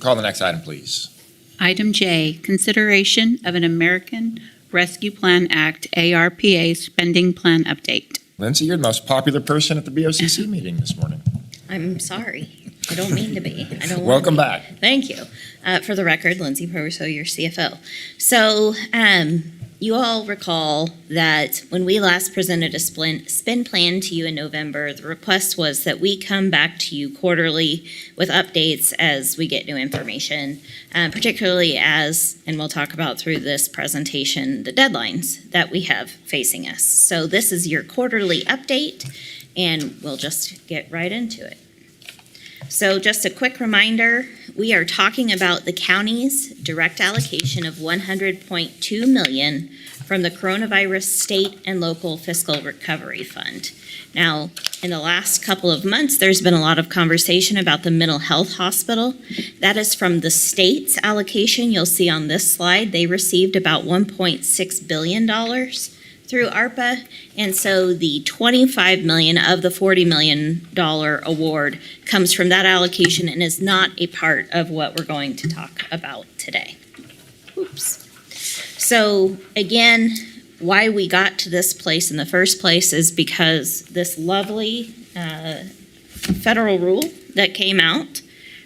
call the next item, please. Item J, consideration of an American Rescue Plan Act, ARPA spending plan update. Lindsay, you're the most popular person at the BOCC meeting this morning. I'm sorry. I don't mean to be. I don't want Welcome to be. back. Thank you. For the record, Lindsay Proverso, your CFO. So, you all recall that when we last presented a spend plan to you in November, the request was that we come back to you quarterly with updates as we get new information, particularly as, and we'll talk about through this presentation, the deadlines that we have facing us. So this is your quarterly update, and we'll just get right into it. So just a quick reminder, we are talking about the county's direct allocation of $100.2 million from the Coronavirus State and Local Fiscal Recovery Fund. Now, in the last couple of months, there's been a lot of conversation about the mental health hospital. That is from the state's allocation. You'll see on this slide, they received about $1.6 billion through ARPA, and so the $25 million of the $40 million award comes from that allocation and is not a part of what we're going to talk about today. Oops. So again, why we got to this place in the first place is because this lovely federal rule that came out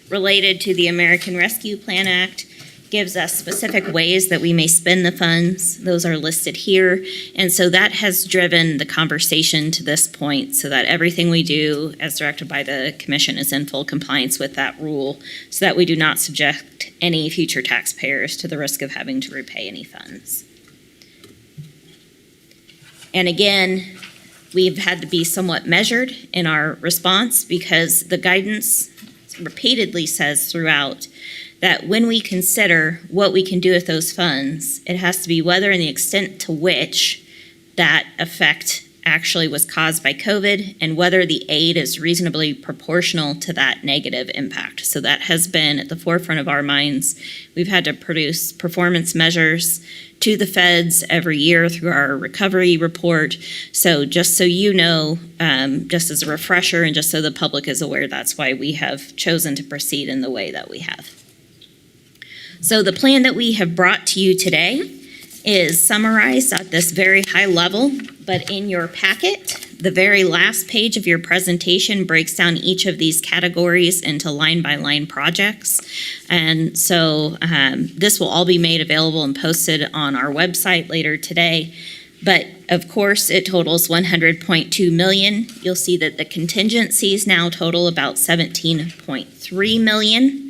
related to the American Rescue Plan Act gives us specific ways that we may spend the funds. Those are listed here. And so that has driven the conversation to this point so that everything we do as directed by the commission is in full compliance with that rule so that we do not subject any future taxpayers to the risk of having to repay any funds. And again, we've had to be somewhat measured in our response because the guidance repeatedly says throughout that when we consider what we can do with those funds, it has to be whether and the extent to which that effect actually was caused by COVID and whether the aid is reasonably proportional to that negative impact. So that has been at the forefront of our minds. We've had to produce performance measures to the feds every year through our recovery report. So just so you know, just as a refresher and just so the public is aware, that's why we have chosen to proceed in the way that we have. So the plan that we have brought to you today is summarized at this very high level, but in your packet, the very last page of your presentation breaks down each of these categories into line-by-line projects. And so this will all be made available and posted on our website later today. But of course, it totals $100.2 million. You'll see that the contingencies now total about $17.3 million.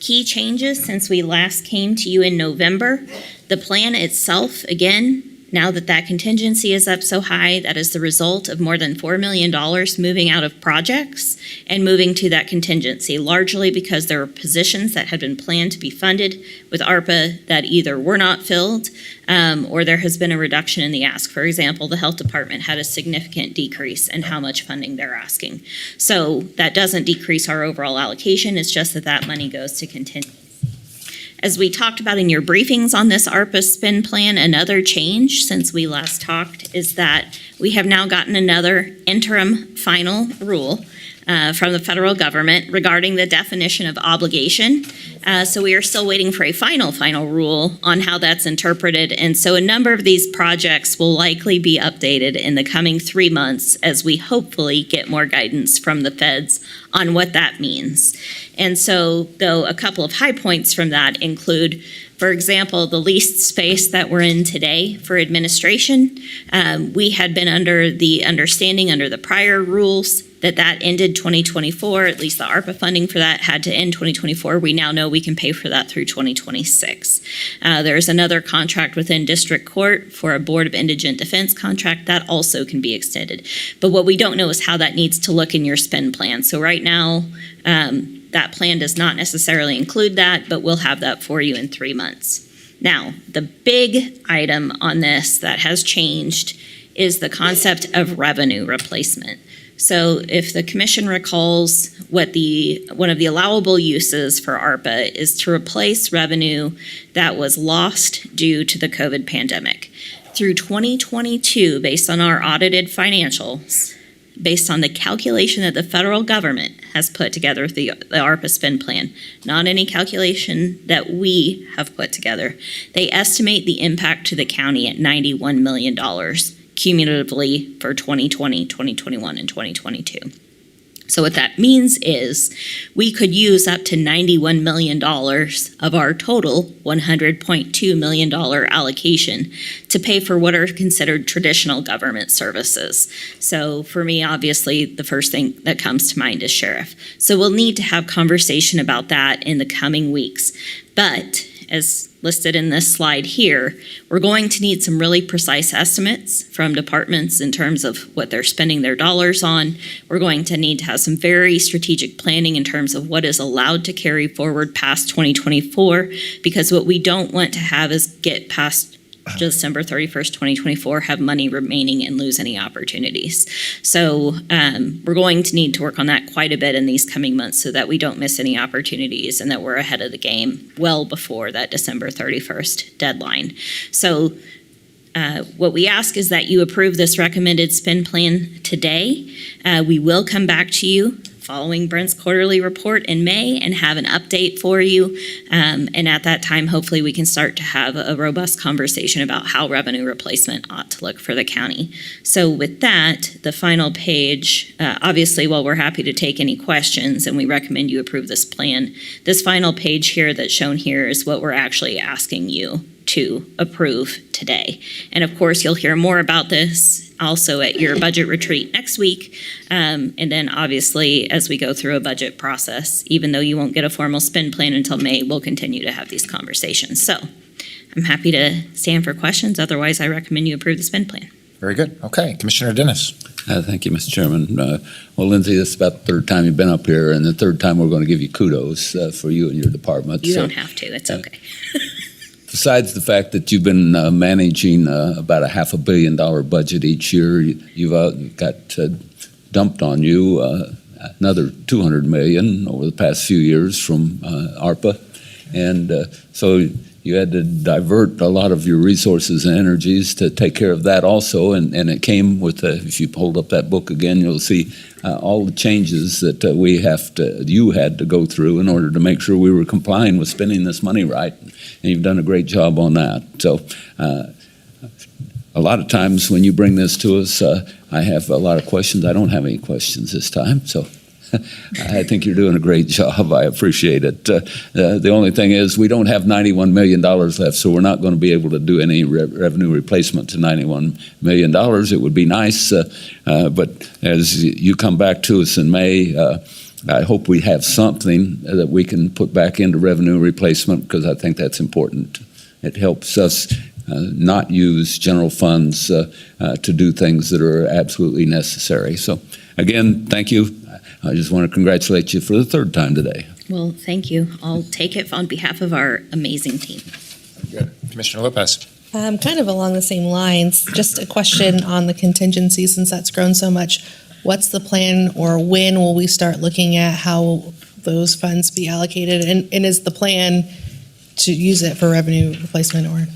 Key changes since we last came to you in November. The plan itself, again, now that that contingency is up so high, that is the result of more than $4 million moving out of projects and moving to that contingency, largely because there were positions that had been planned to be funded with ARPA that either were not filled or there has been a reduction in the ask. For example, the health department had a significant decrease in how much funding they're asking. So that doesn't decrease our overall allocation, it's just that that money goes to contingency. As we talked about in your briefings on this ARPA spend plan, another change since we last talked is that we have now gotten another interim final rule from the federal government regarding the definition of obligation. So we are still waiting for a final rule on how that's interpreted. And so a number of these projects will likely be updated in the coming 3 months as we hopefully get more guidance from the feds on what that means. And so, though, a couple of high points from that include, for example, the leased space that we're in today for administration. We had been under the understanding under the prior rules that ended 2024, at least the ARPA funding for that had to end 2024. We now know we can pay for that through 2026. There's another contract within district court for a Board of Indigent Defense contract that also can be extended. But what we don't know is how that needs to look in your spend plan. So right now, that plan does not necessarily include that, but we'll have that for you in 3 months. Now, the big item on this that has changed is the concept of revenue replacement. So if the commission recalls what one of the allowable uses for ARPA is to replace revenue that was lost due to the COVID pandemic. Through 2022, based on our audited financials, based on the calculation that the federal government has put together with the ARPA spend plan, not any calculation that we have put together. They estimate the impact to the county at $91 million cumulatively for 2020, 2021, and 2022. So what that means is we could use up to $91 million of our total $100.2 million allocation to pay for what are considered traditional government services. So for me, obviously, the first thing that comes to mind is sheriff. So we'll need to have conversation about that in the coming weeks. But as listed in this slide here, we're going to need some really precise estimates from departments in terms of what they're spending their dollars on. We're going to need to have some very strategic planning in terms of what is allowed to carry forward past 2024, because what we don't want to have is get past December 31st, 2024, have money remaining and lose any opportunities. So we're going to need to work on that quite a bit in these coming months so that we don't miss any opportunities and that we're ahead of the game well before that December 31st deadline. So what we ask is that you approve this recommended spend plan today. We will come back to you following Brent's quarterly report in May and have an update for you. And at that time, hopefully we can start to have a robust conversation about how revenue replacement ought to look for the county. So with that, the final page, obviously, while we're happy to take any questions and we recommend you approve this plan, this final page here that's shown here is what we're actually asking you to approve today. And of course, you'll hear more about this also at your budget retreat next week. And then obviously, as we go through a budget process, even though you won't get a formal spend plan until May, we'll continue to have these conversations. So I'm happy to stand for questions. Otherwise, I recommend you approve the spend plan. Very good. Okay, Commissioner Dennis. Thank you, Mr. Chairman. Well, Lindsay, this is about the third time you've been up here, and the third time we're going to give you kudos for you and your department. You don't have to. It's okay. Besides the fact that you've been managing about a $500 million budget each year, you've got dumped on you another $200 million over the past few years from ARPA. And so you had to divert a lot of your resources and energies to take care of that also. And it came with, if you hold up that book again, you'll see all the changes that you had to go through in order to make sure we were complying with spending this money right. And you've done a great job on that. So a lot of times when you bring this to us, I have a lot of questions. I don't have any questions this time. So I think you're doing a great job. I appreciate it. The only thing is we don't have $91 million left, so we're not going to be able to do any revenue replacement to $91 million. It would be nice, but as you come back to us in May, I hope we have something that we can put back into revenue replacement, because I think that's important. It helps us not use general funds to do things that are absolutely necessary. So again, thank you. I just want to congratulate you for the third time today. Well, thank you. I'll take it on behalf of our amazing team. Good. Commissioner Lopez. Kind of along the same lines, just a question on the contingency, since that's grown so much. What's the plan, or when will we start looking at how those funds be allocated? And is the plan to use it for revenue replacement, or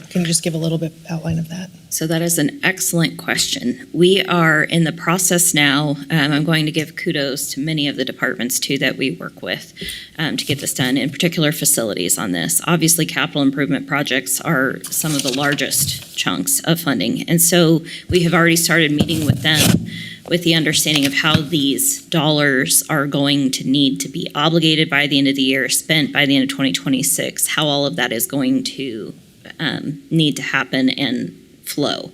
can you just give a little bit outline of that? So that is an excellent question. We are in the process now. I'm going to give kudos to many of the departments too that we work with to get this done, in particular facilities on this. Obviously, capital improvement projects are some of the largest chunks of funding. And so we have already started meeting with them with the understanding of how these dollars are going to need to be obligated by the end of the year, spent by the end of 2026, how all of that is going to need to happen and flow.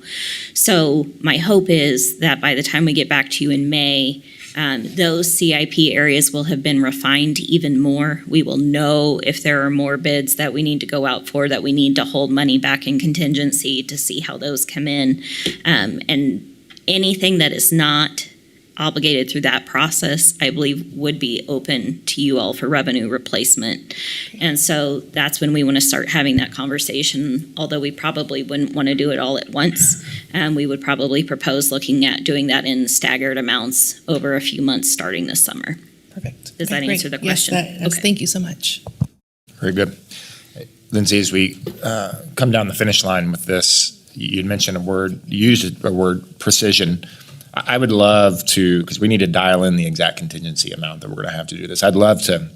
So my hope is that by the time we get back to you in May, those CIP areas will have been refined even more. We will know if there are more bids that we need to go out for, that we need to hold money back in contingency to see how those come in. And anything that is not obligated through that process, I believe, would be open to you all for revenue replacement. And so that's when we want to start having that conversation, although we probably wouldn't want to do it all at once. We would probably propose looking at doing that in staggered amounts over a few months starting this summer. Perfect. Does that answer the question? Yes, that does. Okay. Thank you so much. Very good. Lindsay, as we come down the finish line with this, you'd mentioned you used a word, precision. I would love to, because we need to dial in the exact contingency amount that we're going to have to do this. I'd love to,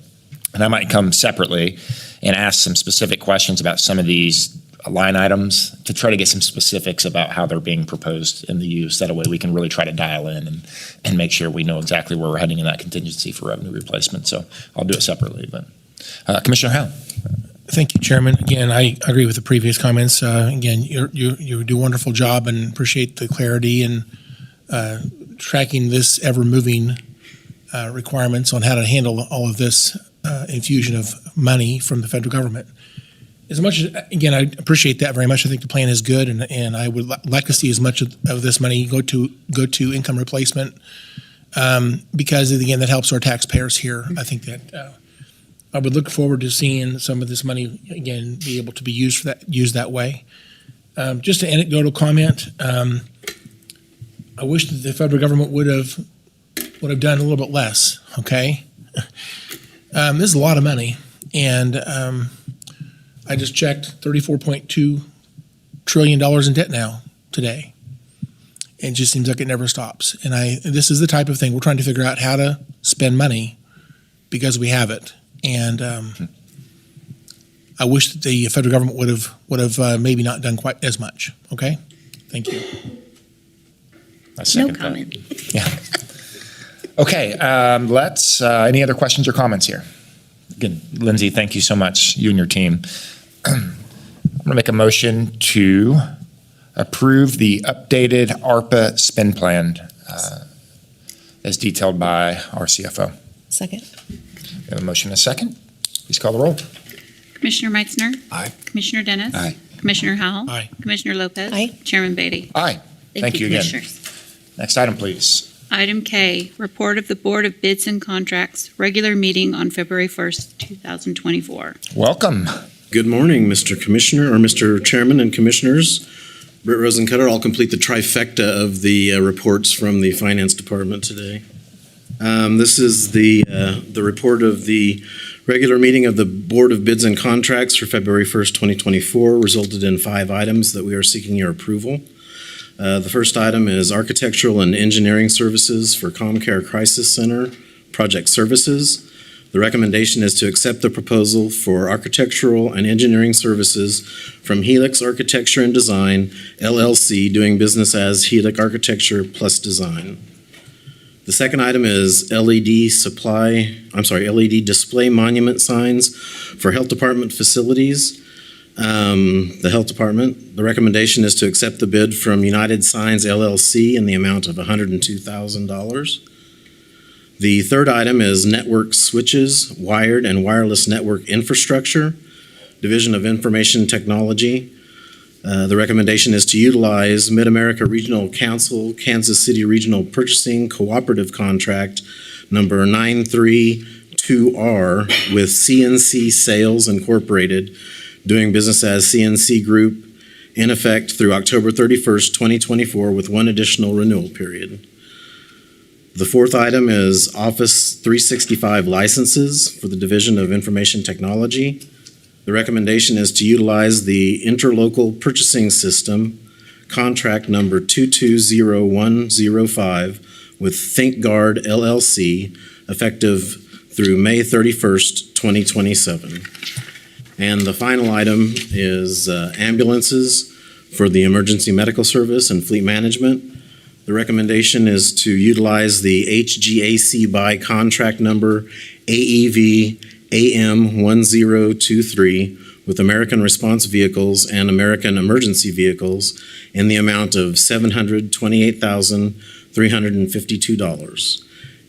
and I might come separately and ask some specific questions about some of these line items to try to get some specifics about how they're being proposed in the use. That way we can really try to dial in and make sure we know exactly where we're heading in that contingency for revenue replacement. So I'll do it separately. But Commissioner Howe. Thank you, Chairman. Again, I agree with the previous comments. Again, you do a wonderful job and appreciate the clarity and tracking this ever-moving requirements on how to handle all of this infusion of money from the federal government. As much as, again, I appreciate that very much. I think the plan is good, and I would like to see as much of this money go to income replacement because, again, that helps our taxpayers here. I think that I would look forward to seeing some of this money, again, be able to be used that way. Just an anecdotal comment. I wish that the federal government would have done a little bit less, okay? This is a lot of money, and I just checked $34.2 trillion in debt now today. It just seems like it never stops. And this is the type of thing we're trying to figure out how to spend money because we have it. And I wish that the federal government would have maybe not done quite as much. Okay, thank you. No comment. Yeah. Okay. Let's. Any other questions or comments here? Again, Lindsay, thank you so much. You and your team. I'm going to make a motion to approve the updated ARPA spend plan as detailed by our CFO. Second. We have a motion and a second. Please call the roll. Commissioner Meitzner. Aye. Commissioner Dennis. Aye. Commissioner Howell. Aye. Commissioner Lopez. Aye. Chairman Beatty. Aye. Thank you again. Commissioners. Next item, please. Item K, report of the Board of Bids and Contracts, regular meeting on February 1st, 2024. Welcome. Good morning, Mr. Commissioner, or Mr. Chairman and Commissioners. Britt Rosencutter, I'll complete the trifecta of the reports from the Finance Department today. This is the report of the regular meeting of the Board of Bids and Contracts for February 1st, 2024, resulted in 5 items that we are seeking your approval. The first item is Architectural and Engineering Services for ComCare Crisis Center Project Services. The recommendation is to accept the proposal for architectural and engineering services from Helix Architecture and Design, LLC, doing business as Helix Architecture Plus Design. The second item is LED display monument signs for Health Department facilities. The Health Department, the recommendation is to accept the bid from United Signs LLC in the amount of $102,000. The third item is network switches, wired and wireless network infrastructure, Division of Information Technology. The recommendation is to utilize Mid-America Regional Council, Kansas City Regional Purchasing Cooperative Contract number 932R with CNC Sales Incorporated, doing business as CNC Group, in effect through October 31st, 2024, with one additional renewal period. The fourth item is Office 365 licenses for the Division of Information Technology. The recommendation is to utilize the Interlocal Purchasing System, contract number 220105 with ThinkGuard LLC, effective through May 31st, 2027. And the final item is ambulances for the Emergency Medical Service and Fleet Management. The recommendation is to utilize the HGAC by contract number AEV AM1023 with American Response Vehicles and American Emergency Vehicles in the amount of $728,352.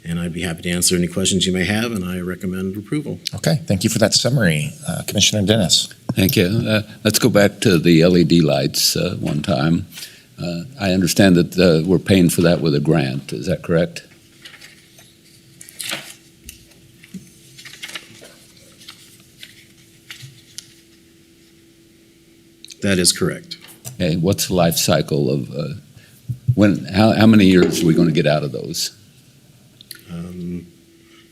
And I'd be happy to answer any questions you may have, and I recommend approval. Okay, thank you for that summary. Commissioner Dennis. Thank you. Let's go back to the LED lights one time. I understand that we're paying for that with a grant. Is that correct? That is correct. Okay, what's the life cycle of how many years are we going to get out of those?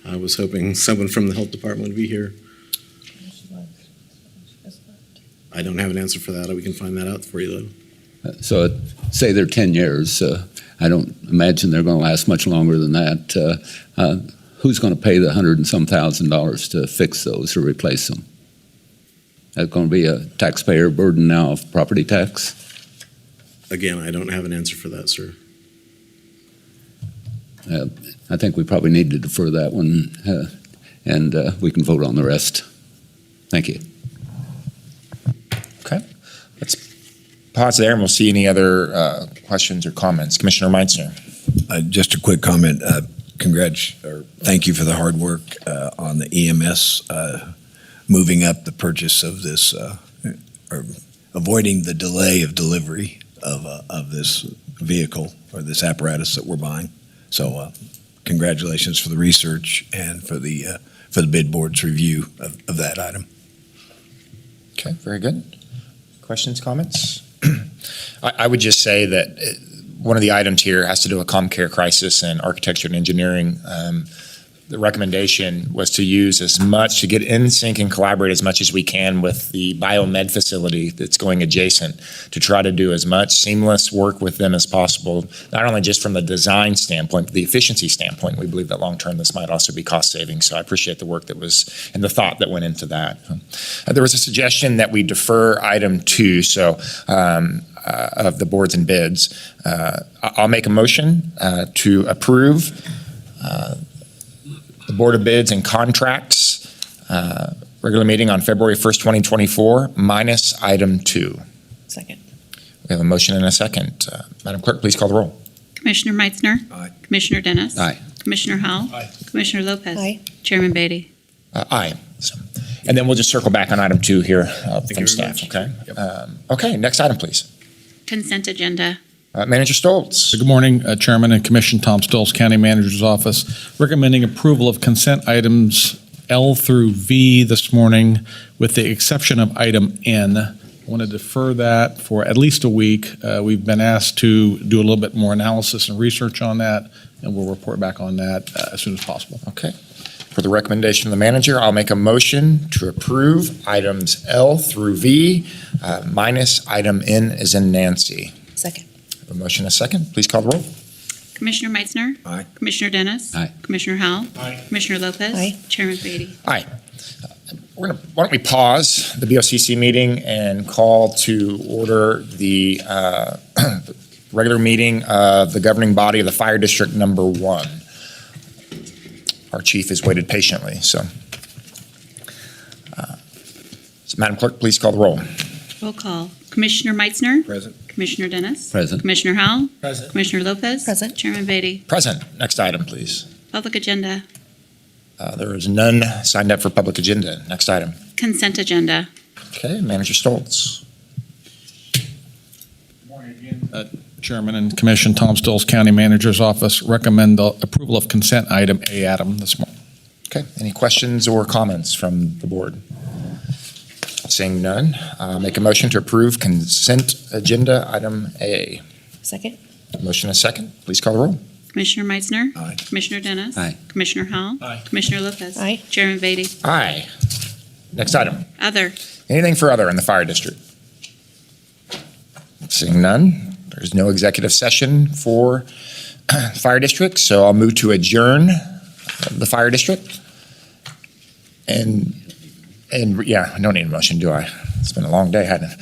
I was hoping someone from the Health Department would be here. I don't have an answer for that. We can find that out for you, though. So say they're 10 years. I don't imagine they're going to last much longer than that. Who's going to pay the $100 and some thousand to fix those or replace them? That's going to be a taxpayer burden now of property tax? Again, I don't have an answer for that, sir. I think we probably need to defer that one, and we can vote on the rest. Thank you. Okay. Let's pause there and we'll see any other questions or comments. Commissioner Meitzner. Just a quick comment. Thank you for the hard work on the EMS, moving up the purchase of this, or avoiding the delay of delivery of this vehicle or this apparatus that we're buying. So congratulations for the research and for the bid board's review of that item. Okay, very good. Questions, comments? I would just say that one of the items here has to do with ComCare crisis and architecture and engineering. The recommendation was to use to get in sync and collaborate as much as we can with the biomed facility that's going adjacent to try to do as much seamless work with them as possible, not only just from the design standpoint, but the efficiency standpoint. We believe that long-term this might also be cost saving. So I appreciate the work that was and the thought that went into that. There was a suggestion that we defer item 2, of the boards and bids. I'll make a motion to approve the Board of Bids and Contracts regular meeting on February 1st, 2024, minus item 2. Second. We have a motion and a second. Madam Clerk, please call the roll. Commissioner Meitzner. Aye. Commissioner Dennis. Aye. Commissioner Howell. Aye. Commissioner Lopez. Aye. Chairman Beatty. Aye. And then we'll just circle back on item 2 here Thank from you very staff, much. okay? Okay, next item, please. Consent agenda. Manager Stoltz. Good morning, Chairman and Commission. Tom Stoltz, County Manager's Office, recommending approval of consent items L through V this morning, with the exception of item N. I want to defer that for at least a week. We've been asked to do a little bit more analysis and research on that, and we'll report back on that as soon as possible. Okay. For the recommendation of the manager, I'll make a motion to approve items L through V, minus item N as in Nancy. Second. A motion and a second. Please call the roll. Commissioner Meitzner. Aye. Commissioner Dennis. Aye. Commissioner Howell. Aye. Commissioner Lopez. Aye. Chairman Beatty. Aye. Why don't we pause the BOCC meeting and call to order the regular meeting of the governing body of the Fire District Number 1. Our chief has waited patiently, so Madam Clerk, please call the roll. Roll call. Commissioner Meitzner. Present. Commissioner Dennis. Present. Commissioner Howell. Present. Commissioner Lopez. Present. Chairman Beatty. Present. Next item, please. Public agenda. There is none signed up for public agenda. Next item. Consent agenda. Okay, Manager Stoltz. Good morning again. Chairman and Commission, Tom Stoltz, County Manager's Office, recommend the approval of consent item A, Adam, this morning. Okay, any questions or comments from the board? Seeing none, make a motion to approve consent agenda item A. Second. Motion and a second. Please call the roll. Commissioner Meitzner. Aye. Commissioner Dennis. Aye. Commissioner Howell. Aye. Commissioner Lopez. Aye. Chairman Beatty. Aye. Next item. Other. Anything for other in the fire district? Seeing none, there's no executive session for fire district, so I'll move to adjourn the fire district. And yeah, I don't need a motion, do I? It's been a long day, hasn't it?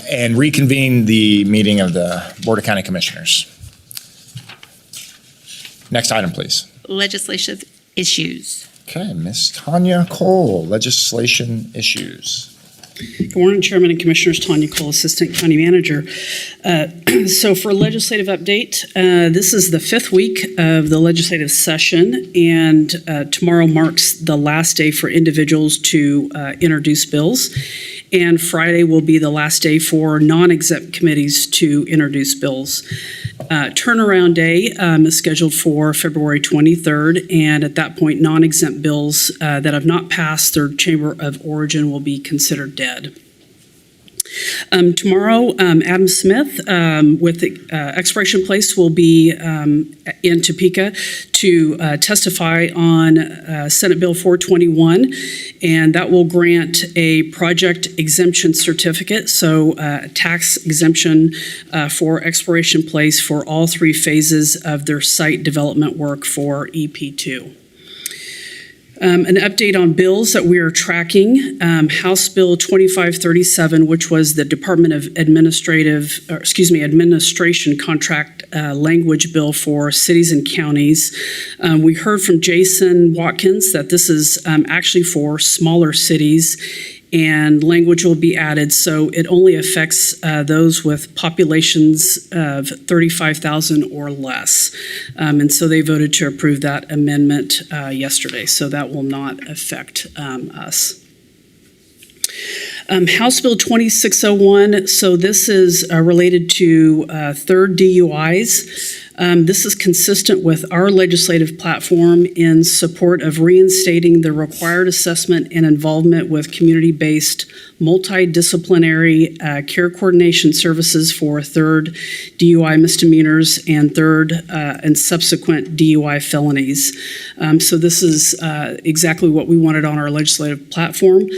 And reconvene the meeting of the Board of County Commissioners. Next item, please. Legislative issues. Okay, Ms. Tanya Cole, legislation issues. Good morning, Chairman and Commissioners. Tanya Cole, Assistant County Manager. So for legislative update, this is the 5th week of the legislative session, and tomorrow marks the last day for individuals to introduce bills, and Friday will be the last day for non-exempt committees to introduce bills. Turnaround day is scheduled for February 23rd, and at that point, non-exempt bills that have not passed their chamber of origin will be considered dead. Tomorrow, Adam Smith with the Expiration Place will be in Topeka to testify on Senate Bill 421, and that will grant a project exemption certificate, so tax exemption for Expiration Place for all three phases of their site development work for EP2. An update on bills that we are tracking. House Bill 2537, which was the Department of Administration contract language bill for cities and counties. We heard from Jason Watkins that this is actually for smaller cities, and language will be added, so it only affects those with populations of 35,000 or less. And so they voted to approve that amendment yesterday, so that will not affect us. House Bill 2601, so this is related to third DUIs. This is consistent with our legislative platform in support of reinstating the required assessment and involvement with community-based multidisciplinary care coordination services for third DUI misdemeanors and third and subsequent DUI felonies. So this is exactly what we wanted on our legislative platform.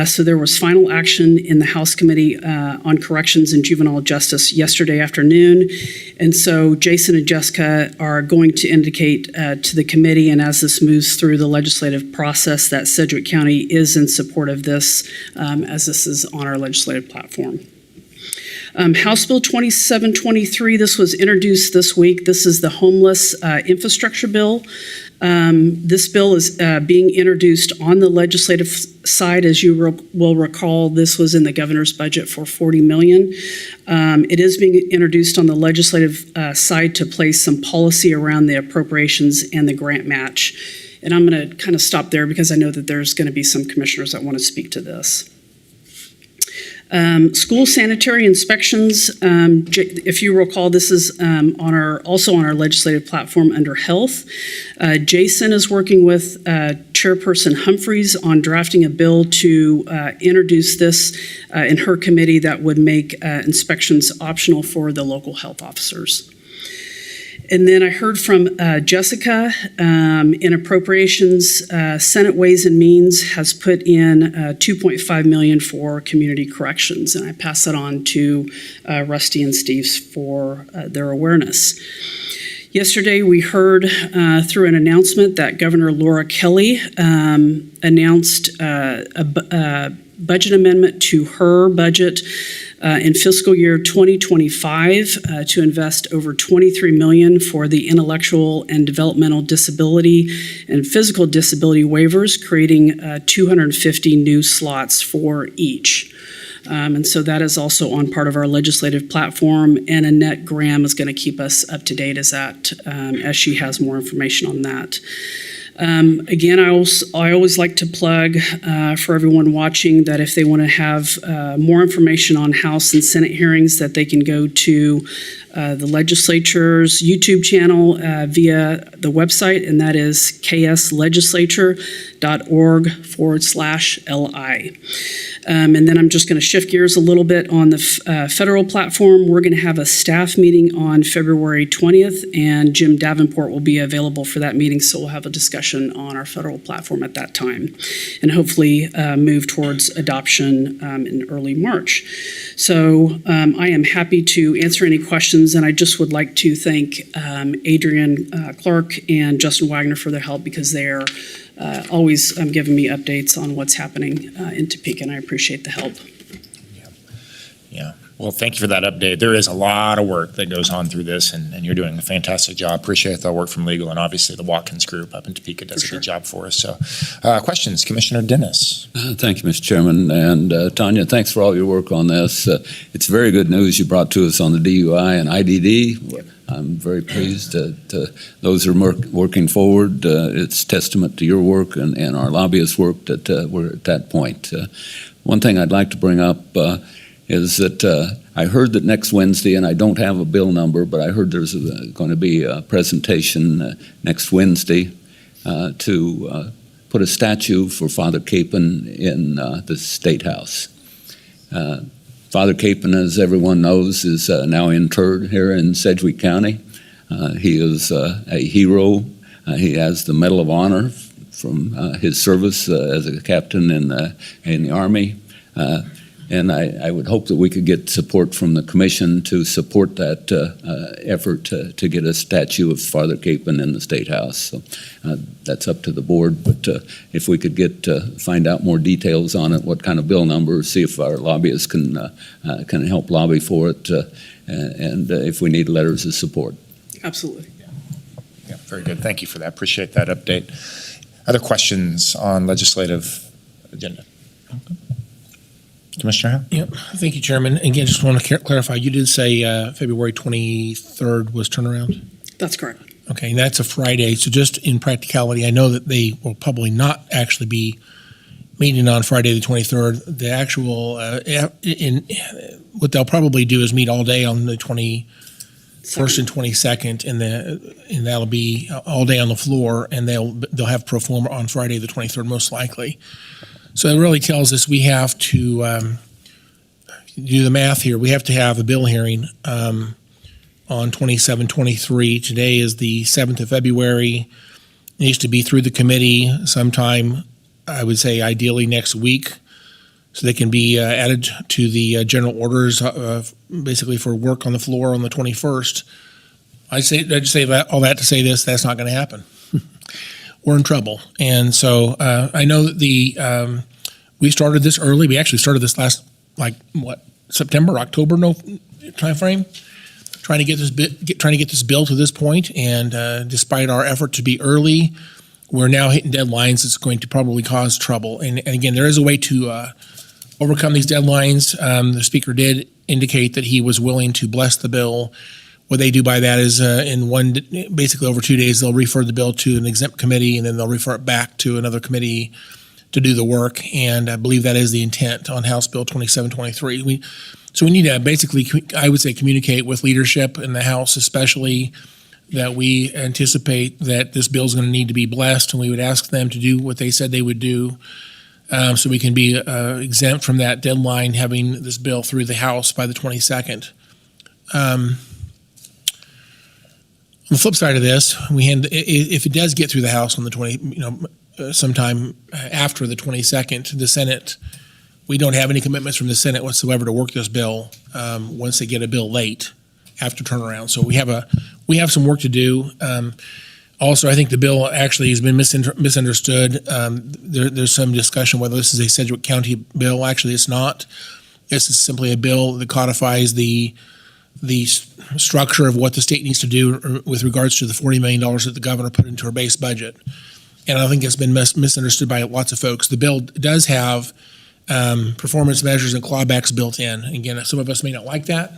So there was final action in the House Committee on Corrections and Juvenile Justice yesterday afternoon. And so Jason and Jessica are going to indicate to the committee, and as this moves through the legislative process, that Sedgwick County is in support of this, as this is on our legislative platform. House Bill 2723, this was introduced this week. This is the homeless infrastructure bill. This bill is being introduced on the legislative side. As you will recall, this was in the governor's budget for $40 million. It is being introduced on the legislative side to place some policy around the appropriations and the grant match. And I'm going to kind of stop there because I know that there's going to be some commissioners that want to speak to this. School sanitary inspections, if you recall, this is also on our legislative platform under health. Jason is working with Chairperson Humphreys on drafting a bill to introduce this in her committee that would make inspections optional for the local health officers. And then I heard from Jessica in appropriations. Senate Ways and Means has put in $2.5 million for community corrections, and I pass that on to Rusty and Steve for their awareness. Yesterday, we heard through an announcement that Governor Laura Kelly announced a budget amendment to her budget in fiscal year 2025 to invest over $23 million for the intellectual and developmental disability and physical disability waivers, creating 250 new slots for each. And so that is also on part of our legislative platform, and Annette Graham is going to keep us up to date as she has more information on that. Again, I always like to plug for everyone watching that if they want to have more information on House and Senate hearings, that they can go to the legislature's YouTube channel via the website, and that is kslegislature.org/LI. And then I'm just going to shift gears a little bit on the federal platform. We're going to have a staff meeting on February 20th, and Jim Davenport will be available for that meeting, so we'll have a discussion on our federal platform at that time, and hopefully move towards adoption in early March. So I am happy to answer any questions, and I just would like to thank Adrian Clark and Justin Wagner for their help, because they are always giving me updates on what's happening in Topeka, and I appreciate the help. Yeah. Well, thank you for that update. There is a lot of work that goes on through this, and you're doing a fantastic job. Appreciate the work from legal, and obviously the Watkins group up in Topeka does a good job for us. So questions, Commissioner Dennis. Thank you, Mr. Chairman. And Tanya, thanks for all your work on this. It's very good news you brought to us on the DUI and IDD. I'm very pleased that those are working forward. It's testament to your work and our lobbyist work that we're at that point. One thing I'd like to bring up is that I heard that next Wednesday, and I don't have a bill number, but I heard there's going to be a presentation next Wednesday to put a statue for Father Capon in the State House. Father Capon, as everyone knows, is now interred here in Sedgwick County. He is a hero. He has the Medal of Honor from his service as a captain in the Army. And I would hope that we could get support from the commission to support that effort to get a statue of Father Capon in the State House. So that's up to the board, but if we could find out more details on it, what kind of bill number, see if our lobbyists can help lobby for it, and if we need letters of support. Absolutely. Yeah, very good. Thank you for that. Appreciate that update. Other questions on legislative agenda? Okay. Commissioner Howe? Yep. Thank you, Chairman. Again, just want to clarify, you did say February 23rd was turnaround? That's correct. Okay, and that's a Friday. So just in practicality, I know that they will probably not actually be meeting on Friday the 23rd. The actual, what they'll probably do is meet all day on the 21st and 22nd, and that'll be all day on the floor, and they'll have pro forma on Friday the 23rd, most likely. So it really tells us we have to do the math here. We have to have a bill hearing on 27-23. Today is the 7th of February. It needs to be through the committee sometime, I would say ideally next week, so they can be added to the general orders, basically for work on the floor on the 21st. I just say that, all that to say this: that's not going to happen. We're in trouble. And so I know that we started this early. We actually started this last, September, October timeframe, trying to get this bill to this point. And despite our effort to be early, we're now hitting deadlines that's going to probably cause trouble. And again, there is a way to overcome these deadlines. The Speaker did indicate that he was willing to bless the bill. What they do by that is basically over 2 days, they'll refer the bill to an exempt committee, and then they'll refer it back to another committee to do the work. And I believe that is the intent on House Bill 2723. So we need to basically, I would say, communicate with leadership in the House, especially that we anticipate that this bill is going to need to be blessed, and we would ask them to do what they said they would do, so we can be exempt from that deadline, having this bill through the House by the 22nd. On the flip side of this, if it does get through the House on the sometime after the 22nd, the Senate, we don't have any commitments from the Senate whatsoever to work this bill once they get a bill late after turnaround. So we have some work to do. Also, I think the bill actually has been misunderstood. There's some discussion whether this is a Sedgwick County bill. Actually, it's not. This is simply a bill that codifies the structure of what the state needs to do with regards to the $40 million that the governor put into her base budget. And I think it's been misunderstood by lots of folks. The bill does have performance measures and clawbacks built in. Again, some of us may not like that,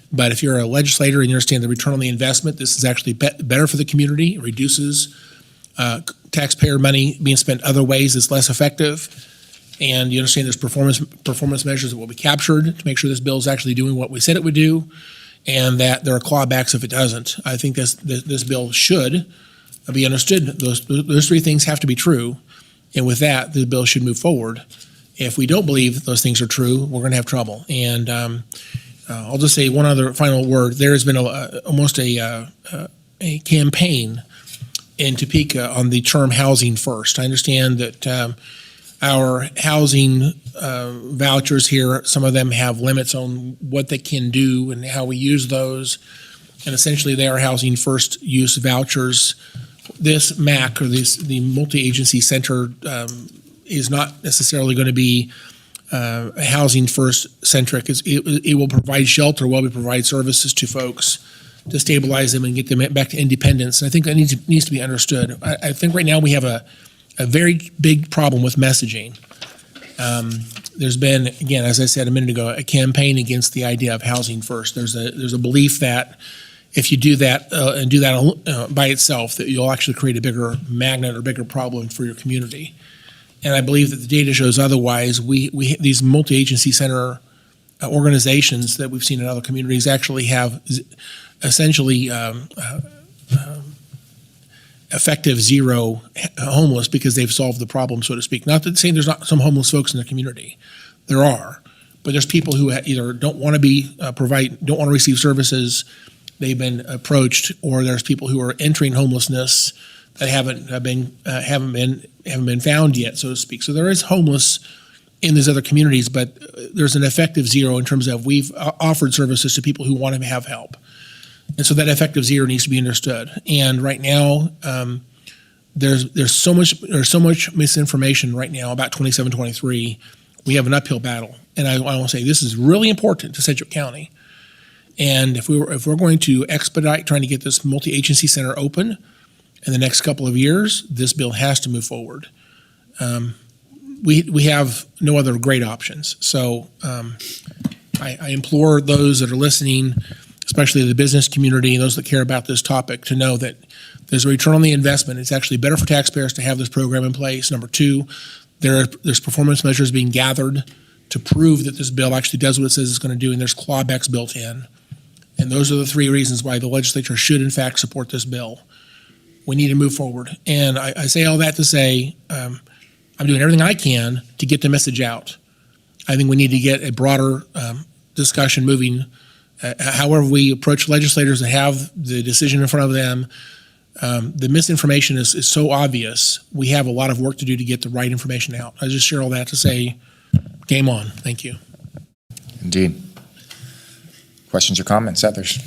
but if you're a legislator and you understand the return on the investment, this is actually better for the community. It reduces taxpayer money being spent other ways. It's less effective. And you understand there's performance measures that will be captured to make sure this bill is actually doing what we said it would do, and that there are clawbacks if it doesn't. I think this bill should be understood. Those three things have to be true, and with that, the bill should move forward. If we don't believe those things are true, we're going to have trouble. And I'll just say one other final word. There has been almost a campaign in Topeka on the term housing first. I understand that our housing vouchers here, some of them have limits on what they can do and how we use those. And essentially they are housing first use vouchers. This MAC, or the multi-agency center, is not necessarily going to be housing first centric. It will provide shelter while we provide services to folks to stabilize them and get them back to independence. And I think that needs to be understood. I think right now we have a very big problem with messaging. There's been, again, as I said a minute ago, a campaign against the idea of housing first. There's a belief that if you do that and do that by itself, that you'll actually create a bigger magnet or bigger problem for your community. And I believe that the data shows otherwise. These multi-agency center organizations that we've seen in other communities actually have essentially effective zero homeless because they've solved the problem, so to speak. Not that saying there's not some homeless folks in the community. There are. but there's people who either don't want to receive services, they've been approached, or there's people who are entering homelessness that haven't been found yet, so to speak. So there is homeless in these other communities, but there's an effective zero in terms of we've offered services to people who want to have help. And so that effective zero needs to be understood. And right now, there's so much misinformation right now about 2723. We have an uphill battle. And I want to say this is really important to Sedgwick County. And if we're going to expedite trying to get this multi-agency center open in the next couple of years, this bill has to move forward. We have no other great options. So I implore those that are listening, especially the business community and those that care about this topic, to know that there's a return on the investment. It's actually better for taxpayers to have this program in place. Number two, there's performance measures being gathered to prove that this bill actually does what it says it's going to do, and there's clawbacks built in. And those are the three reasons why the legislature should, in fact, support this bill. We need to move forward. And I say all that to say I'm doing everything I can to get the message out. I think we need to get a broader discussion moving. However we approach legislators that have the decision in front of them, the misinformation is so obvious. We have a lot of work to do to get the right information out. I just share all that to say, game on. Thank you. Indeed. Questions or comments, others?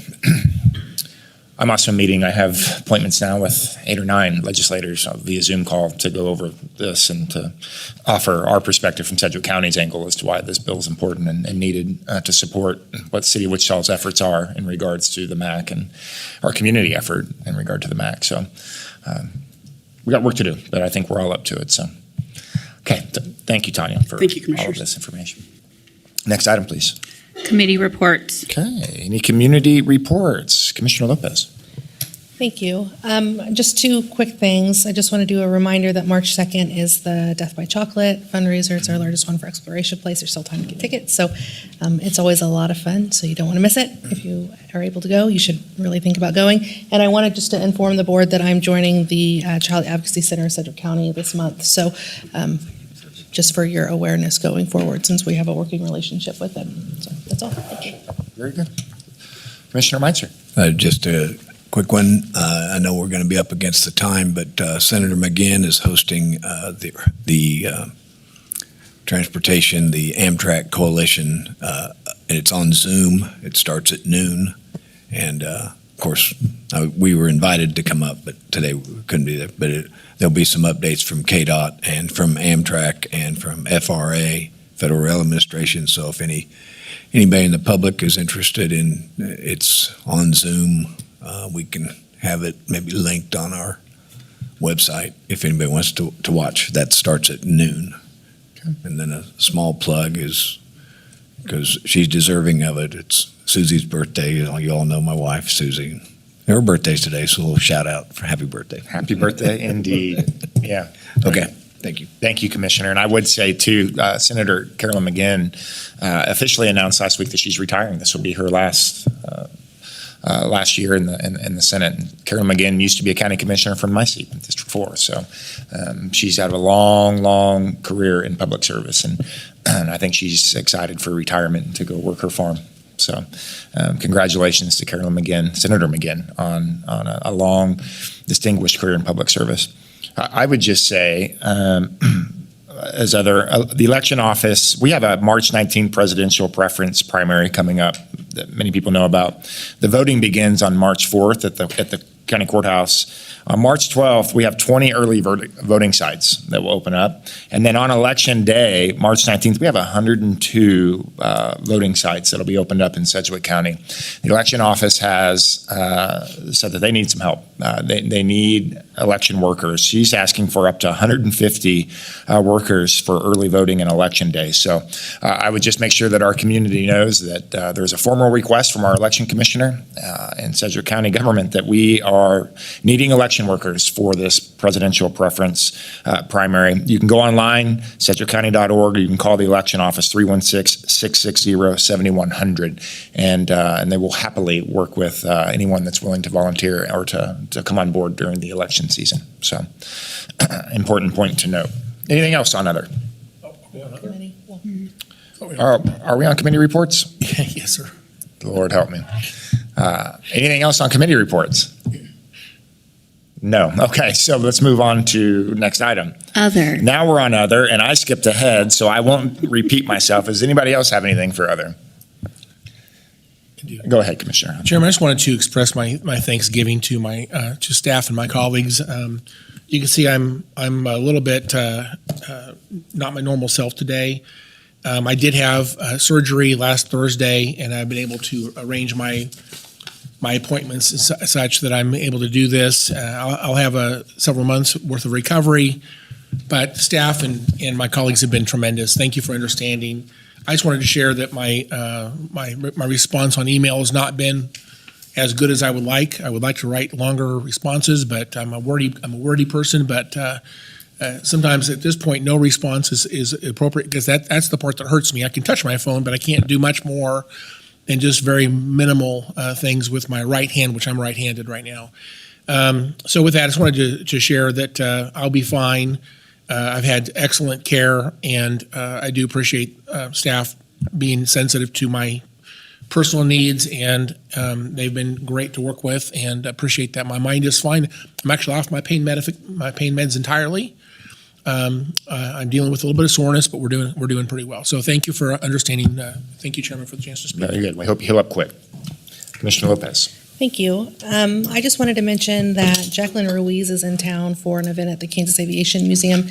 I'm also meeting, I have appointments now with 8 or 9 legislators via Zoom call to go over this and to offer our perspective from Sedgwick County's angle as to why this bill is important and needed to support what City of Wichita's efforts are in regards to the MAC and our community effort in regard to the MAC. So we got work to do, but I think we're all up to it. So, okay, thank you, Tanya, for all of this information. Next item, please. Committee reports. Okay, any community reports? Commissioner Lopez. Thank you. Just 2 quick things. I just want to do a reminder that March 2nd is the Death by Chocolate fundraiser. It's our largest one for Exploration Place. There's still time to get tickets. So it's always a lot of fun, so you don't want to miss it. If you are able to go, you should really think about going. And I wanted just to inform the board that I'm joining the Child Advocacy Center of Sedgwick County this month. So just for your awareness going forward, since we have a working relationship with them. So that's all. Thank you. Very good. Commissioner Meitzer. Just a quick one. I know we're going to be up against the time, but Senator McGinn is hosting the transportation, the Amtrak Coalition. It's on Zoom. It starts at noon. And of course, we were invited to come up, but today we couldn't be there. But there'll be some updates from KDOT and from Amtrak and from FRA, Federal Rail Administration. So if anybody in the public is interested in, it's on Zoom. We can have it maybe linked on our website if anybody wants to watch. That starts at noon. Okay. And then a small plug is, because she's deserving of it, it's Susie's birthday. You all know my wife, Susie. Her birthday's today, so a little shout out for happy birthday. Happy birthday, indeed. Yeah. Okay. Thank you. Thank you, Commissioner. And I would say, too, Senator Carolyn McGinn officially announced last week that she's retiring. This will be her last year in the Senate. And Carolyn McGinn used to be a county commissioner from my seat in District 4. So she's had a long, long career in public service. And I think she's excited for retirement and to go work her farm. So congratulations to Carolyn McGinn, Senator McGinn, on a long, distinguished career in public service. I would just say, the election office, we have a March 19th presidential preference primary coming up that many people know about. The voting begins on March 4th at the county courthouse. On March 12th, we have 20 early voting sites that will open up. And then on election day, March 19th, we have 102 voting sites that will be opened up in Sedgwick County. The election office has said that they need some help. They need election workers. She's asking for up to 150 workers for early voting and election day. So I would just make sure that our community knows that there's a formal request from our election commissioner and Sedgwick County government that we are needing election workers for this presidential preference primary. You can go online, sedgwickcounty.org, or you can call the election office 316-660-7100, and they will happily work with anyone that's willing to volunteer or to come on board during the election season. So important point to note. Anything else on other? Are we on committee reports? Yes, sir. Lord help me. Anything else on committee reports? No. Okay, so let's move on to next item. Other. Now we're on other, and I skipped ahead, so I won't repeat myself. Does anybody else have anything for other? Go ahead, Commissioner. Chairman, I just wanted to express my thanksgiving to my to staff and my colleagues. You can see I'm a little bit not my normal self today. I did have surgery last Thursday, and I've been able to arrange my appointments such that I'm able to do this. I'll have several months worth of recovery, but staff and my colleagues have been tremendous. Thank you for understanding. I just wanted to share that my response on email has not been as good as I would like. I would like to write longer responses, but I'm a wordy person. But sometimes at this point, no response is appropriate because that's the part that hurts me. I can touch my phone, but I can't do much more than just very minimal things with my right hand, which I'm right-handed right now. So with that, I just wanted to share that I'll be fine. I've had excellent care, and I do appreciate staff being sensitive to my personal needs, and they've been great to work with, and appreciate that. My mind is fine. I'm actually off my pain meds entirely. I'm dealing with a little bit of soreness, but we're doing pretty well. So thank you for understanding. Thank you, Chairman, for the chance to speak. Very good. We hope you heal up quick. Commissioner Lopez. Thank you. I just wanted to mention that Jacqueline Ruiz is in town for an event at the Kansas Aviation Museum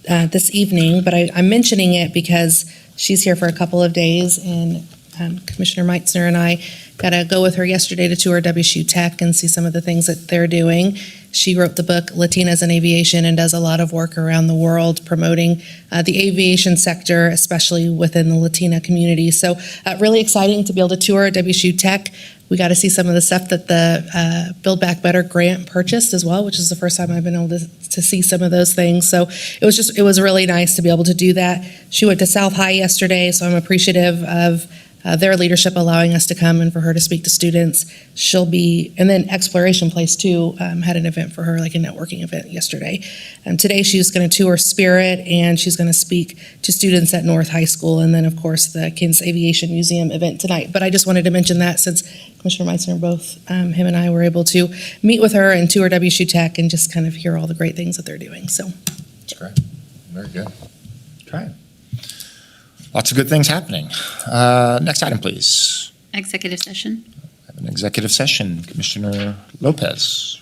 this evening, but I'm mentioning it because she's here for a couple of days, and Commissioner Meitzner and I got to go with her yesterday to tour WSU Tech and see some of the things that they're doing. She wrote the book Latinas in Aviation and does a lot of work around the world promoting the aviation sector, especially within the Latina community. So really exciting to be able to tour WSU Tech. We got to see some of the stuff that the Build Back Better grant purchased as well, which is the first time I've been able to see some of those things. So it was really nice to be able to do that. She went to South High yesterday, so I'm appreciative of their leadership allowing us to come and for her to speak to students. And then Exploration Place too had an event for her, like a networking event yesterday. Today she's going to tour Spirit, and she's going to speak to students at North High School, and then of course the Kansas Aviation Museum event tonight. But I just wanted to mention that since Commissioner Meitzner, both him and I were able to meet with her and tour WSU Tech and just kind of hear all the great things that they're doing. So That's great. Very good. Okay. Lots of good things happening. Next item, please. Executive session. I have an executive session. Commissioner Lopez.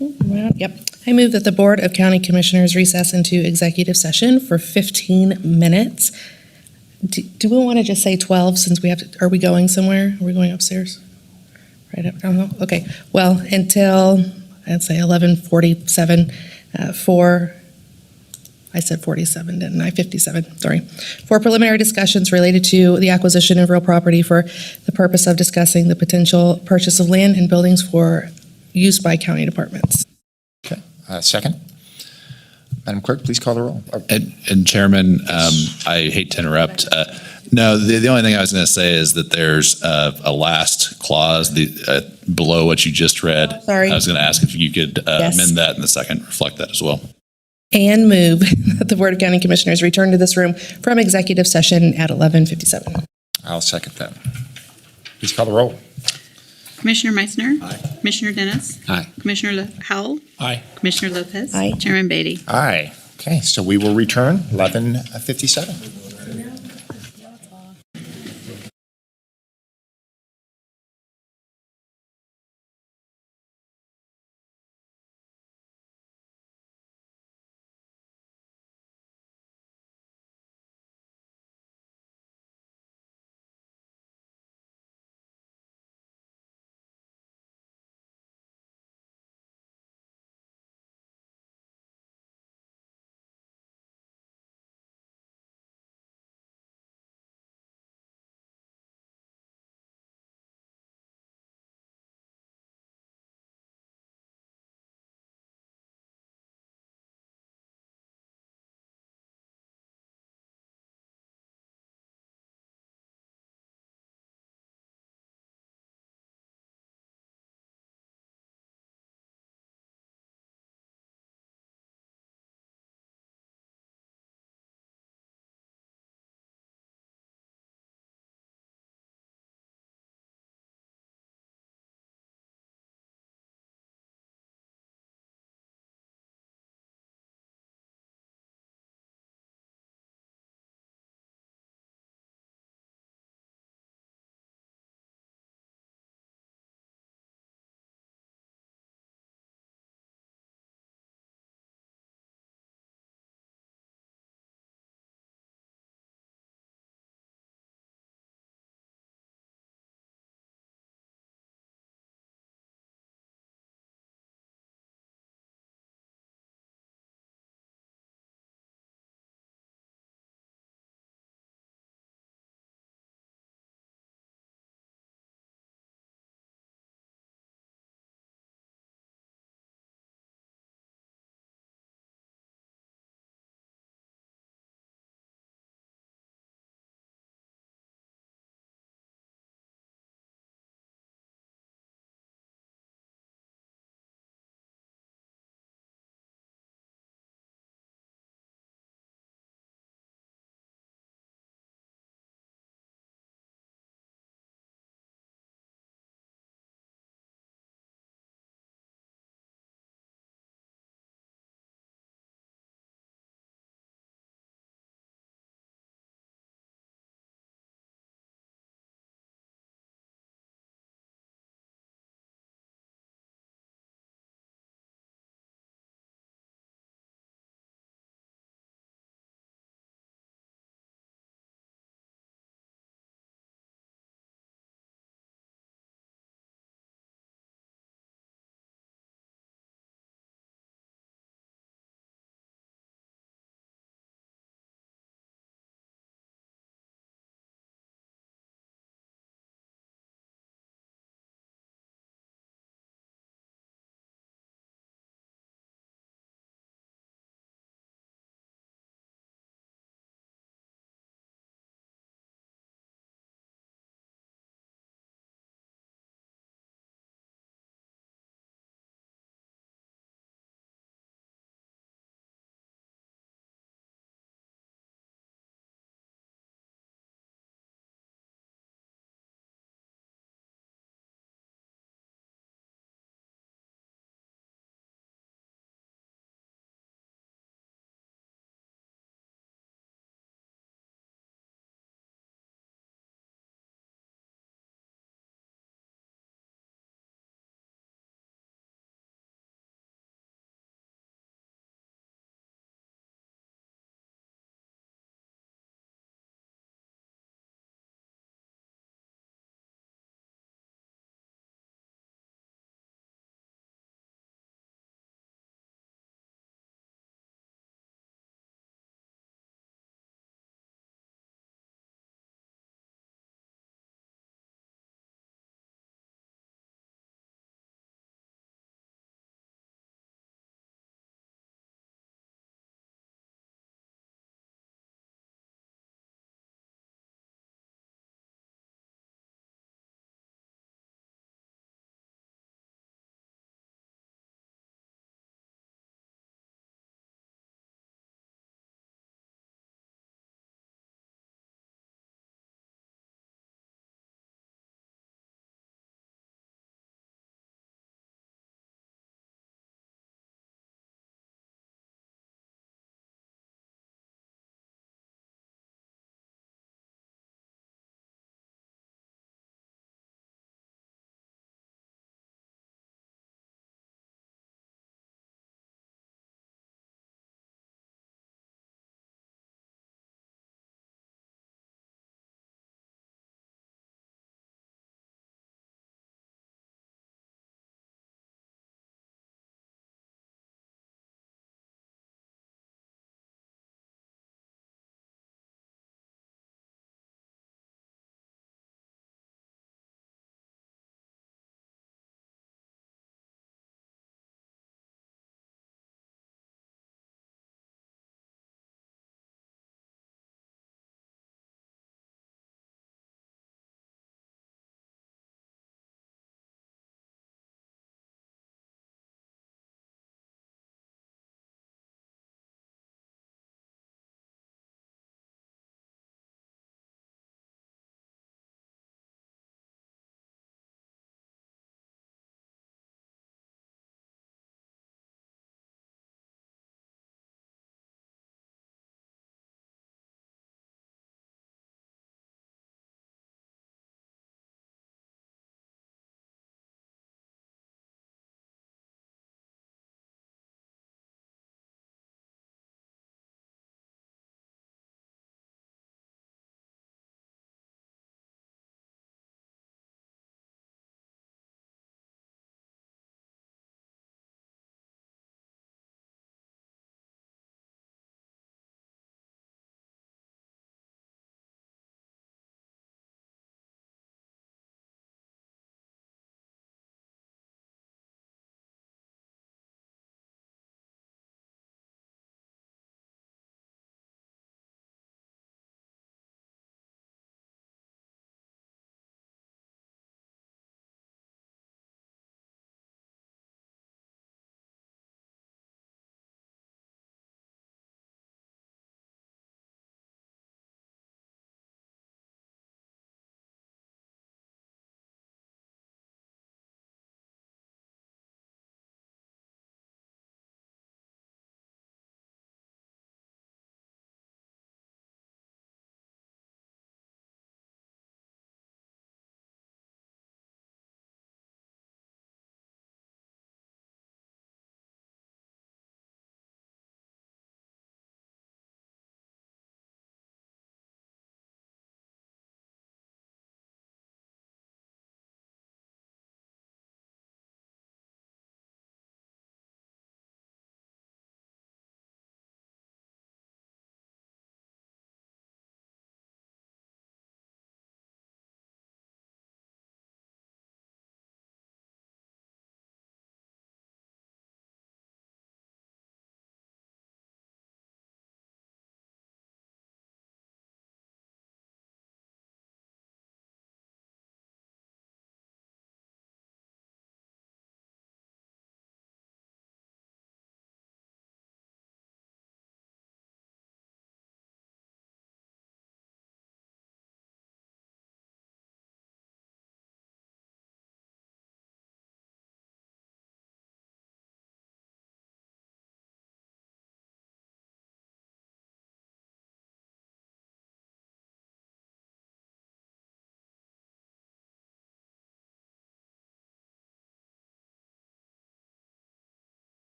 Yep. I move that the Board of County Commissioners recess into executive session for 15 minutes. Do we want to just say 12 since are we going somewhere? Are we going upstairs? Right up, down the hall? Okay. Well, until, I'd say 11:47 I said 47, didn't I? 57, sorry. For preliminary discussions related to the acquisition of real property for the purpose of discussing the potential purchase of land and buildings for use by county departments. Okay. Second. Madam Clerk, please call the roll. And Chairman, I hate to interrupt. No, the only thing I was going to say is that there's a last clause below what you just read. Sorry. I was going to ask if you could Yes. amend that in the second, reflect that as well. And move that the Board of County Commissioners return to this room from executive session at 11:57. I'll second that. Please call the roll. Commissioner Meitzner. Aye. Commissioner Dennis. Aye. Commissioner Howell. Aye. Commissioner Lopez. Aye. Chairman Beatty. Aye. Okay, so we will return 11:57.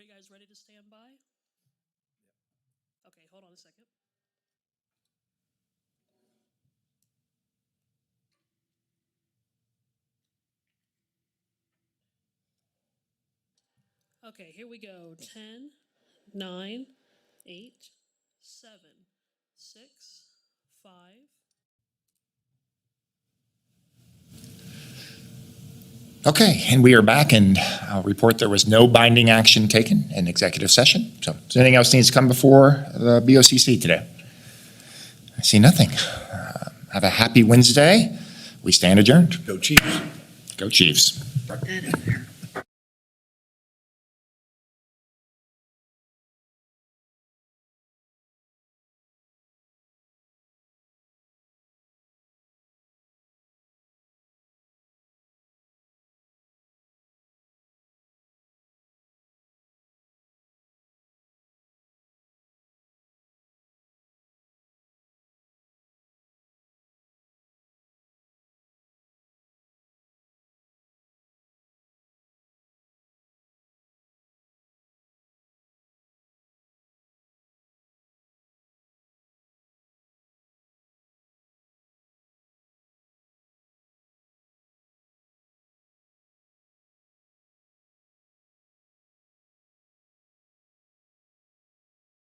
you guys ready to stand by? Okay, hold on a second. Okay, here we go. 10, 9, 8, 7, 6, 5. Okay, and we are back, and I'll report there was no binding action taken in executive session. So, does anything else needs to come before the BOCC today? I see nothing. Have a happy Wednesday. We stand adjourned. Go Chiefs. Go Chiefs. That in there.